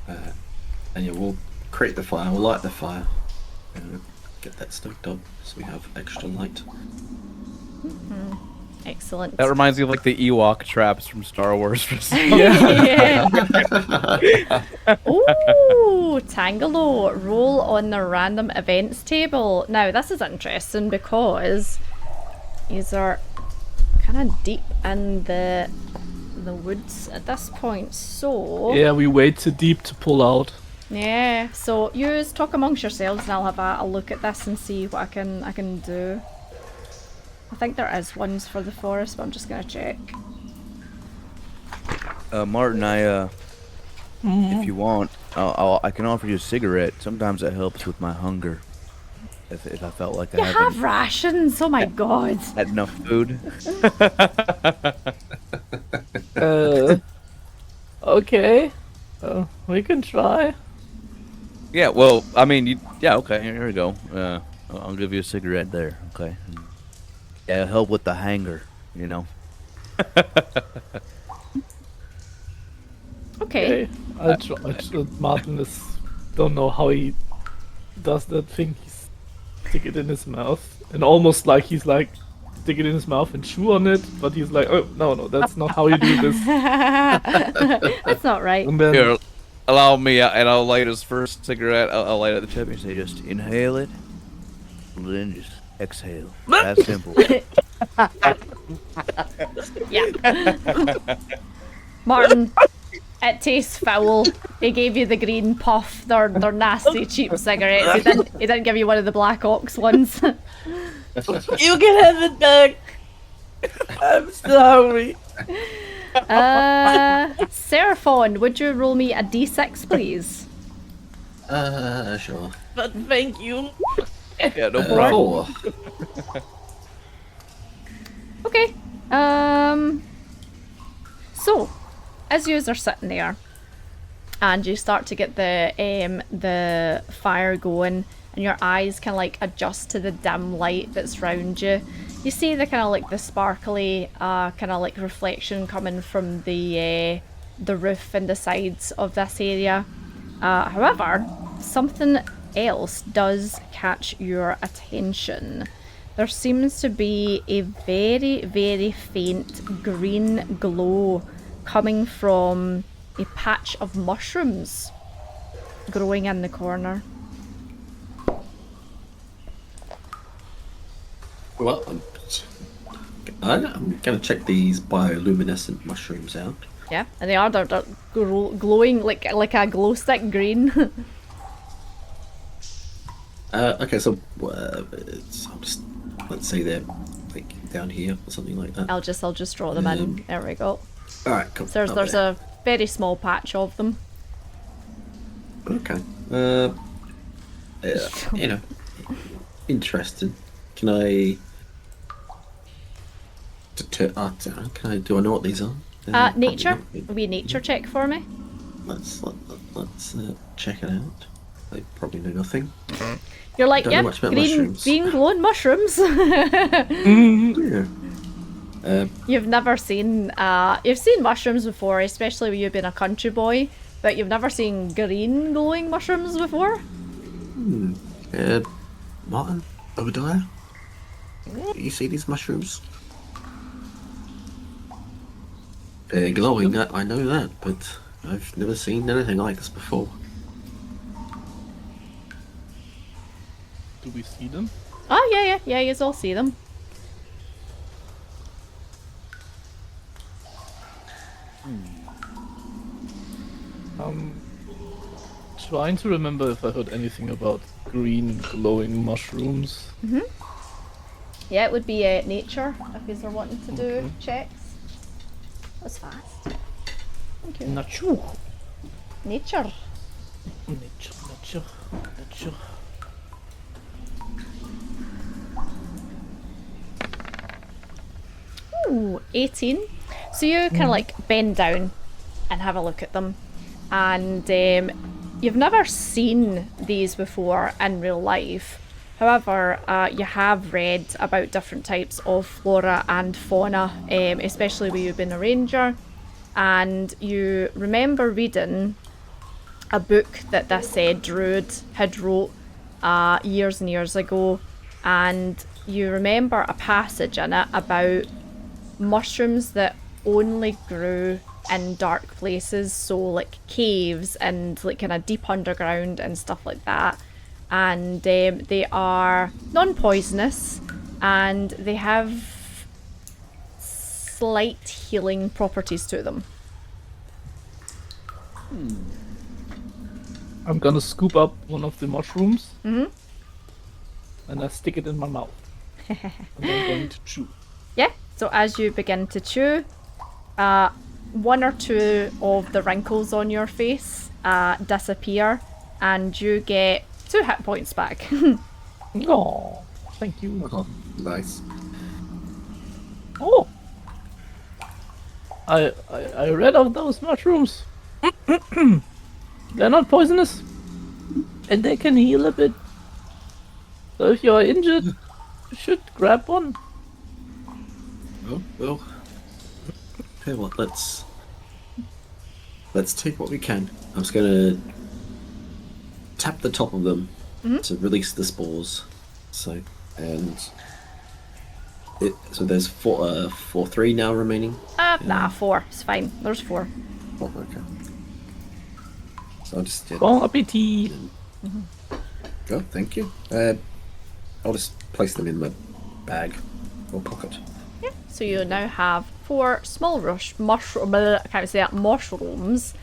S2: And yeah, we'll create the fire, we'll light the fire, and get that stoked up so we have extra light.
S1: Excellent.
S3: That reminds me of like the Ewok traps from Star Wars.
S1: Yeah. Ooh, Tangelo, roll on the random events table. Now, this is interesting because these are kind of deep in the woods at this point. So
S4: Yeah, we wait too deep to pull out.
S1: yeah. So you talk amongst yourselves, and I'll have a look at this and see what I can do. I think there is ones for the forest, but I'm just gonna check.
S3: Martin, if you want, I can offer you a cigarette. Sometimes it helps with my hunger. If I felt like
S1: You
S3: I
S1: have
S3: haven't
S1: rations. Oh my god.
S3: had enough food.
S4: Okay. We can try.
S3: Yeah, well, I mean, yeah, okay, here we go. I'll give you a cigarette there, okay? Yeah, help with the hanger, you know?
S1: Okay.
S4: I'll try. Martin don't know how he does that thing. He's stick it in his mouth, and almost like he's like stick it in his mouth and chew on it, but he's like, oh no, that's not how you do this.
S1: That's not right.
S4: And then
S3: Here, allow me, and I'll light his first cigarette. I'll light at the tip and say, just inhale it, and then just exhale. That's simple.
S1: Yeah. Martin, it tastes foul. He gave you the green puff. They're nasty, cheap cigarettes. He didn't give you one of the Black Ox ones.
S4: you can have it back. I'm sorry.
S1: Seraphon, would you roll me a d6, please?
S2: Sure.
S4: But thank you.
S3: Yeah, no problem.
S2: 4.
S1: Okay. So, as you are sitting there, and you start to get the fire going, and your eyes kind of like adjust to the dim light that's around you, you see the kind of like the sparkly kind of like reflection coming from the roof and the sides of this area. However, something else does catch your attention. There seems to be a very, very faint green glow coming from a patch of mushrooms growing in the corner.
S2: Well, I'm gonna check these bioluminescent mushrooms out.
S1: Yeah, and they're glowing like a glow stick green.
S2: Okay, so I'll just let's say they're like down here or something like that.
S1: I'll just draw them in. There we go.
S2: All right, cool.
S1: So there's a very small patch of them.
S2: Okay. You know, interesting. Can I? Do I know what these are?
S1: Nature.
S2: Probably
S1: A wee nature check for me.
S2: Let's check it out. I probably know nothing.
S1: You're like,
S2: Don't know
S1: yeah,
S2: much about
S1: green
S2: mushrooms."
S1: glowing mushrooms.
S2: Yeah.
S1: You've never seen you've seen mushrooms before, especially when you've been a country boy, but you've never seen green glowing mushrooms before.
S2: Martin, Obadiah, you see these mushrooms? They're glowing. I know that, but I've never seen anything like this before.
S4: Do we see them?
S1: Oh yeah, you all see them.
S4: Trying to remember if I heard anything about green glowing mushrooms.
S1: Yeah, it would be nature if you're wanting to do checks. That's fast. Thank you.
S4: Nature.
S1: Nature.
S4: Nature.
S1: Ooh, 18. So you kind of like bend down and have a look at them, and you've never seen these before in real life. However, you have read about different types of flora and fauna, especially where you've been a ranger, and you remember reading a book that this druid had wrote years and years ago, and you remember a passage in it about mushrooms that only grew in dark places, so like caves and like kind of deep underground and stuff like that. And they are non-poisonous, and they have slight healing properties to them.
S4: I'm gonna scoop up one of the mushrooms. And I stick it in my mouth. And I'm going to chew.
S1: Yeah, so as you begin to chew, one or two of the wrinkles on your face disappear, and you get 2 hit points back.
S4: Oh, thank you.
S2: Oh, nice.
S4: Oh, I read of those mushrooms. They're not poisonous, and they can heal a bit. So if you're injured, you should grab one.
S2: Oh, well. Tell you what, let's take what we can. I'm just gonna tap the top of them to release the spores. So there's 3 now remaining.
S1: Nah, 4. It's fine. There's 4.
S2: Oh, okay. So I'll just
S4: Bon appetit.
S2: oh, thank you. I'll just place them in my bag or pocket.
S1: Yeah. So you now have 4 small mushrooms,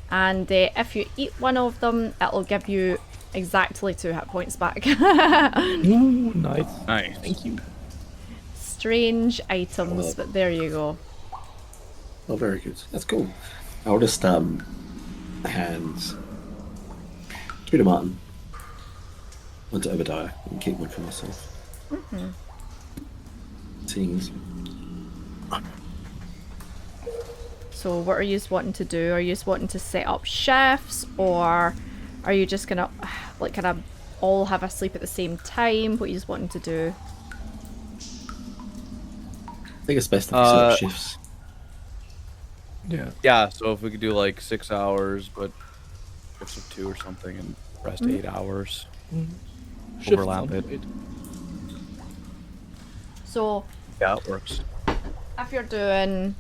S1: and if you eat one of them, it'll give you exactly 2 hit points back.
S4: Ooh, nice.
S3: Nice.
S4: Thank you.
S1: Strange items, but there you go.
S2: Oh, very good. That's cool. I'll just hand 2 to Martin, 1 to Obadiah, and keep 1 for myself. Seems.
S1: So what are you wanting to do? Are you wanting to set up shifts, or are you just gonna like kind of all have a sleep at the same time? What are you wanting to do?
S2: I think it's best if we set up shifts.
S4: Yeah.
S3: Yeah, so if we could do like 6 hours, but shifts of 2 or something, and rest 8 hours.
S4: Shift
S3: Overlap
S4: sounds
S3: it.
S4: great.
S1: So
S3: Yeah, it works.
S1: if you're doing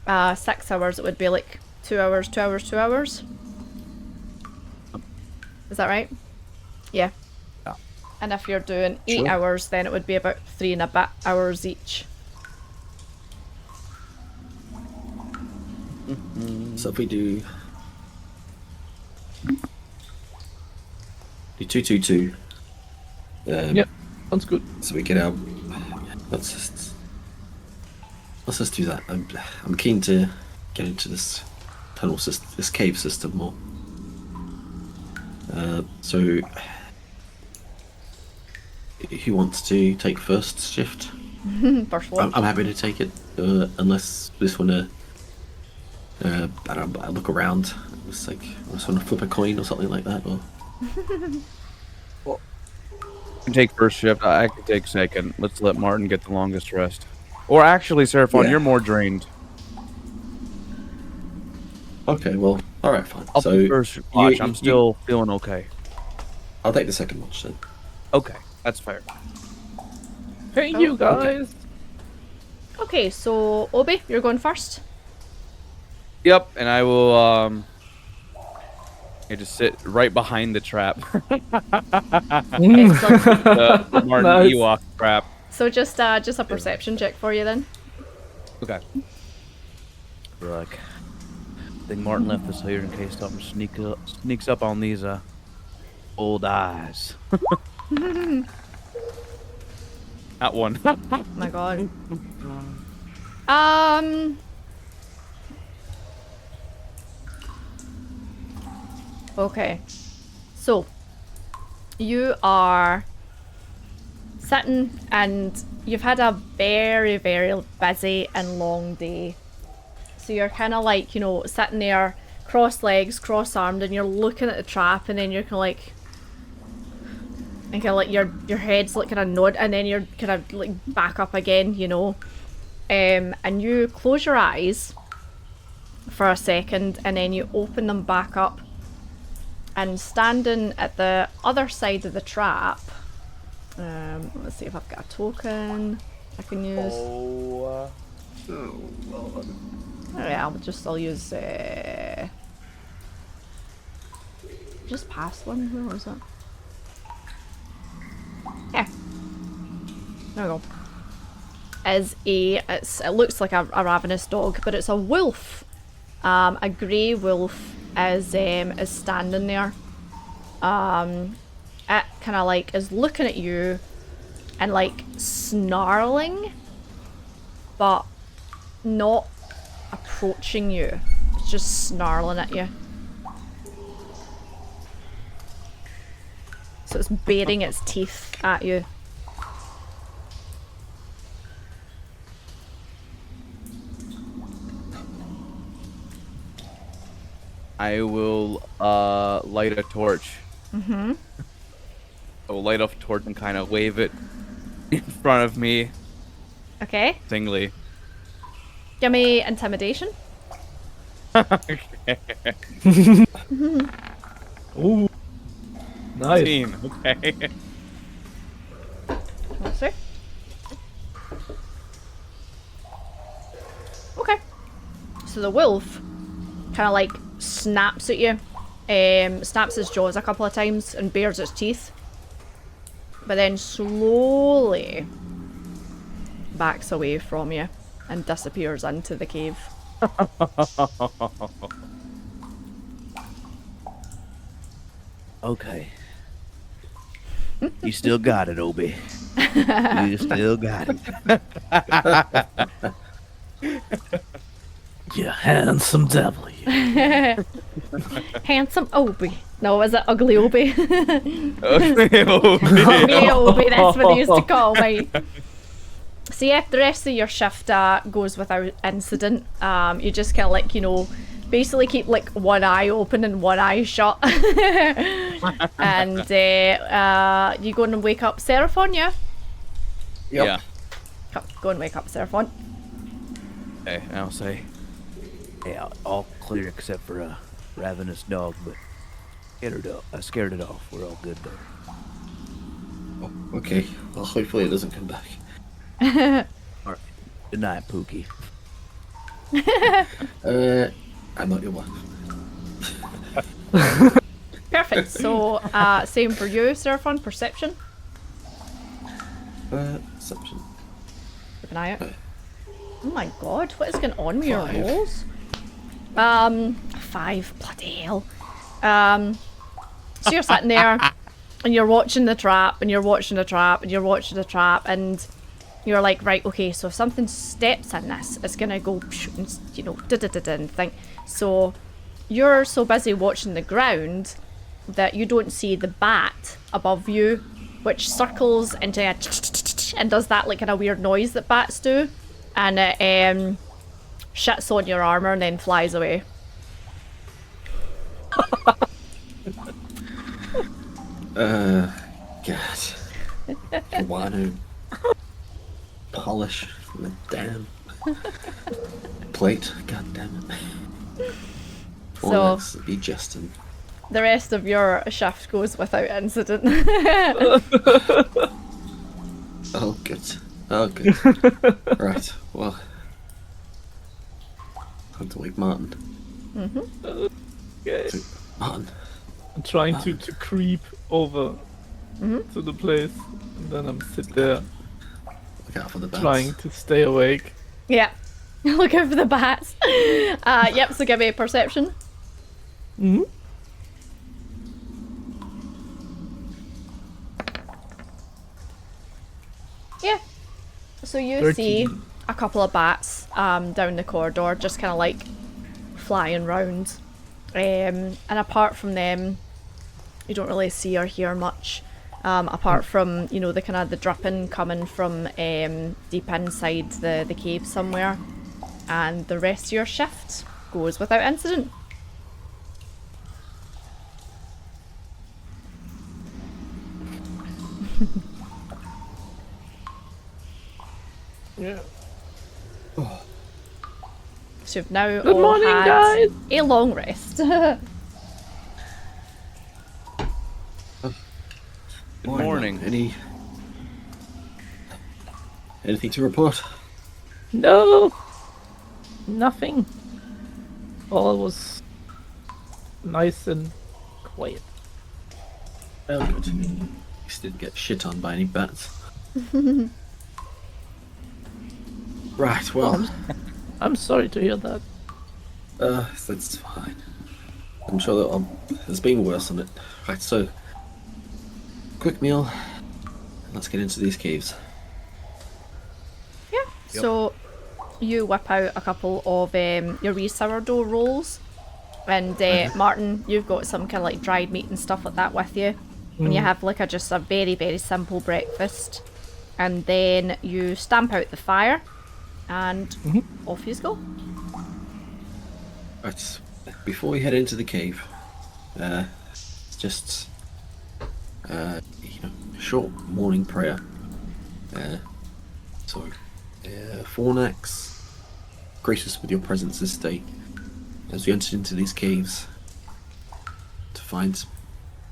S1: 6 hours, it would be like 2 hours, 2 hours, 2 hours. Is that right? Yeah.
S3: Yeah.
S1: And if you're doing 8
S2: Sure.
S1: hours, then it would be about 3 and a bit hours each.
S2: So if we do 2, 2, 2.
S4: Yep, sounds good.
S2: So we get out. Let's just do that. I'm keen to get into this tunnel system, this cave system more. So who wants to take first shift?
S1: First one.
S2: I'm happy to take it, unless we just want to. I don't know, I look around. It's like I just want to flip a coin or something like that. Or
S3: You can take first shift. I can take second. Let's let Martin get the longest rest. Or actually, Seraphon,
S2: Yeah.
S3: you're more drained.
S2: okay, well, all right, fine.
S3: I'll
S2: So
S3: take first watch. I'm still feeling okay.
S2: I'll take the second watch then.
S3: Okay, that's fair.
S4: Thank you, guys.
S1: Okay, so Obi, you're going first.
S3: Yep, and I will I just sit right behind the trap.
S1: Excellent.
S3: The Martin
S4: Nice.
S3: Ewok trap.
S1: So just a perception check for you then.
S3: Okay. We're like, I think Martin left this here in case something sneaks up on these old eyes. Not one.
S1: Oh my god. Okay. So you are sitting and you've had a very, very busy and long day. So you're kind of like, sitting there, cross legs, cross armed, and you're looking at the trap, and then you're kind of like, And kind of like your head's like kind of nod, and then you're kind of like back up again, you know. And you close your eyes for a second, and then you open them back up. And standing at the other side of the trap, let's see if I've got a token I can use.
S3: Oh,
S2: Lord.
S1: Oh yeah, I'll use just past one. Where was it? Yeah. There we go. It looks like a ravenous dog, but it's a wolf. A grey wolf is standing there. It kind of like is looking at you and like snarling, but not approaching you. It's just snarling at you. So it's baring its teeth at you.
S3: I will light a torch.
S1: Mm-hmm.
S3: I will light up a torch and kind of wave it in front of me.
S1: Okay.
S3: Singly.
S1: Give me intimidation.
S3: Okay.
S4: Ooh. Nice.
S3: 15, okay.
S1: Let's see. Okay. So the wolf kind of like snaps at you, snaps its jaws a couple of times and bares its teeth, but then slowly backs away from you and disappears into the cave.
S3: Okay. You still got it, Obi. You still got it.
S4: You handsome devil, you.
S1: Handsome Obi. No, was it Ugly Obi?
S3: Okay,
S1: Ugly Obi, that's what they used to call me. So yeah, the rest of your shift goes without incident. You just kind of like, you know, basically keep like one eye open and one eye shut. And you go and wake up Seraphon, yeah?
S2: Yep.
S3: Yeah.
S1: Go and wake up Seraphon.
S3: Okay, and I'll say, yeah, all clear except for a ravenous dog, but I scared it off. We're all good there.
S2: Oh, okay. Well, hopefully it doesn't come back.
S3: All right. Good night, Pookie.
S2: I'm not your wife.
S1: Perfect. So, same for you, Seraphon. Perception.
S2: Perception.
S1: Keep an eye out. Oh my god, what is going on with your
S2: 5.
S1: rolls? 5. Bloody hell. So you're sitting there and you're watching the trap and you're watching the trap and you're watching the trap and you're like, right, okay, so if something steps in this, it's gonna go, and, you know, and think. So you're so busy watching the ground that you don't see the bat above you, which circles into a and does that like kind of weird noise that bats do, and it shits on your armor and then flies away.
S2: God. I want to polish the damn plate. God damn it.
S1: So
S2: Be Justin.
S1: the rest of your shift goes without incident.
S2: Oh, good. Oh, good. Right, well. Time to wake Martin.
S4: Okay.
S2: Martin.
S4: I'm trying to creep over to the place, and then I'm sit there
S2: Look out for the bats.
S4: trying to stay awake.
S1: Yeah. Look out for the bats. Yep, so give me a perception.
S4: Mm-hmm.
S1: Yeah. So you
S4: 13.
S1: see a couple of bats down the corridor, just kind of like flying round. And apart from them, you don't really see or hear much. Apart from, you know, the kind of the dripping coming from deep inside the cave somewhere. And the rest of your shift goes without incident.
S4: Yeah.
S1: So you've now
S4: Good
S1: all
S4: morning,
S1: had
S4: guys.
S1: a long rest.
S3: Good morning.
S2: Anything to report?
S4: No, nothing. All was nice and quiet.
S2: Oh, good. At least didn't get shit on by any bats. Right, well,
S4: I'm sorry to hear that.
S2: that's fine. I'm sure that there's been worse on it. Right, so, quick meal. Let's get into these caves.
S1: Yeah. So you whip out a couple of your wee sourdough rolls, and Martin, you've got some kind of like dried meat and stuff like that with you, and you have like just a very very simple breakfast, and then you stamp out the fire, and off you go.
S2: Right, before we head into the cave, just short morning prayer. Fornax, gracious with your presence this day, as we entered into these caves to find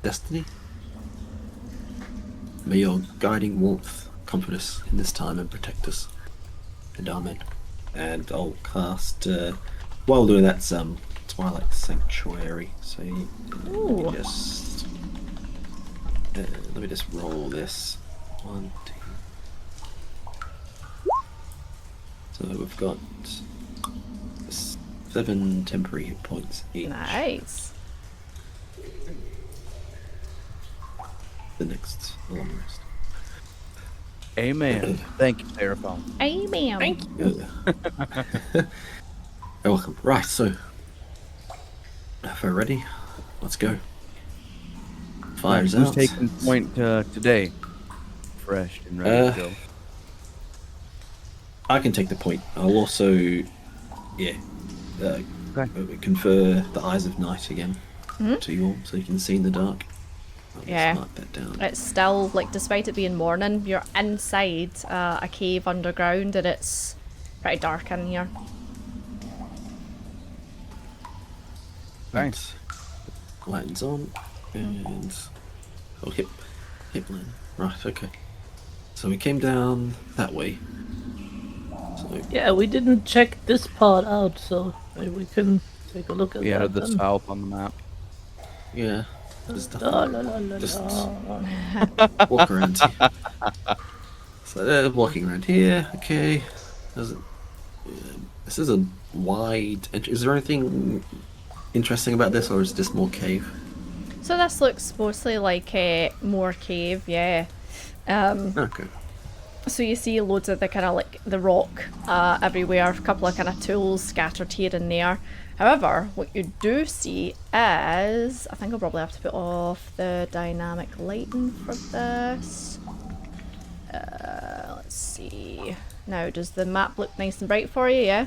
S2: destiny. May your guiding warmth comfort us in this time and protect us. And amen. And I'll cast, while doing that, Twilight Sanctuary. So let me just roll this. 1, 2. So we've got 7 temporary hit points each.
S1: Nice.
S2: The next long rest.
S3: Amen. Thank you, Seraphon.
S1: Amen.
S4: Thank you.
S2: You're welcome. Right, so if we're ready, let's go. Fire's
S3: Who's
S2: out.
S3: taking point today? Fresh and ready to go.
S2: I can take the point. I'll also, confer the Eyes of Night again to you all, so you can see in the dark. I'll just mark that down.
S1: It's still, like, despite it being morning, you're inside a cave underground, and it's pretty dark in here.
S3: Thanks.
S2: Lights on, and hip line. Right, okay. So we came down that way. So
S4: Yeah, we didn't check this part out, so maybe we can take a look at
S3: We
S4: that.
S3: added the
S4: then.
S3: south on the map.
S2: yeah, just
S4: La, la, la, la,
S2: Just-
S4: la.
S2: walk around. So they're walking around here. Okay. This is a wide. Is there anything interesting about this, or is it just more cave?
S1: So this looks mostly like more cave, yeah.
S2: Okay.
S1: So you see loads of the kind of like the rock everywhere, a couple of kind of tools scattered here and there. However, what you do see is, I think I'll probably have to put off the dynamic lighting for this. Let's see. Now, does the map look nice and bright for you? Yeah?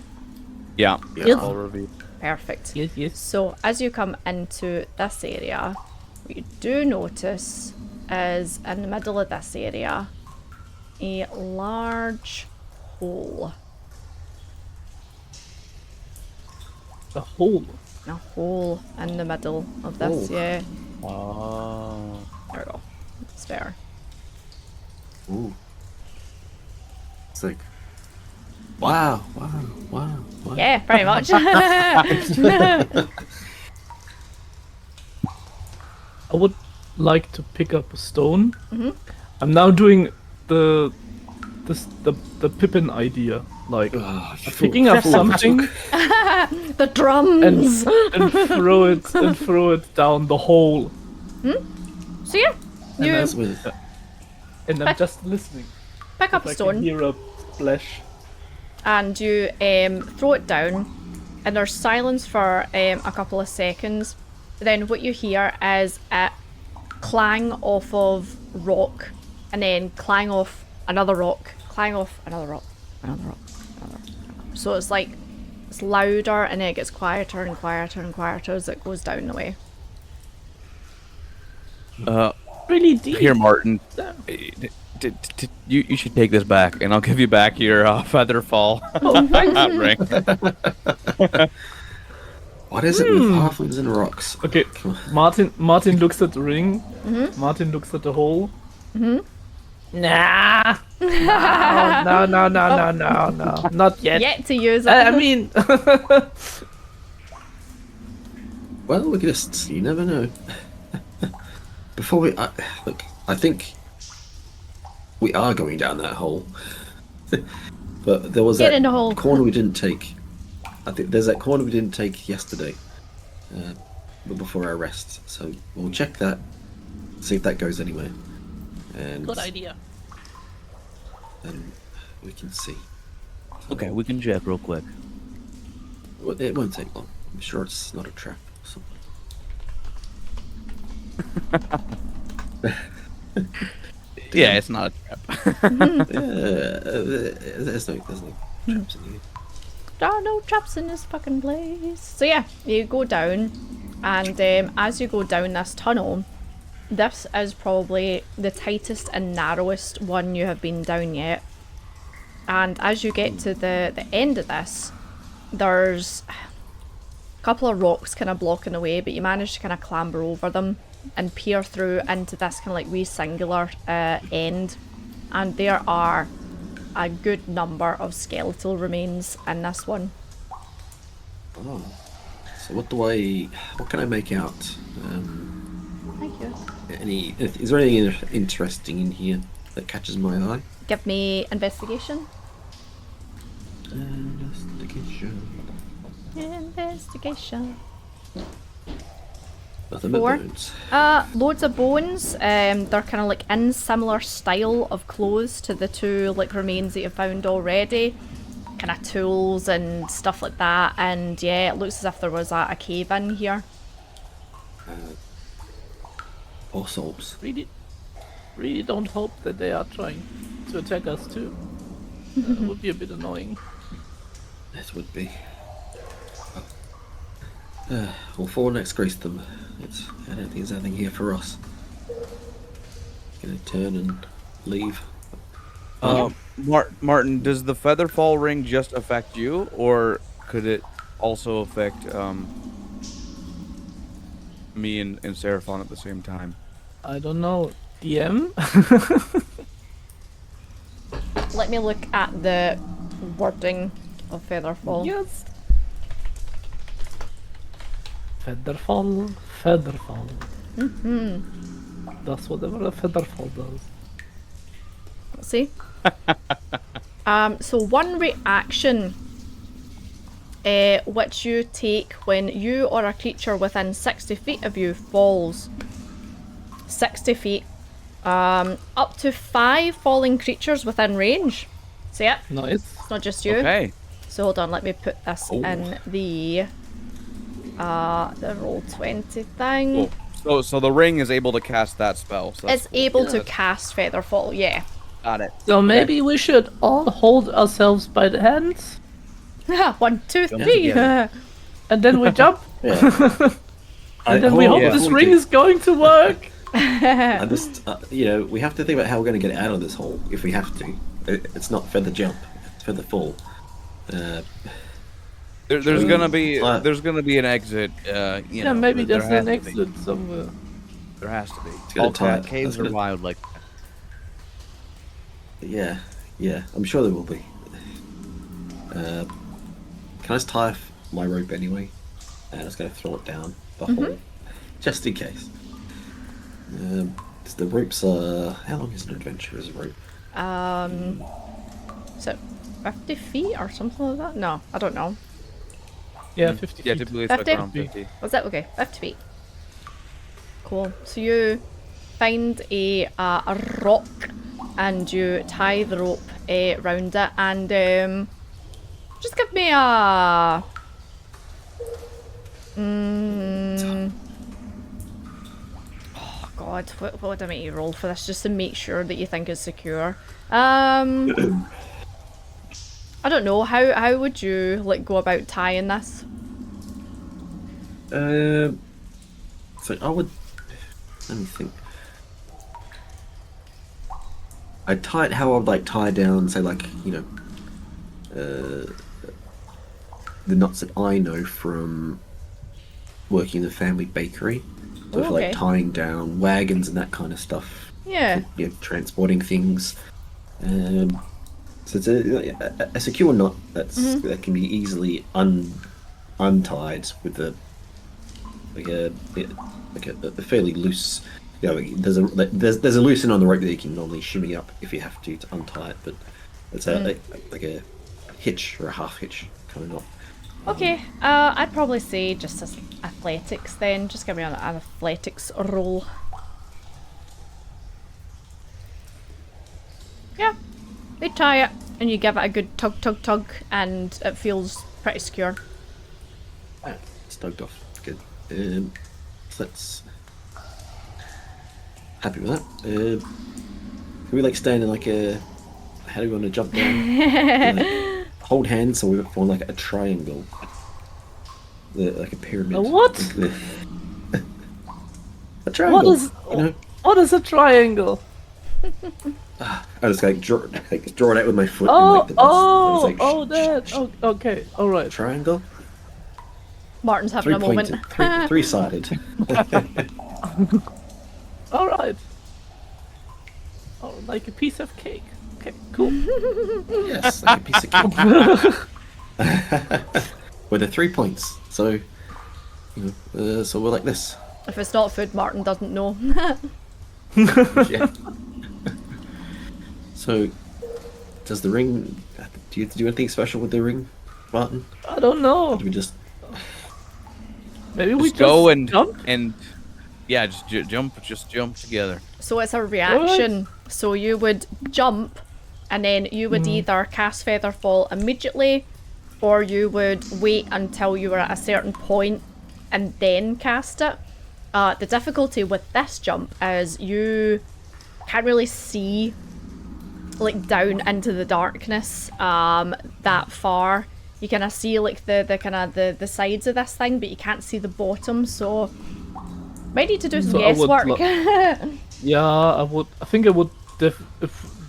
S3: Yeah.
S4: Yes.
S3: Full review.
S1: Perfect.
S4: Yes, yes.
S1: So as you come into this area, what you do notice is in the middle of this area, a large hole.
S4: A hole.
S1: A hole in the middle of this,
S2: Oh.
S1: yeah.
S3: Oh.
S1: There we go. It's fair.
S2: Ooh. It's like, wow.
S1: Yeah, pretty much.
S4: I would like to pick up a stone. I'm now doing the Pippin idea, like picking up something
S1: The drums!
S4: and throw it down the hole,
S1: So yeah, you
S2: That's with
S4: and I'm just listening.
S1: pick up a
S4: I can
S1: stone
S4: hear a splash.
S1: and you throw it down, and there's silence for a couple of seconds. Then what you hear is a clang off of rock, and then clang off another rock, clang off another rock, another rock, another rock. So it's like, it's louder, and then it gets quieter and quieter and quieter as it goes down the way.
S4: really deep.
S3: Here, Martin.
S4: Yeah.
S3: You should take this back, and I'll give you back your Featherfall ring.
S2: What is it with halflings and rocks?
S4: Okay,
S2: Come on.
S4: Martin looks at the ring. Martin looks at the hole. Nah. No. Not yet.
S1: Yet to use it.
S4: I mean,
S2: Well, we just, you never know. Before we, look, I think we are going down that hole. But there was
S1: Get
S2: that
S1: in the hole.
S2: corner we didn't take. I think there's that corner we didn't take yesterday, but before our rest. So we'll check that, see if that goes anywhere, and
S4: good idea.
S2: then we can see.
S3: Okay, we can check real quick.
S2: Well, it won't take long. I'm sure it's not a trap or something.
S3: Yeah, it's not a trap.
S2: There's no traps in here.
S1: There are no traps in this fucking place. So yeah, you go down, and as you go down this tunnel, this is probably the tightest and narrowest one you have been down yet. And as you get to the end of this, there's a couple of rocks kind of blocking the way, but you manage to kind of clamber over them and peer through into this kind of like wee singular end. And there are a good number of skeletal remains in this one.
S2: Oh, so what can I make out?
S1: Thank you.
S2: Is there anything interesting in here that catches my eye?
S1: Give me investigation.
S2: Investigation.
S1: Investigation.
S2: Nothing but
S1: 4.
S2: bones.
S1: Loads of bones. They're kind of like in similar style of clothes to the 2 like remains that you found already. Kind of tools and stuff like that. And yeah, it looks as if there was a cave in here.
S2: All souls.
S4: Really don't hope that they are trying to attack us too. That would be a bit annoying.
S2: It would be. Well, 4 next grace them. I don't think there's anything here for us. Gonna turn and leave.
S3: Martin, does the Featherfall ring just affect you, or could it also affect me and Seraphon at the same time?
S4: I don't know. DM?
S1: Let me look at the wording of Featherfall.
S4: Yes. Featherfall. That's whatever a Featherfall does.
S1: Let's see. So one reaction which you take when you or a creature within 60 feet of you falls. 60 feet. Up to 5 falling creatures within range. So yeah,
S4: Nice.
S1: it's not just you.
S3: Okay.
S1: So hold on, let me put this in the roll 20 thing.
S3: Cool. So the ring is able to cast that spell. So that's
S1: It's
S3: cool.
S1: able to cast Featherfall, yeah.
S3: Got it.
S4: So maybe we should all hold ourselves by the hands,
S1: 1, 2,
S3: Jump
S1: 3.
S3: together.
S4: and then we jump,
S2: Yeah.
S4: and then we hope this ring is going to work.
S2: I just, we have to think about how we're going to get out of this hole if we have to. It's not feather jump, it's feather fall.
S3: There's gonna be
S2: Uh,
S3: an exit.
S4: Yeah, maybe
S3: there
S4: there's
S3: has
S4: an
S3: to be.
S4: exit somewhere.
S3: There has to be.
S2: gonna
S3: All
S2: tie-
S3: caves
S2: that's
S3: are
S2: gonna-
S3: wild like that.
S2: Yeah, I'm sure there will be. Can I just tie my rope anyway? And I was going to throw it down the hole, just in case. The ropes are... How long is an adventure as a rope?
S1: So 50 feet or something like that? No, I don't know.
S4: Yeah, 50
S3: Yeah,
S4: feet.
S3: typically it's like
S1: 50?
S3: around 50.
S1: Was that okay? 50 feet. Cool. So you find a rock and you tie the rope round it, and just give me a oh god, what would I make you roll for this just to make sure that you think it's secure? I don't know, how would you like go about tying this?
S2: So I would... Let me think. I'd tie it how I'd like tie down, say like the knots that I know from working in the family bakery. So
S1: Oh,
S2: for like
S1: okay.
S2: tying down wagons and that kind of stuff.
S1: Yeah.
S2: Transporting things. So it's a secure knot that can be easily untied with a fairly loose. There's a loose end on the rope that you can normally shimmy up if you have to untie it, but it's like a hitch or a half hitch kind of knot.
S1: Okay, I'd probably say just as athletics then. Just give me an athletics roll. Yeah, they tie it and you give it a good tug, tug, tug, and it feels pretty secure.
S2: It's tugged off. Good. So that's happy with that. Can we like stand in like a? How do we want to jump down? Hold hands so we form like a triangle, like a pyramid.
S4: A what?
S2: A triangle.
S4: What is a triangle?
S2: I just like draw it out with my foot.
S4: Oh,
S2: and,
S4: okay, all right.
S2: Triangle.
S1: Martin's having a moment.
S2: Three-sided.
S4: All right. Oh, like a piece of cake. Okay, cool.
S2: Yes, like a piece of cake. With the 3 points. So, so we're like this.
S1: If it's not food, Martin doesn't know.
S2: Yeah. So, does the ring? Do you have to do anything special with the ring, Martin?
S4: I don't know.
S2: Or do we just?
S4: Maybe we
S3: Just go and
S4: jump?
S3: yeah, just jump together.
S1: So it's a reaction. So you would jump, and then you would either cast Featherfall immediately, or you would wait until you were at a certain point and then cast it. The difficulty with this jump is you can't really see like down into the darkness that far. You kind of see like the sides of this thing, but you can't see the bottom, so might need to do some
S4: So I would
S1: guesswork.
S4: Yeah, I think I would. If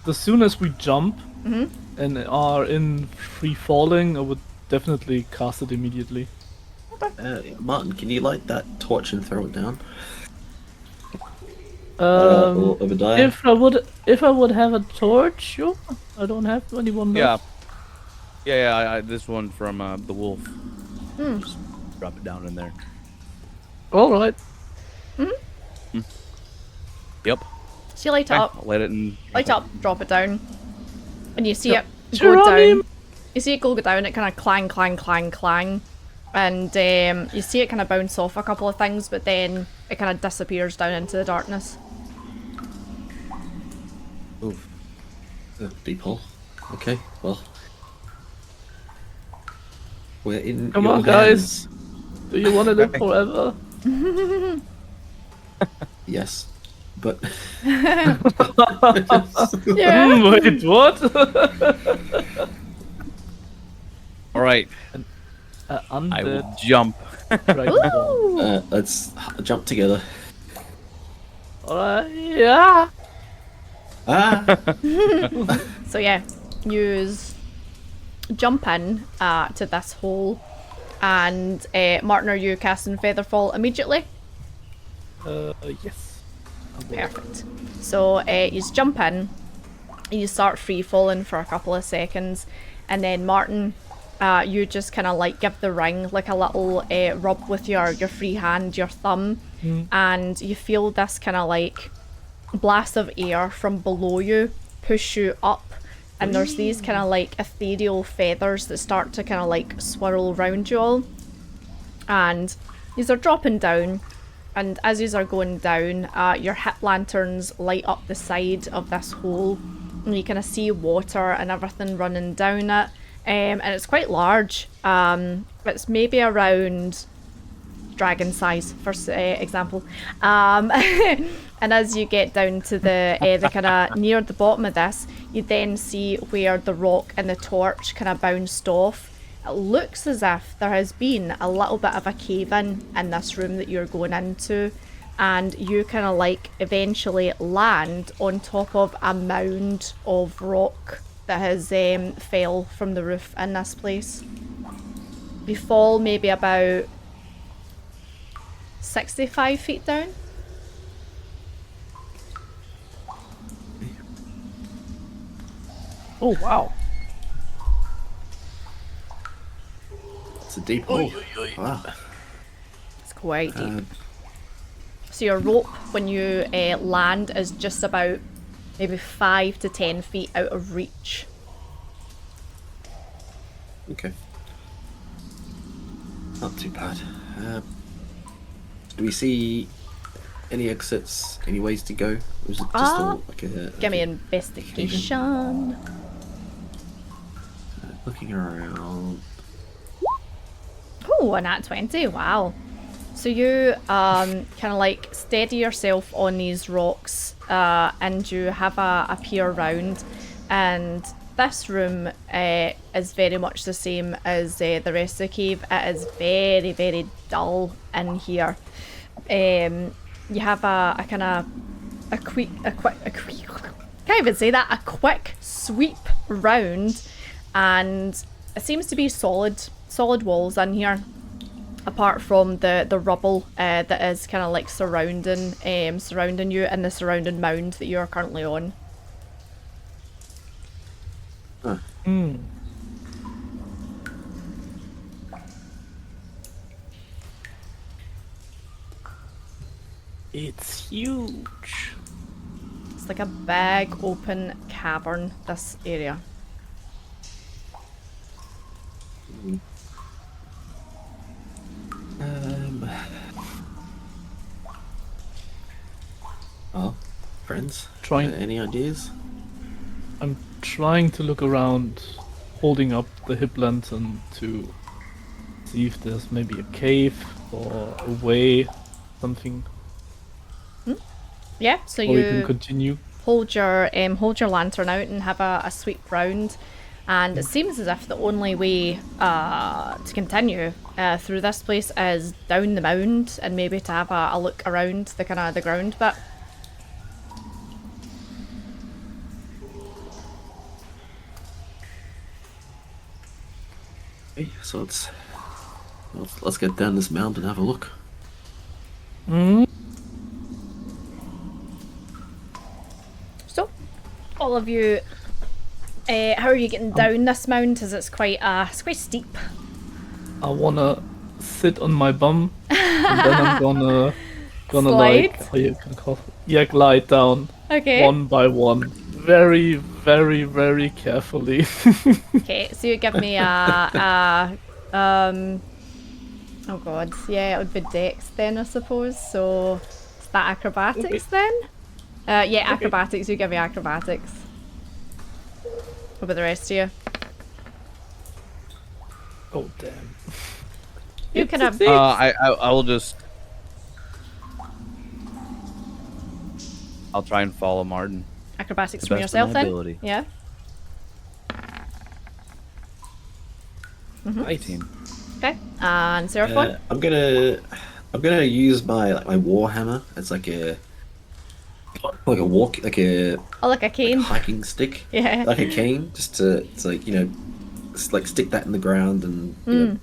S4: as soon as we jump and are in free falling, I would definitely cast it immediately.
S2: Martin, can you light that torch and throw it down? Or Obadiah?
S4: If I would have a torch, sure. I don't have anyone
S3: Yeah.
S4: left.
S3: Yeah. This one from the wolf. Just drop it down in there.
S4: All right.
S3: Yep.
S1: So you light it up,
S3: Let it in.
S1: drop it down, and you see it
S4: Sure,
S1: go
S4: I mean-
S1: down. You see it go down, it kind of clang, clang, clang, clang, and you see it kind of bounce off a couple of things, but then it kind of disappears down into the darkness.
S2: Ooh. Deep hole. Okay, well. We're in
S4: Come
S2: your
S4: on, guys.
S2: hands.
S4: Do you want to live forever?
S2: Yes. But
S1: Yeah.
S4: Wait, what?
S3: All right. I
S4: Undead
S3: will jump.
S4: dragon ball.
S1: Ooh.
S2: let's jump together.
S4: Alright, yeah.
S2: Ah!
S1: So yeah, use jump in to this hole, and Martin, are you casting Featherfall immediately?
S4: Yes.
S1: Perfect. So you just jump in, and you start free falling for a couple of seconds, and then Martin, you just kind of like give the ring like a little rub with your free hand, your thumb, and you feel this kind of like blast of air from below you push you up, and there's these kind of like ethereal feathers that start to kind of like swirl around you all, and these are dropping down. And as these are going down, your hit lanterns light up the side of this hole, and you kind of see water and everything running down it. And it's quite large. It's maybe around dragon size, for example. And as you get down to the kind of near the bottom of this, you then see where the rock and the torch kind of bounced off. It looks as if there has been a little bit of a cave-in this room that you're going into. and you kind of like eventually land on top of a mound of rock that has fell from the roof in this place. You fall maybe about 65 feet down.
S4: Oh wow.
S2: It's a deep hole. Wow.
S1: It's quite deep. So your rope, when you land, is just about maybe 5 to 10 feet out of reach.
S2: Okay. Not too bad. Do we see any exits, any ways to go? Or is it just all like a...
S1: Give me investigation.
S2: Looking around.
S1: Oh, a nat 20, wow. So you kind of like steady yourself on these rocks and you have a peer around, and this room is very much the same as the rest of the cave. It is very, very dull in here. You have a kind of a quick can't even say that, a quick sweep round, and it seems to be solid walls in here, apart from the rubble that is kind of like surrounding you and the surrounding mound that you are currently on.
S2: Huh.
S4: It's huge.
S1: It's like a big open cavern, this area.
S2: Well, friends,
S4: Trying.
S2: any ideas?
S4: I'm trying to look around, holding up the hip lantern to see if there's maybe a cave or a way, something.
S1: Yeah, so
S4: Or we
S1: you
S4: can continue.
S1: hold your lantern out and have a sweep round, and it seems as if the only way to continue through this place is down the mound and maybe to have a look around the kind of the ground bit.
S2: Okay, so let's get down this mound and have a look.
S1: So, all of you, how are you getting down this mound? Because it's quite steep.
S4: I wanna sit on my bum, and then I'm gonna
S1: Slide?
S4: like, how you can call it? Yeah, glide down
S1: Okay.
S4: one by one, very, very, very carefully.
S1: Okay, so you give me oh god, yeah, it would be Dex then, I suppose. So is that acrobatics then? Yeah, acrobatics. You give me acrobatics. What about the rest of you?
S4: Oh damn!
S1: You can have.
S3: I will just. I'll try and follow Martin.
S1: Acrobatics
S3: The
S1: from
S3: best of
S1: yourself
S3: my
S1: then?
S3: ability.
S1: Yeah.
S3: 18.
S1: Okay. And Seraphon?
S2: I'm gonna use my warhammer. It's like a
S1: Oh, like a cane.
S2: hiking stick.
S1: Yeah.
S2: Like a cane, just to like stick that in the ground and you know,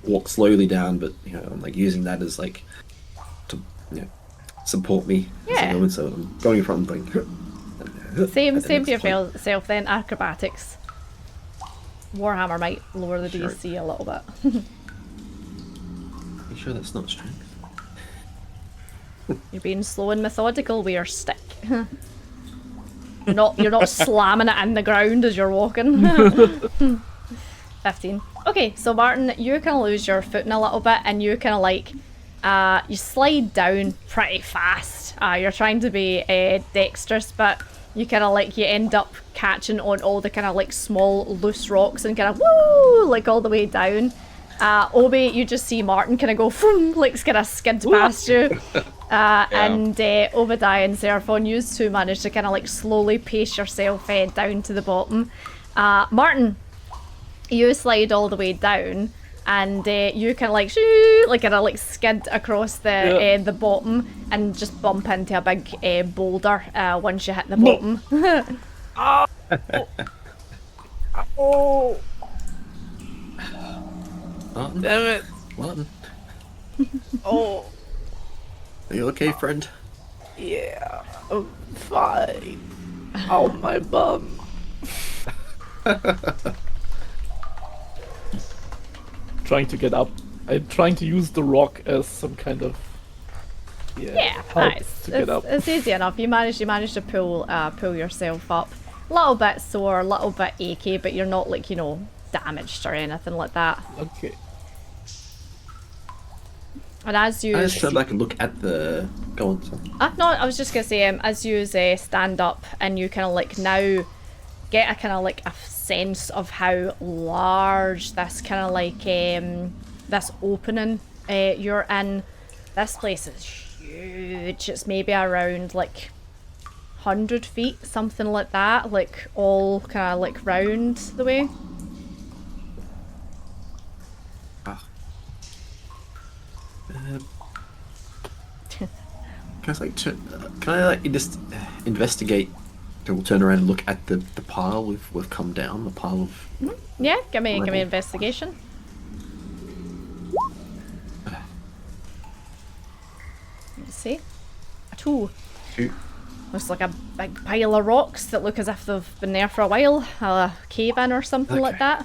S2: walk slowly down. But I'm like using that as like to support me. as I
S1: Yeah.
S2: go in, so I'm going from like
S1: Same for yourself then. Acrobatics. Warhammer might lower the
S2: Sure.
S1: DC a little bit.
S2: You sure that's not strength?
S1: You're being slow and methodical with your stick. You're not slamming it in the ground as you're walking. 15. Okay, so Martin, you kind of lose your footing a little bit, and you kind of like you slide down pretty fast. You're trying to be dexterous, but you kind of like you end up catching on all the kind of like small loose rocks and kind of woo like all the way down. Obi, you just see Martin kind of go vroom, like kind of skid past you. And Obadiah and Seraphon, you two manage to kind of like slowly pace yourself down to the bottom. Martin, you slide all the way down, and you can like shoo, like kind of like skid across the bottom and just bump into a big boulder once you hit the bottom.
S3: Oh,
S2: Martin?
S3: damn it!
S2: Martin?
S3: Oh,
S2: Are you okay, friend?
S3: yeah, I'm fine. Oh, my bum.
S4: Trying to get up. I'm trying to use the rock as some kind of help
S1: nice.
S4: to get up.
S1: It's easy enough. You managed to pull yourself up. A little bit sore, a little bit achy, but you're not like, you know, damaged or anything like that.
S4: Okay.
S1: And as you
S2: I just tried back and look at the. Go on, sorry.
S1: no, I was just gonna say, as you stand up and you kind of like now get a kind of like a sense of how large this kind of like this opening you're in. This place is huge. It's maybe around like 100 feet, something like that, like all kind of like round the way.
S2: Can I like just investigate? We'll turn around and look at the pile we've come down. The pile of.
S1: Yeah, give me investigation. Let's see. A 2.
S2: 2.
S1: Looks like a big pile of rocks that look as if they've been there for a while. A cave in or something like that.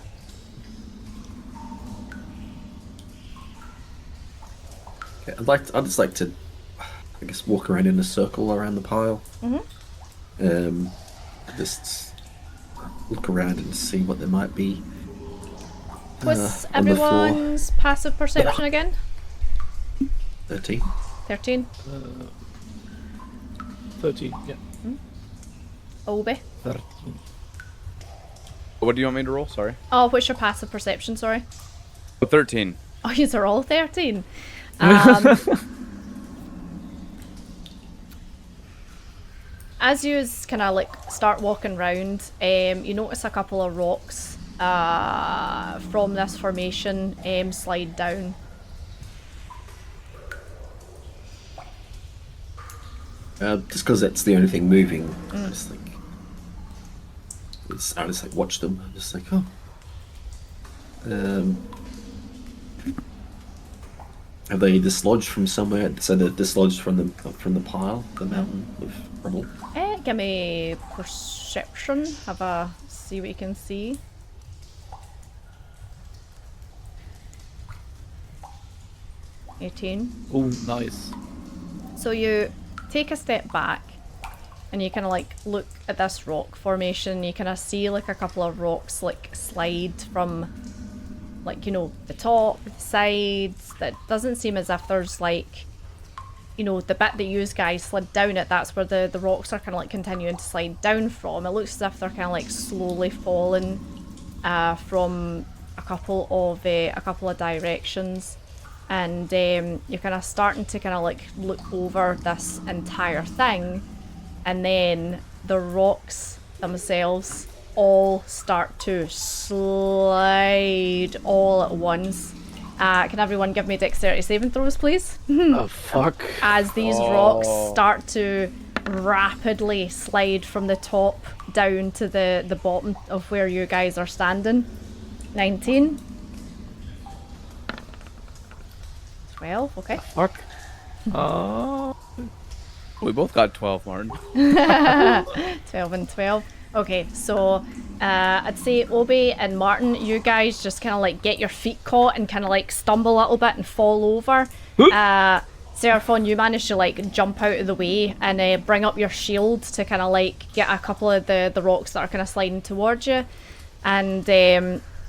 S2: Okay, I'd just like to, I guess, walk around in a circle around the pile. Just look around and see what there might be.
S1: What's
S2: on the floor.
S1: everyone's passive perception again?
S2: 13.
S1: 13.
S4: 13, yeah.
S1: Obi.
S4: 13.
S3: What do you want me to roll? Sorry.
S1: Oh, what's your passive perception, sorry?
S3: 13.
S1: Oh, these are all 13. As you kind of like start walking round, you notice a couple of rocks from this formation slide down.
S2: Just because that's the only thing moving, I just like watch them. I'm just like, oh. Have they dislodged from somewhere? So they're dislodged from the pile, the mountain of rubble.
S1: Give me perception. Have a see what you can see. 18.
S4: Oh, nice.
S1: So you take a step back and you kind of like look at this rock formation. You kind of see like a couple of rocks like slide from like, you know, the top, the sides. That doesn't seem as if there's like, you know, the bit that you guys slid down at, that's where the rocks are kind of like continuing to slide down from. It looks as if they're kind of like slowly falling from a couple of directions. And you're kind of starting to kind of like look over this entire thing, and then the rocks themselves all start to slide all at once. Can everyone give me dexterity saving throws, please?
S4: Oh, fuck.
S1: As these rocks start to rapidly slide from the top down to the bottom of where you guys are standing. 19. 12, okay.
S4: Fuck.
S3: We both got 12, Martin.
S1: 12 and 12. Okay, so I'd say Obi and Martin, you guys just kind of like get your feet caught and kind of like stumble a little bit and fall over. Seraphon, you manage to like jump out of the way and bring up your shield to kind of like get a couple of the rocks that are kind of sliding towards you. And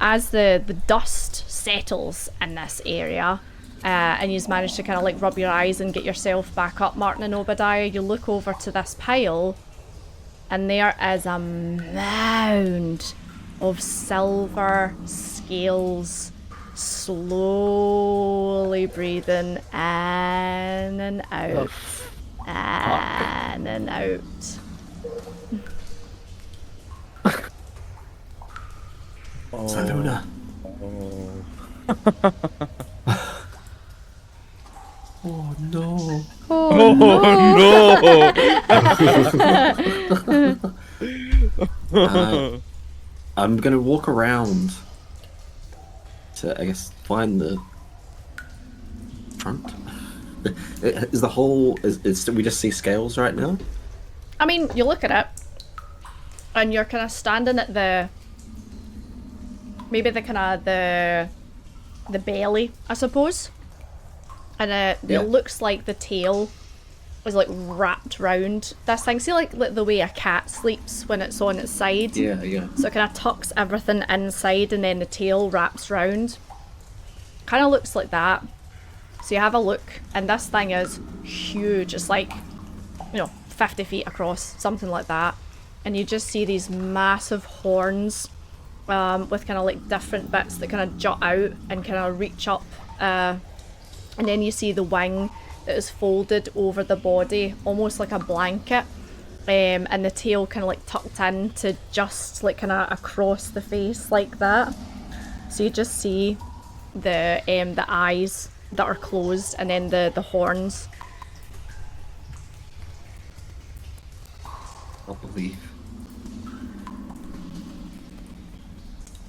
S1: as the dust settles in this area, and you manage to kind of like rub your eyes and get yourself back up, Martin and Obadiah, you look over to this pile, and there is a mound of silver scales slowly breathing in and out, in and out.
S2: Saluna. Oh no.
S3: no!
S2: I'm gonna walk around to, I guess, find the front. Is the whole is we just see scales right now?
S1: I mean, you look at it, and you're kind of standing at maybe the kind of the belly, I suppose, and
S2: Yeah.
S1: it looks like the tail is like wrapped round this thing. See, like the way a cat sleeps when it's on its side.
S2: Yeah, yeah.
S1: So it kind of tucks everything inside, and then the tail wraps round. Kind of looks like that. So you have a look, and this thing is huge. It's like, 50 feet across, something like that. And you just see these massive horns with kind of like different bits that kind of jut out and kind of reach up. And then you see the wing that is folded over the body, almost like a blanket. And the tail kind of like tucked in to just like kind of across the face like that. So you just see the eyes that are closed, and then the horns.
S2: I believe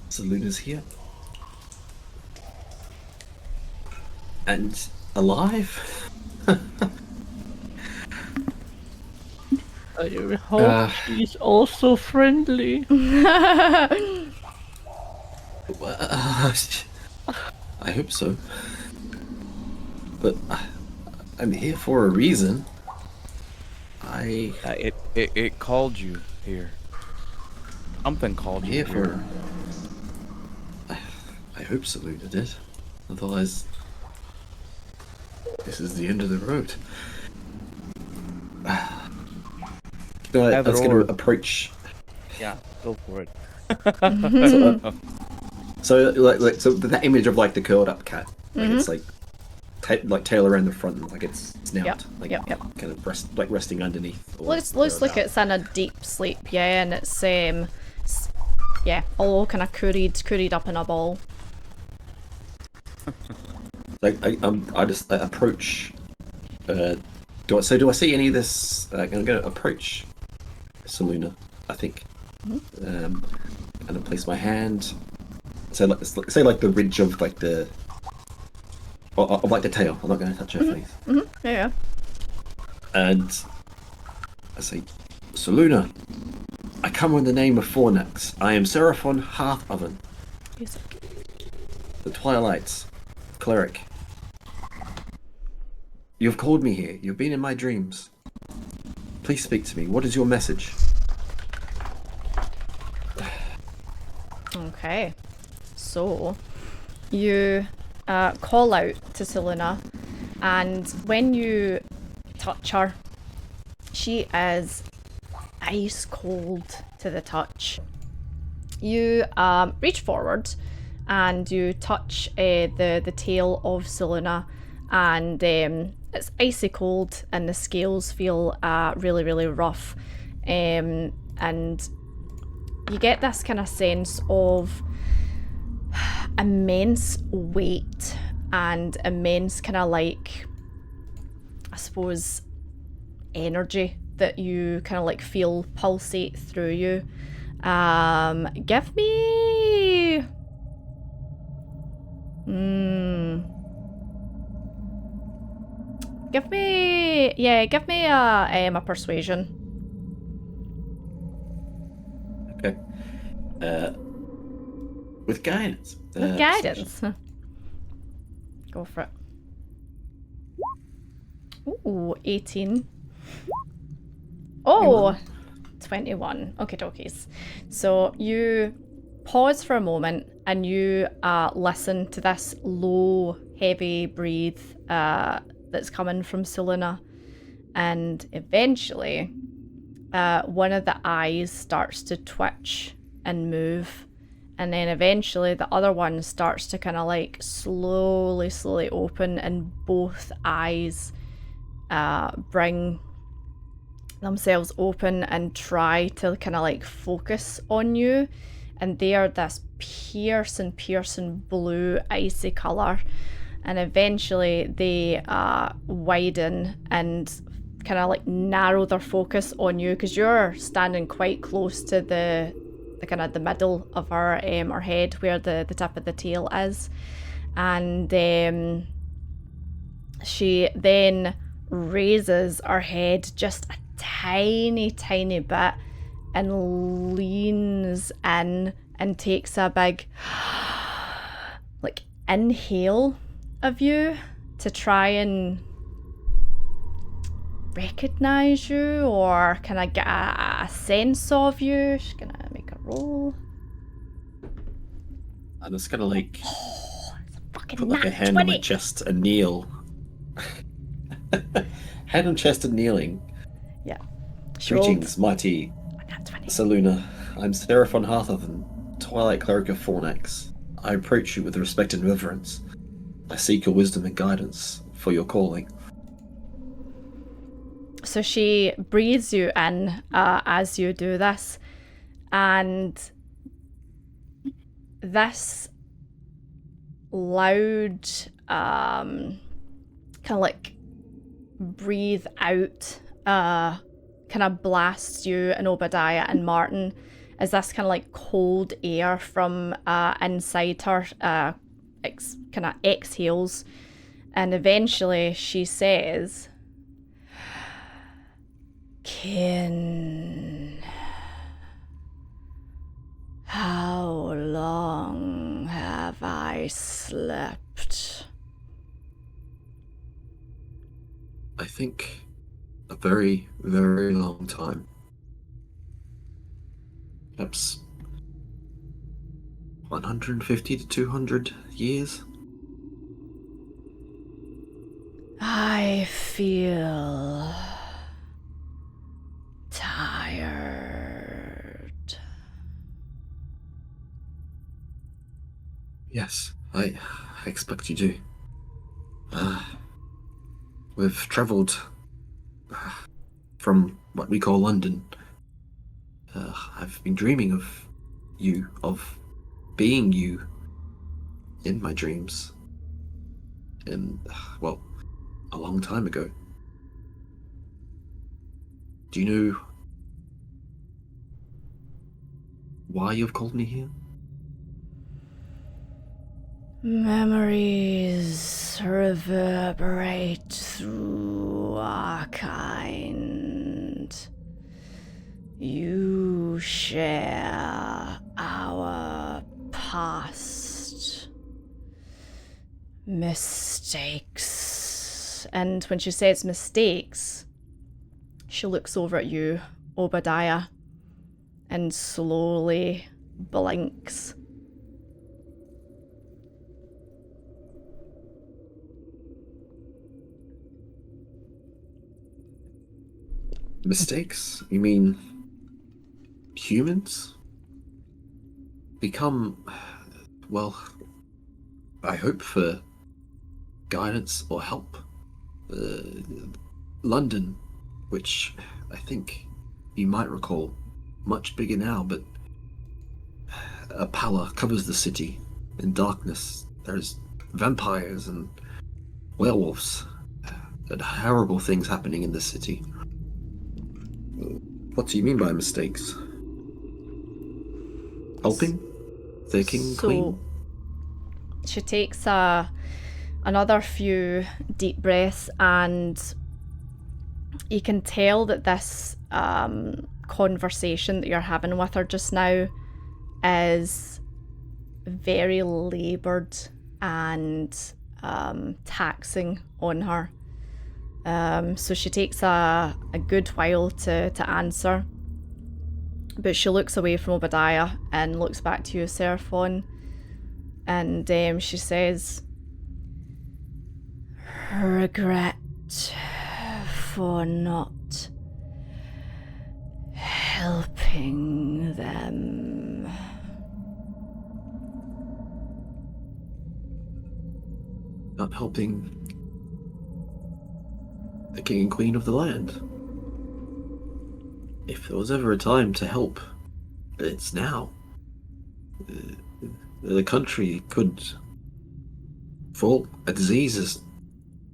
S2: Saluna's here and alive.
S4: I hope he's also friendly.
S2: I hope so. But I'm here for a reason.
S3: It called you here. Something called
S2: I'm
S3: you
S2: here
S3: here.
S2: for. I hope Saluna did. Otherwise, this is the end of the road. I was going to approach.
S3: Yeah, go for it.
S2: So that image of like the curled up cat, like it's like tail around the front, like it's snout,
S1: Yep.
S2: kind of resting underneath.
S1: Looks like it's in a deep sleep, yeah, and it's all kind of curried up in a ball.
S2: Like I just approach. Do I see any of this? I'm gonna approach Saluna, I think. And I place my hand. Say like the ridge of like the. Of like the tail. I'm not gonna touch her face.
S1: Yeah.
S2: And I say, Saluna, I come in the name of Fornax. I am Seraphon Hearth Oven, the Twilight's cleric. You have called me here. You've been in my dreams. Please speak to me. What is your message?
S1: Okay. So, you call out to Saluna, and when you touch her, she is ice cold to the touch. You reach forward and you touch the tail of Saluna, and it's icy cold, and the scales feel really, really rough, and you get this kind of sense of immense weight and immense kind of like, I suppose, energy that you kind of like feel pulsate through you. Give me a persuasion.
S2: Okay. With guidance.
S1: With guidance. Go for it. Ooh, 18. Oh, 21. Okay, dokies. So you pause for a moment and you listen to this low, heavy breathe that's coming from Saluna. And eventually, one of the eyes starts to twitch and move. And then eventually the other one starts to kind of like slowly open, and both eyes bring themselves open and try to kind of like focus on you. and they are this piercing blue icy colour, and eventually they widen and kind of like narrow their focus on you, because you're standing quite close to the kind of the middle of her head, where the tip of the tail is. And she then raises her head just a tiny bit and leans in and takes a big like inhale of you to try and recognize you, or kind of get a sense of you. She's gonna make a roll.
S2: I'm just gonna like
S1: Fucking
S2: put like a hand on my chest and kneel. Hand on chest and kneeling.
S1: Yeah.
S2: Greetings, mighty Saluna. I'm Seraph von Harthoven, Twilight Cleric of Fornax. I approach you with respect and reverence. I seek your wisdom and guidance for your calling.
S1: So she breathes you in as you do this, and this loud kind of like breathe out kind of blasts you and Obadiah and Martin, as this kind of like cold air from inside her kind of exhales, and eventually she says, "Kin, how long have I slept?"
S2: I think a very, very long time. Perhaps 150 to 200 years.
S1: I feel tired.
S2: Yes, I expect you do. We've travelled from what we call London. I've been dreaming of you, of being you in my dreams. And, well, a long time ago. Do you know why you've called me here?
S1: Memories reverberate through our kind. You share our past. Mistakes. And when she says mistakes, she looks over at you, Obadiah, and slowly blinks.
S2: Mistakes? You mean humans? Become, well, I hope for guidance or help. London, which I think you might recall, much bigger now, but a pallor covers the city. In darkness, there's vampires and werewolves, and horrible things happening in the city. What do you mean by mistakes? Helping? The king, queen?
S1: She takes another few deep breaths, and you can tell that this conversation that you're having with her just now is very laboured and taxing on her. So she takes a good while to answer, but she looks away from Obadiah and looks back to you, Seraphon, and she says, "Regret for not helping them."
S2: Not helping the king and queen of the land. If there was ever a time to help, it's now. the country could fall. A disease is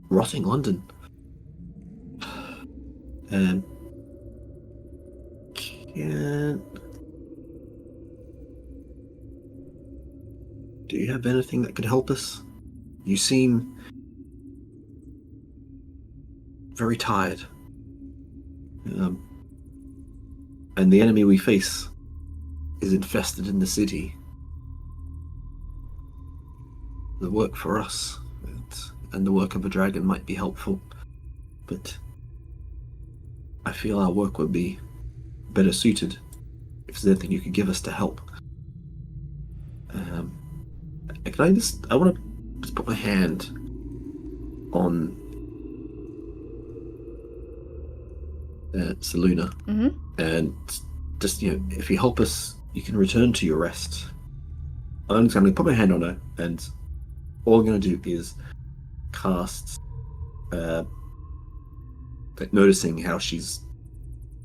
S2: rotting London. And do you have anything that could help us? You seem very tired. And the enemy we face is infested in the city. The work for us and the work of a dragon might be helpful, but I feel our work would be better suited if there's anything you could give us to help. I want to just put my hand on Saluna, and just, if you help us, you can return to your rest. I'm just going to put my hand on her, and all I'm going to do is cast, noticing how she's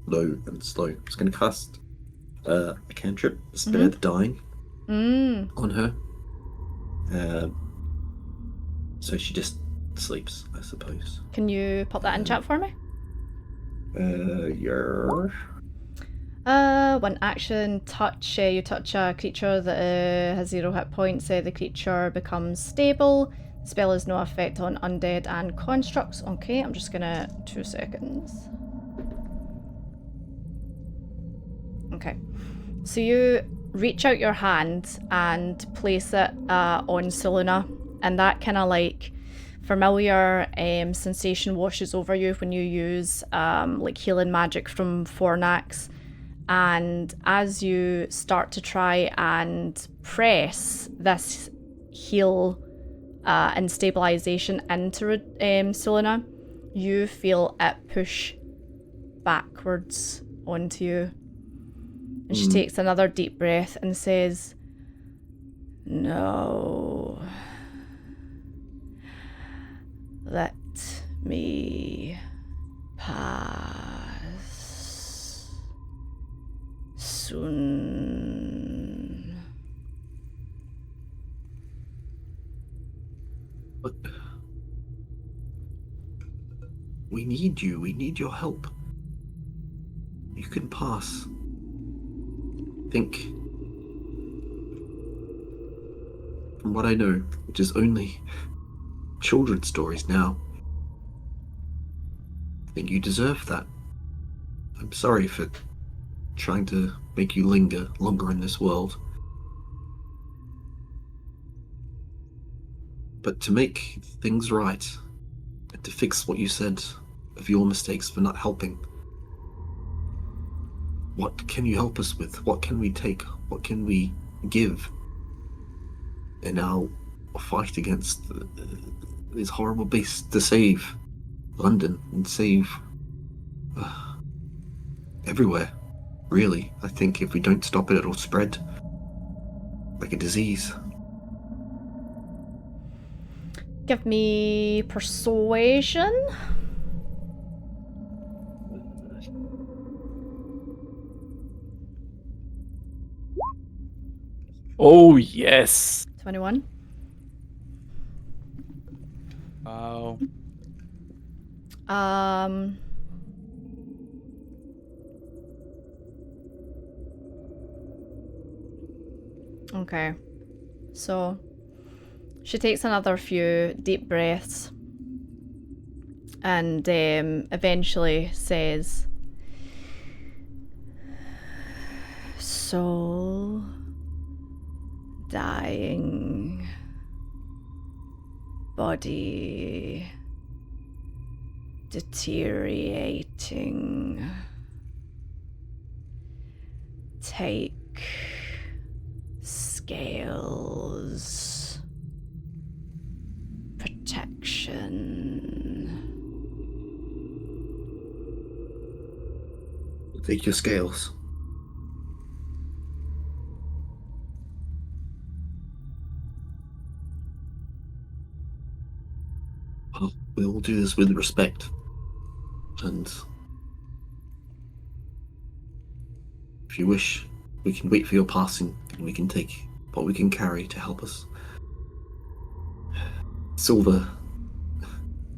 S2: low and slow. I'm just going to cast a cantrip, Spare the Dying, on her. So she just sleeps, I suppose.
S1: Can you pop that in chat for me?
S2: Your...
S1: One action, touch. You touch a creature that has 0 hit points. The creature becomes stable. The spell has no effect on undead and constructs. Okay, I'm just gonna... 2 seconds. Okay. So you reach out your hand and place it on Saluna, and that kind of like familiar sensation washes over you when you use like healing magic from Fornax. And as you start to try and press this heal and stabilization into Saluna, you feel it push backwards onto you. And she takes another deep breath and says, "No. Let me pass soon."
S2: But we need you. We need your help. You can pass. Think. From what I know, which is only children's stories now, I think you deserve that. I'm sorry for trying to make you linger longer in this world. But to make things right, and to fix what you said of your mistakes for not helping, what can you help us with? What can we take? What can we give in our fight against these horrible beasts to save London and save everywhere? Really, I think if we don't stop it, it'll spread like a disease.
S1: Give me persuasion.
S4: Oh, yes.
S1: 21.
S3: Oh.
S1: Okay. So she takes another few deep breaths and eventually says, "Soul dying, body deteriorating. Take scales. Protection."
S2: Take your scales. Well, we will do this with respect. And if you wish, we can wait for your passing and we can take what we can carry to help us. Silver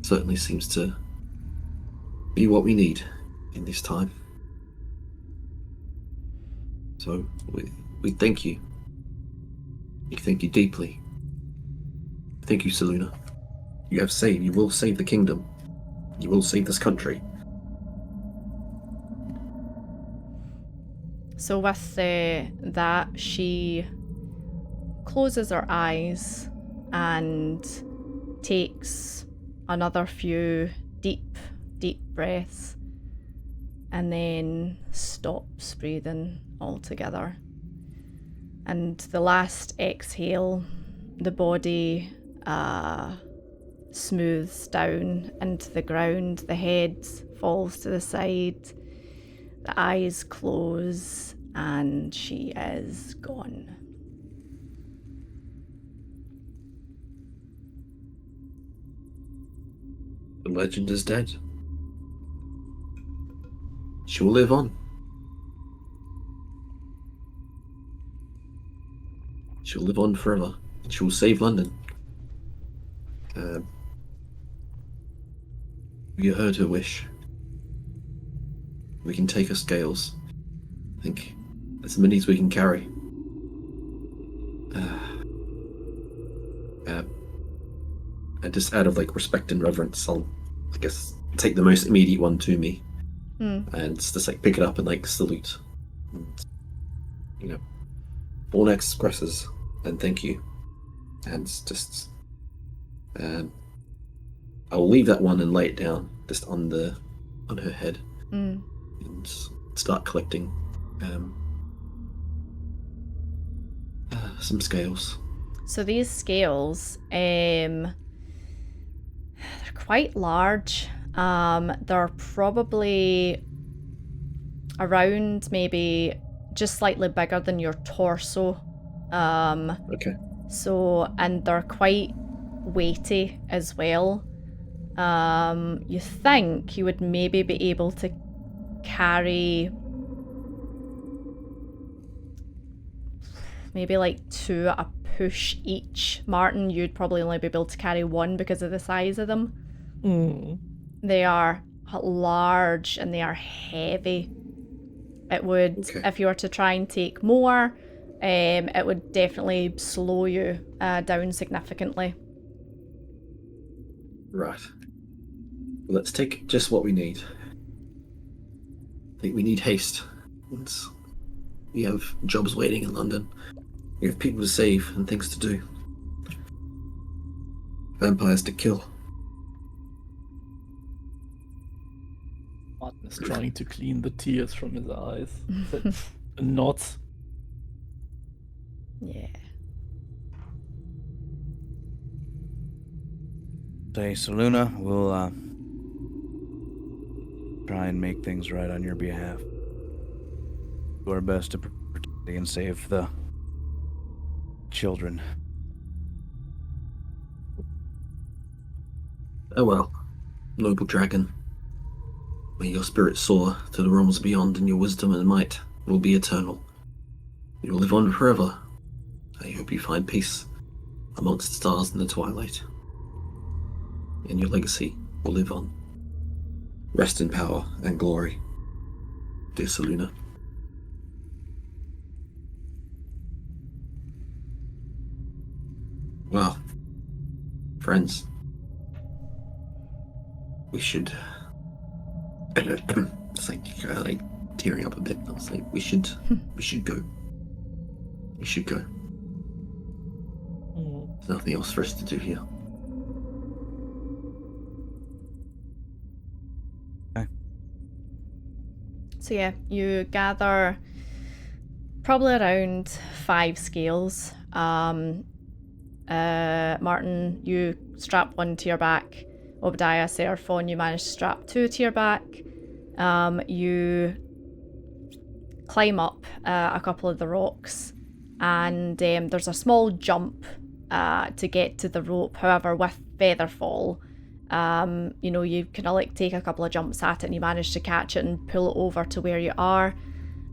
S2: certainly seems to be what we need in this time. So we thank you. We thank you deeply. Thank you, Seluna. You will save the kingdom. You will save this country.
S1: So with that, she closes her eyes and takes another few deep breaths and then stops breathing altogether. And the last exhale, the body smooths down into the ground, the head falls to the side, the eyes close, and she is gone.
S2: The legend is dead. She will live on. She will live on forever. She will save London. We heard her wish. We can take her scales. I think as many as we can carry. And just out of respect and reverence, I'll, I guess, take the most immediate one to me, and just pick it up and salute. And, Born expresses and thank you, and just I will leave that one and lay it down just on her head, and start collecting some scales.
S1: So these scales, they're quite large. They're probably around maybe just slightly bigger than your torso.
S2: Okay.
S1: So, and they're quite weighty as well. You think you would maybe be able to carry maybe 2 at a push each. Martin, you'd probably only be able to carry 1 because of the size of them. They are large and they are heavy. It would, if you were to try and take more, it would definitely slow you down significantly.
S2: Right. Well, let's take just what we need. I think we need haste. We have jobs waiting in London. We have people to save and things to do. Vampires to kill.
S4: Martin is trying to clean the tears from his eyes. Nods.
S1: Yeah.
S3: Say, Seluna, we'll try and make things right on your behalf. Do our best to protect and save the children.
S2: Oh well, noble dragon. May your spirit soar to the realms beyond, and your wisdom and might will be eternal. You will live on forever. I hope you find peace amongst the stars in the twilight. And your legacy will live on. Rest in power and glory, dear Seluna. Well, friends, we should. It's tearing up a bit. I was we should go. We should go. There's nothing else for us to do here.
S3: Okay.
S1: So yeah, you gather probably around 5 scales. Martin, you strap 1 to your back. Obadiah, Seraphon, you manage to strap 2 to your back. You climb up a couple of the rocks, and there's a small jump to get to the rope. However, with Featherfall, you kind of take a couple of jumps at it, and you manage to catch it and pull it over to where you are.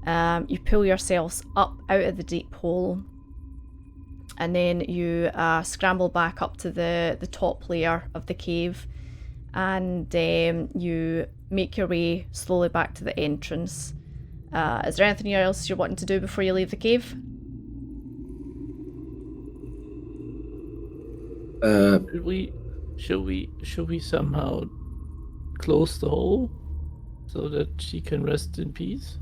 S1: You pull yourselves up out of the deep hole, and then you scramble back up to the top layer of the cave, and you make your way slowly back to the entrance. Is there anything else you're wanting to do before you leave the cave?
S4: Should we somehow close the hole so that she can rest in peace?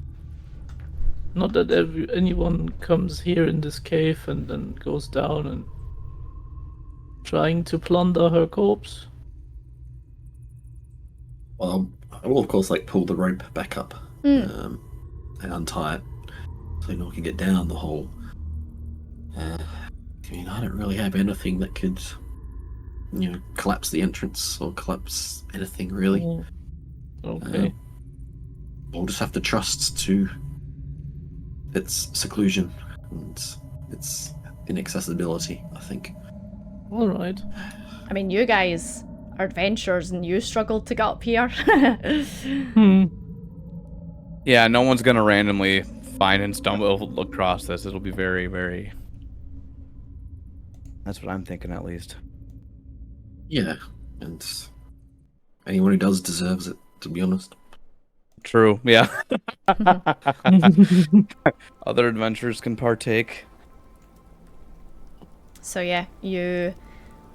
S4: Not that anyone comes here in this cave and then goes down and trying to plunder her corpse.
S2: Well, I will of course like pull the rope back up and untie it so no one can get down the hole. I mean, I don't really have anything that could, collapse the entrance or collapse anything really.
S4: Oh. Okay.
S2: We'll just have to trust to its seclusion and its inaccessibility, I think.
S4: All right.
S1: I mean, you guys are adventurers and you struggled to get up here.
S3: Yeah, no one's gonna randomly find and stumble across this. It'll be very, very... That's what I'm thinking, at least.
S2: Yeah, and anyone who does deserves it, to be honest.
S3: True, yeah. Other adventurers can partake.
S1: So yeah, you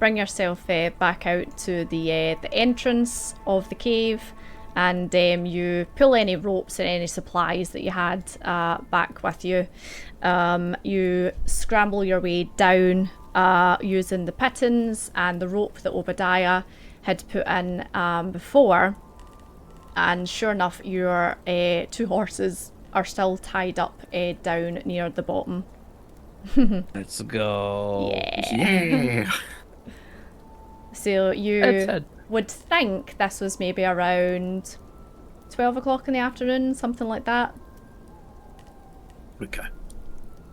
S1: bring yourself back out to the entrance of the cave, and you pull any ropes and any supplies that you had back with you. You scramble your way down using the pittons and the rope that Obadiah had put in before. And sure enough, your 2 horses are still tied up down near the bottom.
S3: Let's go.
S2: Yeah.
S1: So you
S4: That's
S1: would think this was maybe around 12 o'clock in the afternoon, something like that.
S2: Okay.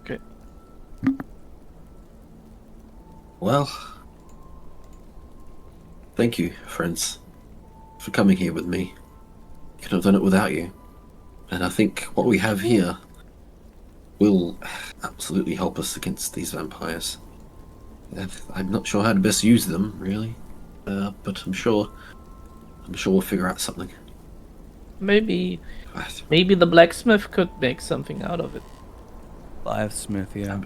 S4: Okay.
S2: Well, thank you, friends, for coming here with me. Could have done it without you. And I think what we have here will absolutely help us against these vampires. I'm not sure how to best use them, really, but I'm sure we'll figure out something.
S4: Maybe the blacksmith could make something out of it.
S3: Blacksmith, yeah.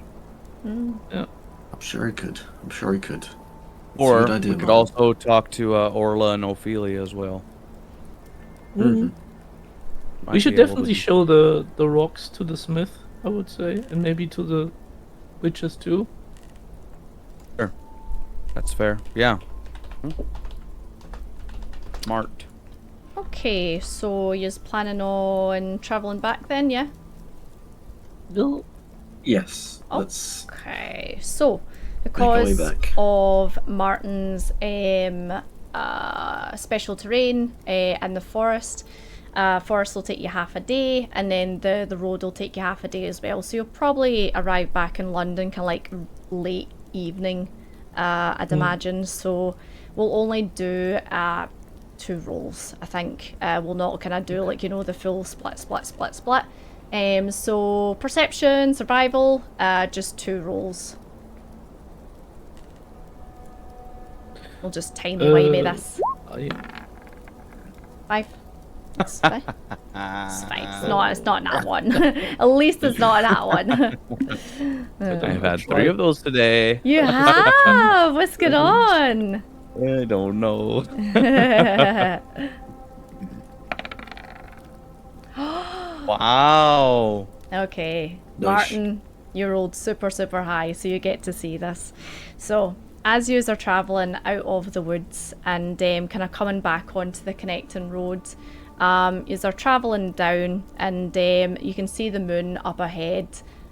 S4: Yeah.
S2: I'm sure he could. It's
S3: Or
S2: a good
S3: we
S2: idea,
S3: could
S2: Martin.
S3: also talk to Orla and Ophelia as well.
S4: We should definitely show the rocks to the smith, I would say, and maybe to the witches too.
S3: Sure. That's fair. Yeah. Smart.
S1: Okay, so you're planning on travelling back then, yeah?
S4: Well,
S2: Yes. Let's.
S1: Okay, so
S2: Make our way
S1: because
S2: back.
S1: of Martin's special terrain in the forest, forest will take you half a day, and then the road will take you half a day as well. So you'll probably arrive back in London kind of like late evening, I'd imagine. So we'll only do 2 rolls, I think. We'll not kind of do like, the full split. So perception, survival, just 2 rolls. We'll just timey-wimey this. 5. It's fine. It's fine. It's not that one. At least it's not that one.
S3: I've had 3 of those today.
S1: You have? What's going on?
S3: I don't know. Wow.
S1: Okay,
S2: Nice.
S1: Martin, you rolled super, super high, so you get to see this. So, as you are travelling out of the woods and kind of coming back onto the connecting road, you are travelling down, and you can see the moon up ahead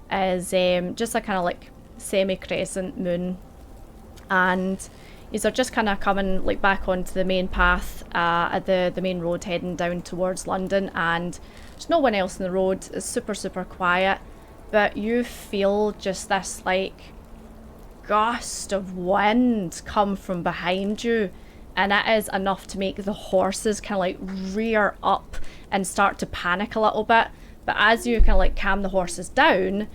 S1: as just a kind of like semi-crescent moon, and you are just kind of coming like back onto the main path at the main road heading down towards London, and there's no one else in the road. It's super, super quiet, but you feel just this like gust of wind come from behind you, and it is enough to make the horses kind of like rear up and start to panic a little bit. But as you kind of like calm the horses down,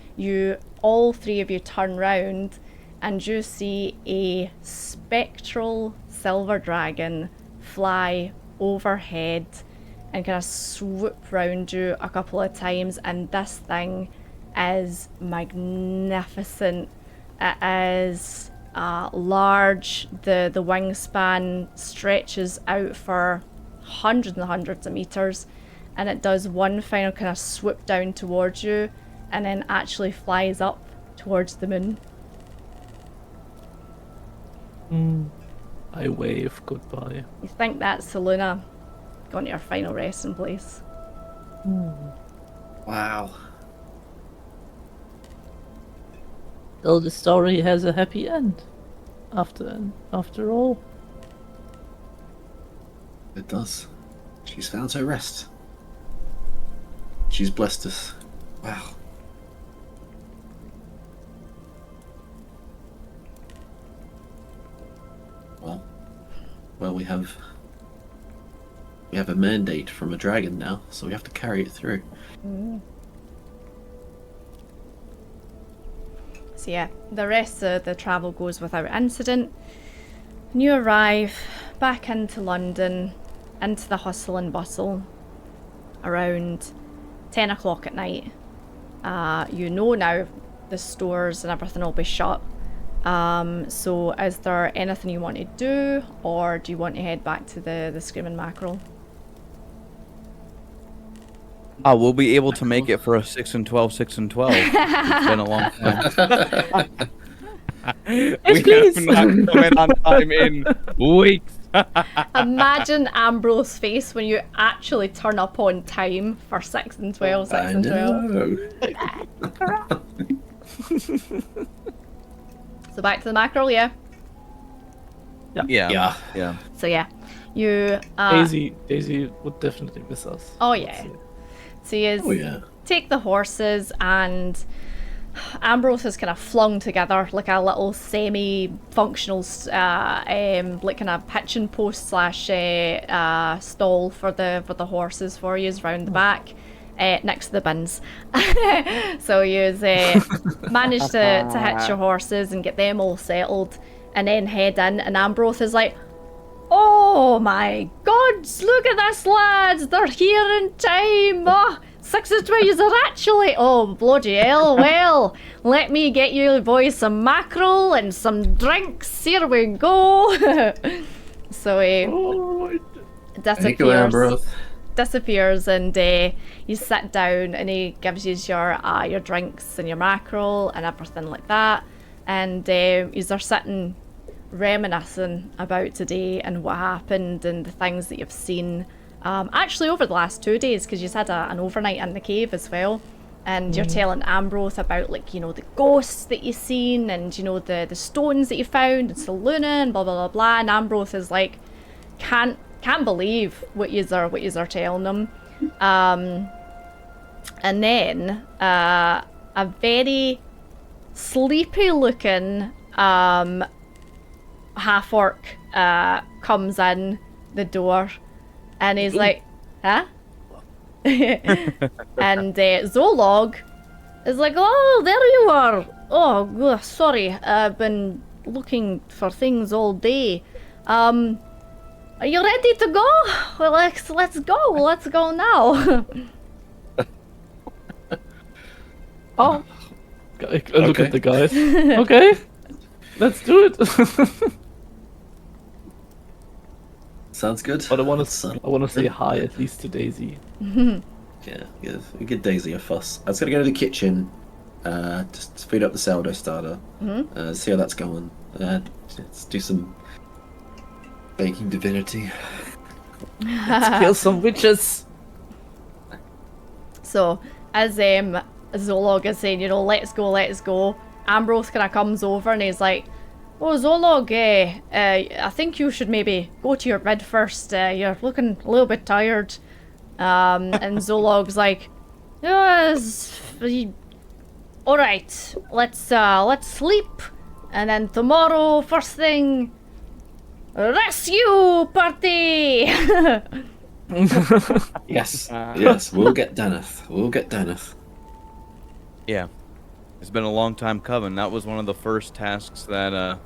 S1: all 3 of you turn round, and you see a spectral silver dragon fly overhead and kind of swoop round you a couple of times, and this thing is magnificent. It is large. The wingspan stretches out for hundreds and hundreds of meters, and it does one final kind of swoop down towards you and then actually flies up towards the moon.
S4: I wave goodbye.
S1: You think that's Seluna going to your final resting place.
S2: Wow.
S4: So the story has a happy end. After all.
S2: It does. She's found her rest. She's blessed us. Wow. Well, we have a mandate from a dragon now, so we have to carry it through.
S1: So yeah, the rest of the travel goes without incident. And you arrive back into London, into the hustle and bustle, around 10 o'clock at night. You know now the stores and everything will be shut. So is there anything you want to do, or do you want to head back to the Screaming Mackerel?
S3: We'll be able to make it for a 6 and 12, 6 and 12. It's been a long time. We have not come in on time in weeks.
S1: Imagine Ambrose's face when you actually turn up on time for 6 and 12, 6 and 12. So back to the mackerel, yeah?
S3: Yeah.
S1: So yeah, you...
S4: Daisy would definitely miss us.
S1: Oh yeah. So you take the horses, and Ambrose is kind of flung together like a little semi-functional like kind of pitching post slash stall for the horses for you round the back. Next to the bins. So you manage to hitch your horses and get them all settled, and then head in, and Ambrose is like, oh my gods, look at this, lads, they're here in time. Oh, 6 and 12 are actually, oh bloody hell, well, let me get you boys some mackerel and some drinks, here we go. So disappears, and you sit down, and he gives you your drinks and your mackerel and everything like that, and you're sitting reminiscing about today and what happened and the things that you've seen actually over the last 2 days, because you had an overnight in the cave as well, and you're telling Ambrose about, like, you know, the ghosts that you've seen, and you know the stones that you found and Seluna and blah blah blah blah, and Ambrose is like, can't believe what yous are telling them. And then a very sleepy looking half orc comes in the door, and he's like, huh? And Zolog is like, oh, there you are. Oh, sorry, I've been looking for things all day. Are you ready to go? Well, let's go. Let's go now.
S4: Oh, I look at the guys. Okay, let's do it.
S2: Sounds good.
S4: But I want to say hi at least to Daisy.
S2: Yeah, give Daisy a fuss. I was gonna go to the kitchen, just speed up the sourdough starter, see how that's going. Let's do some baking divinity.
S4: Let's kill some witches.
S1: So, as Zolog is saying, you know, let's go, Ambrose kind of comes over and he's like, oh, Zolog, I think you should maybe go to your bed first. You're looking a little bit tired. And Zolog's like, yes, all right, let's sleep, and then tomorrow first thing, rescue party.
S2: Yes, we'll get Daneth.
S3: Yeah. It's been a long time coming. That was one of the first tasks that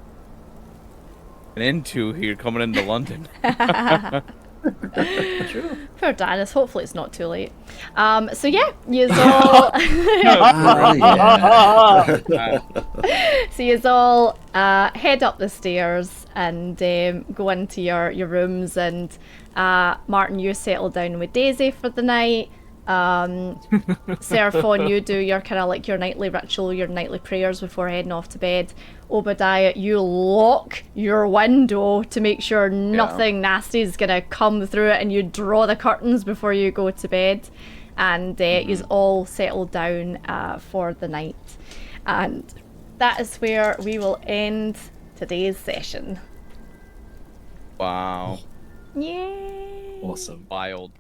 S3: into here coming into London.
S1: Poor Dennis. Hopefully it's not too late. So yeah, yous all. So yous all head up the stairs and go into your rooms. And Martin, you settle down with Daisy for the night. Seraphon, you do your kind of like your nightly ritual, your nightly prayers before heading off to bed. Obadiah, you lock your window to make sure nothing nasty is gonna come through it, and you draw the curtains before you go to bed. And you all settle down for the night. And that is where we will end today's session.
S3: Wow.
S1: Yay!
S2: Awesome.
S3: Wild.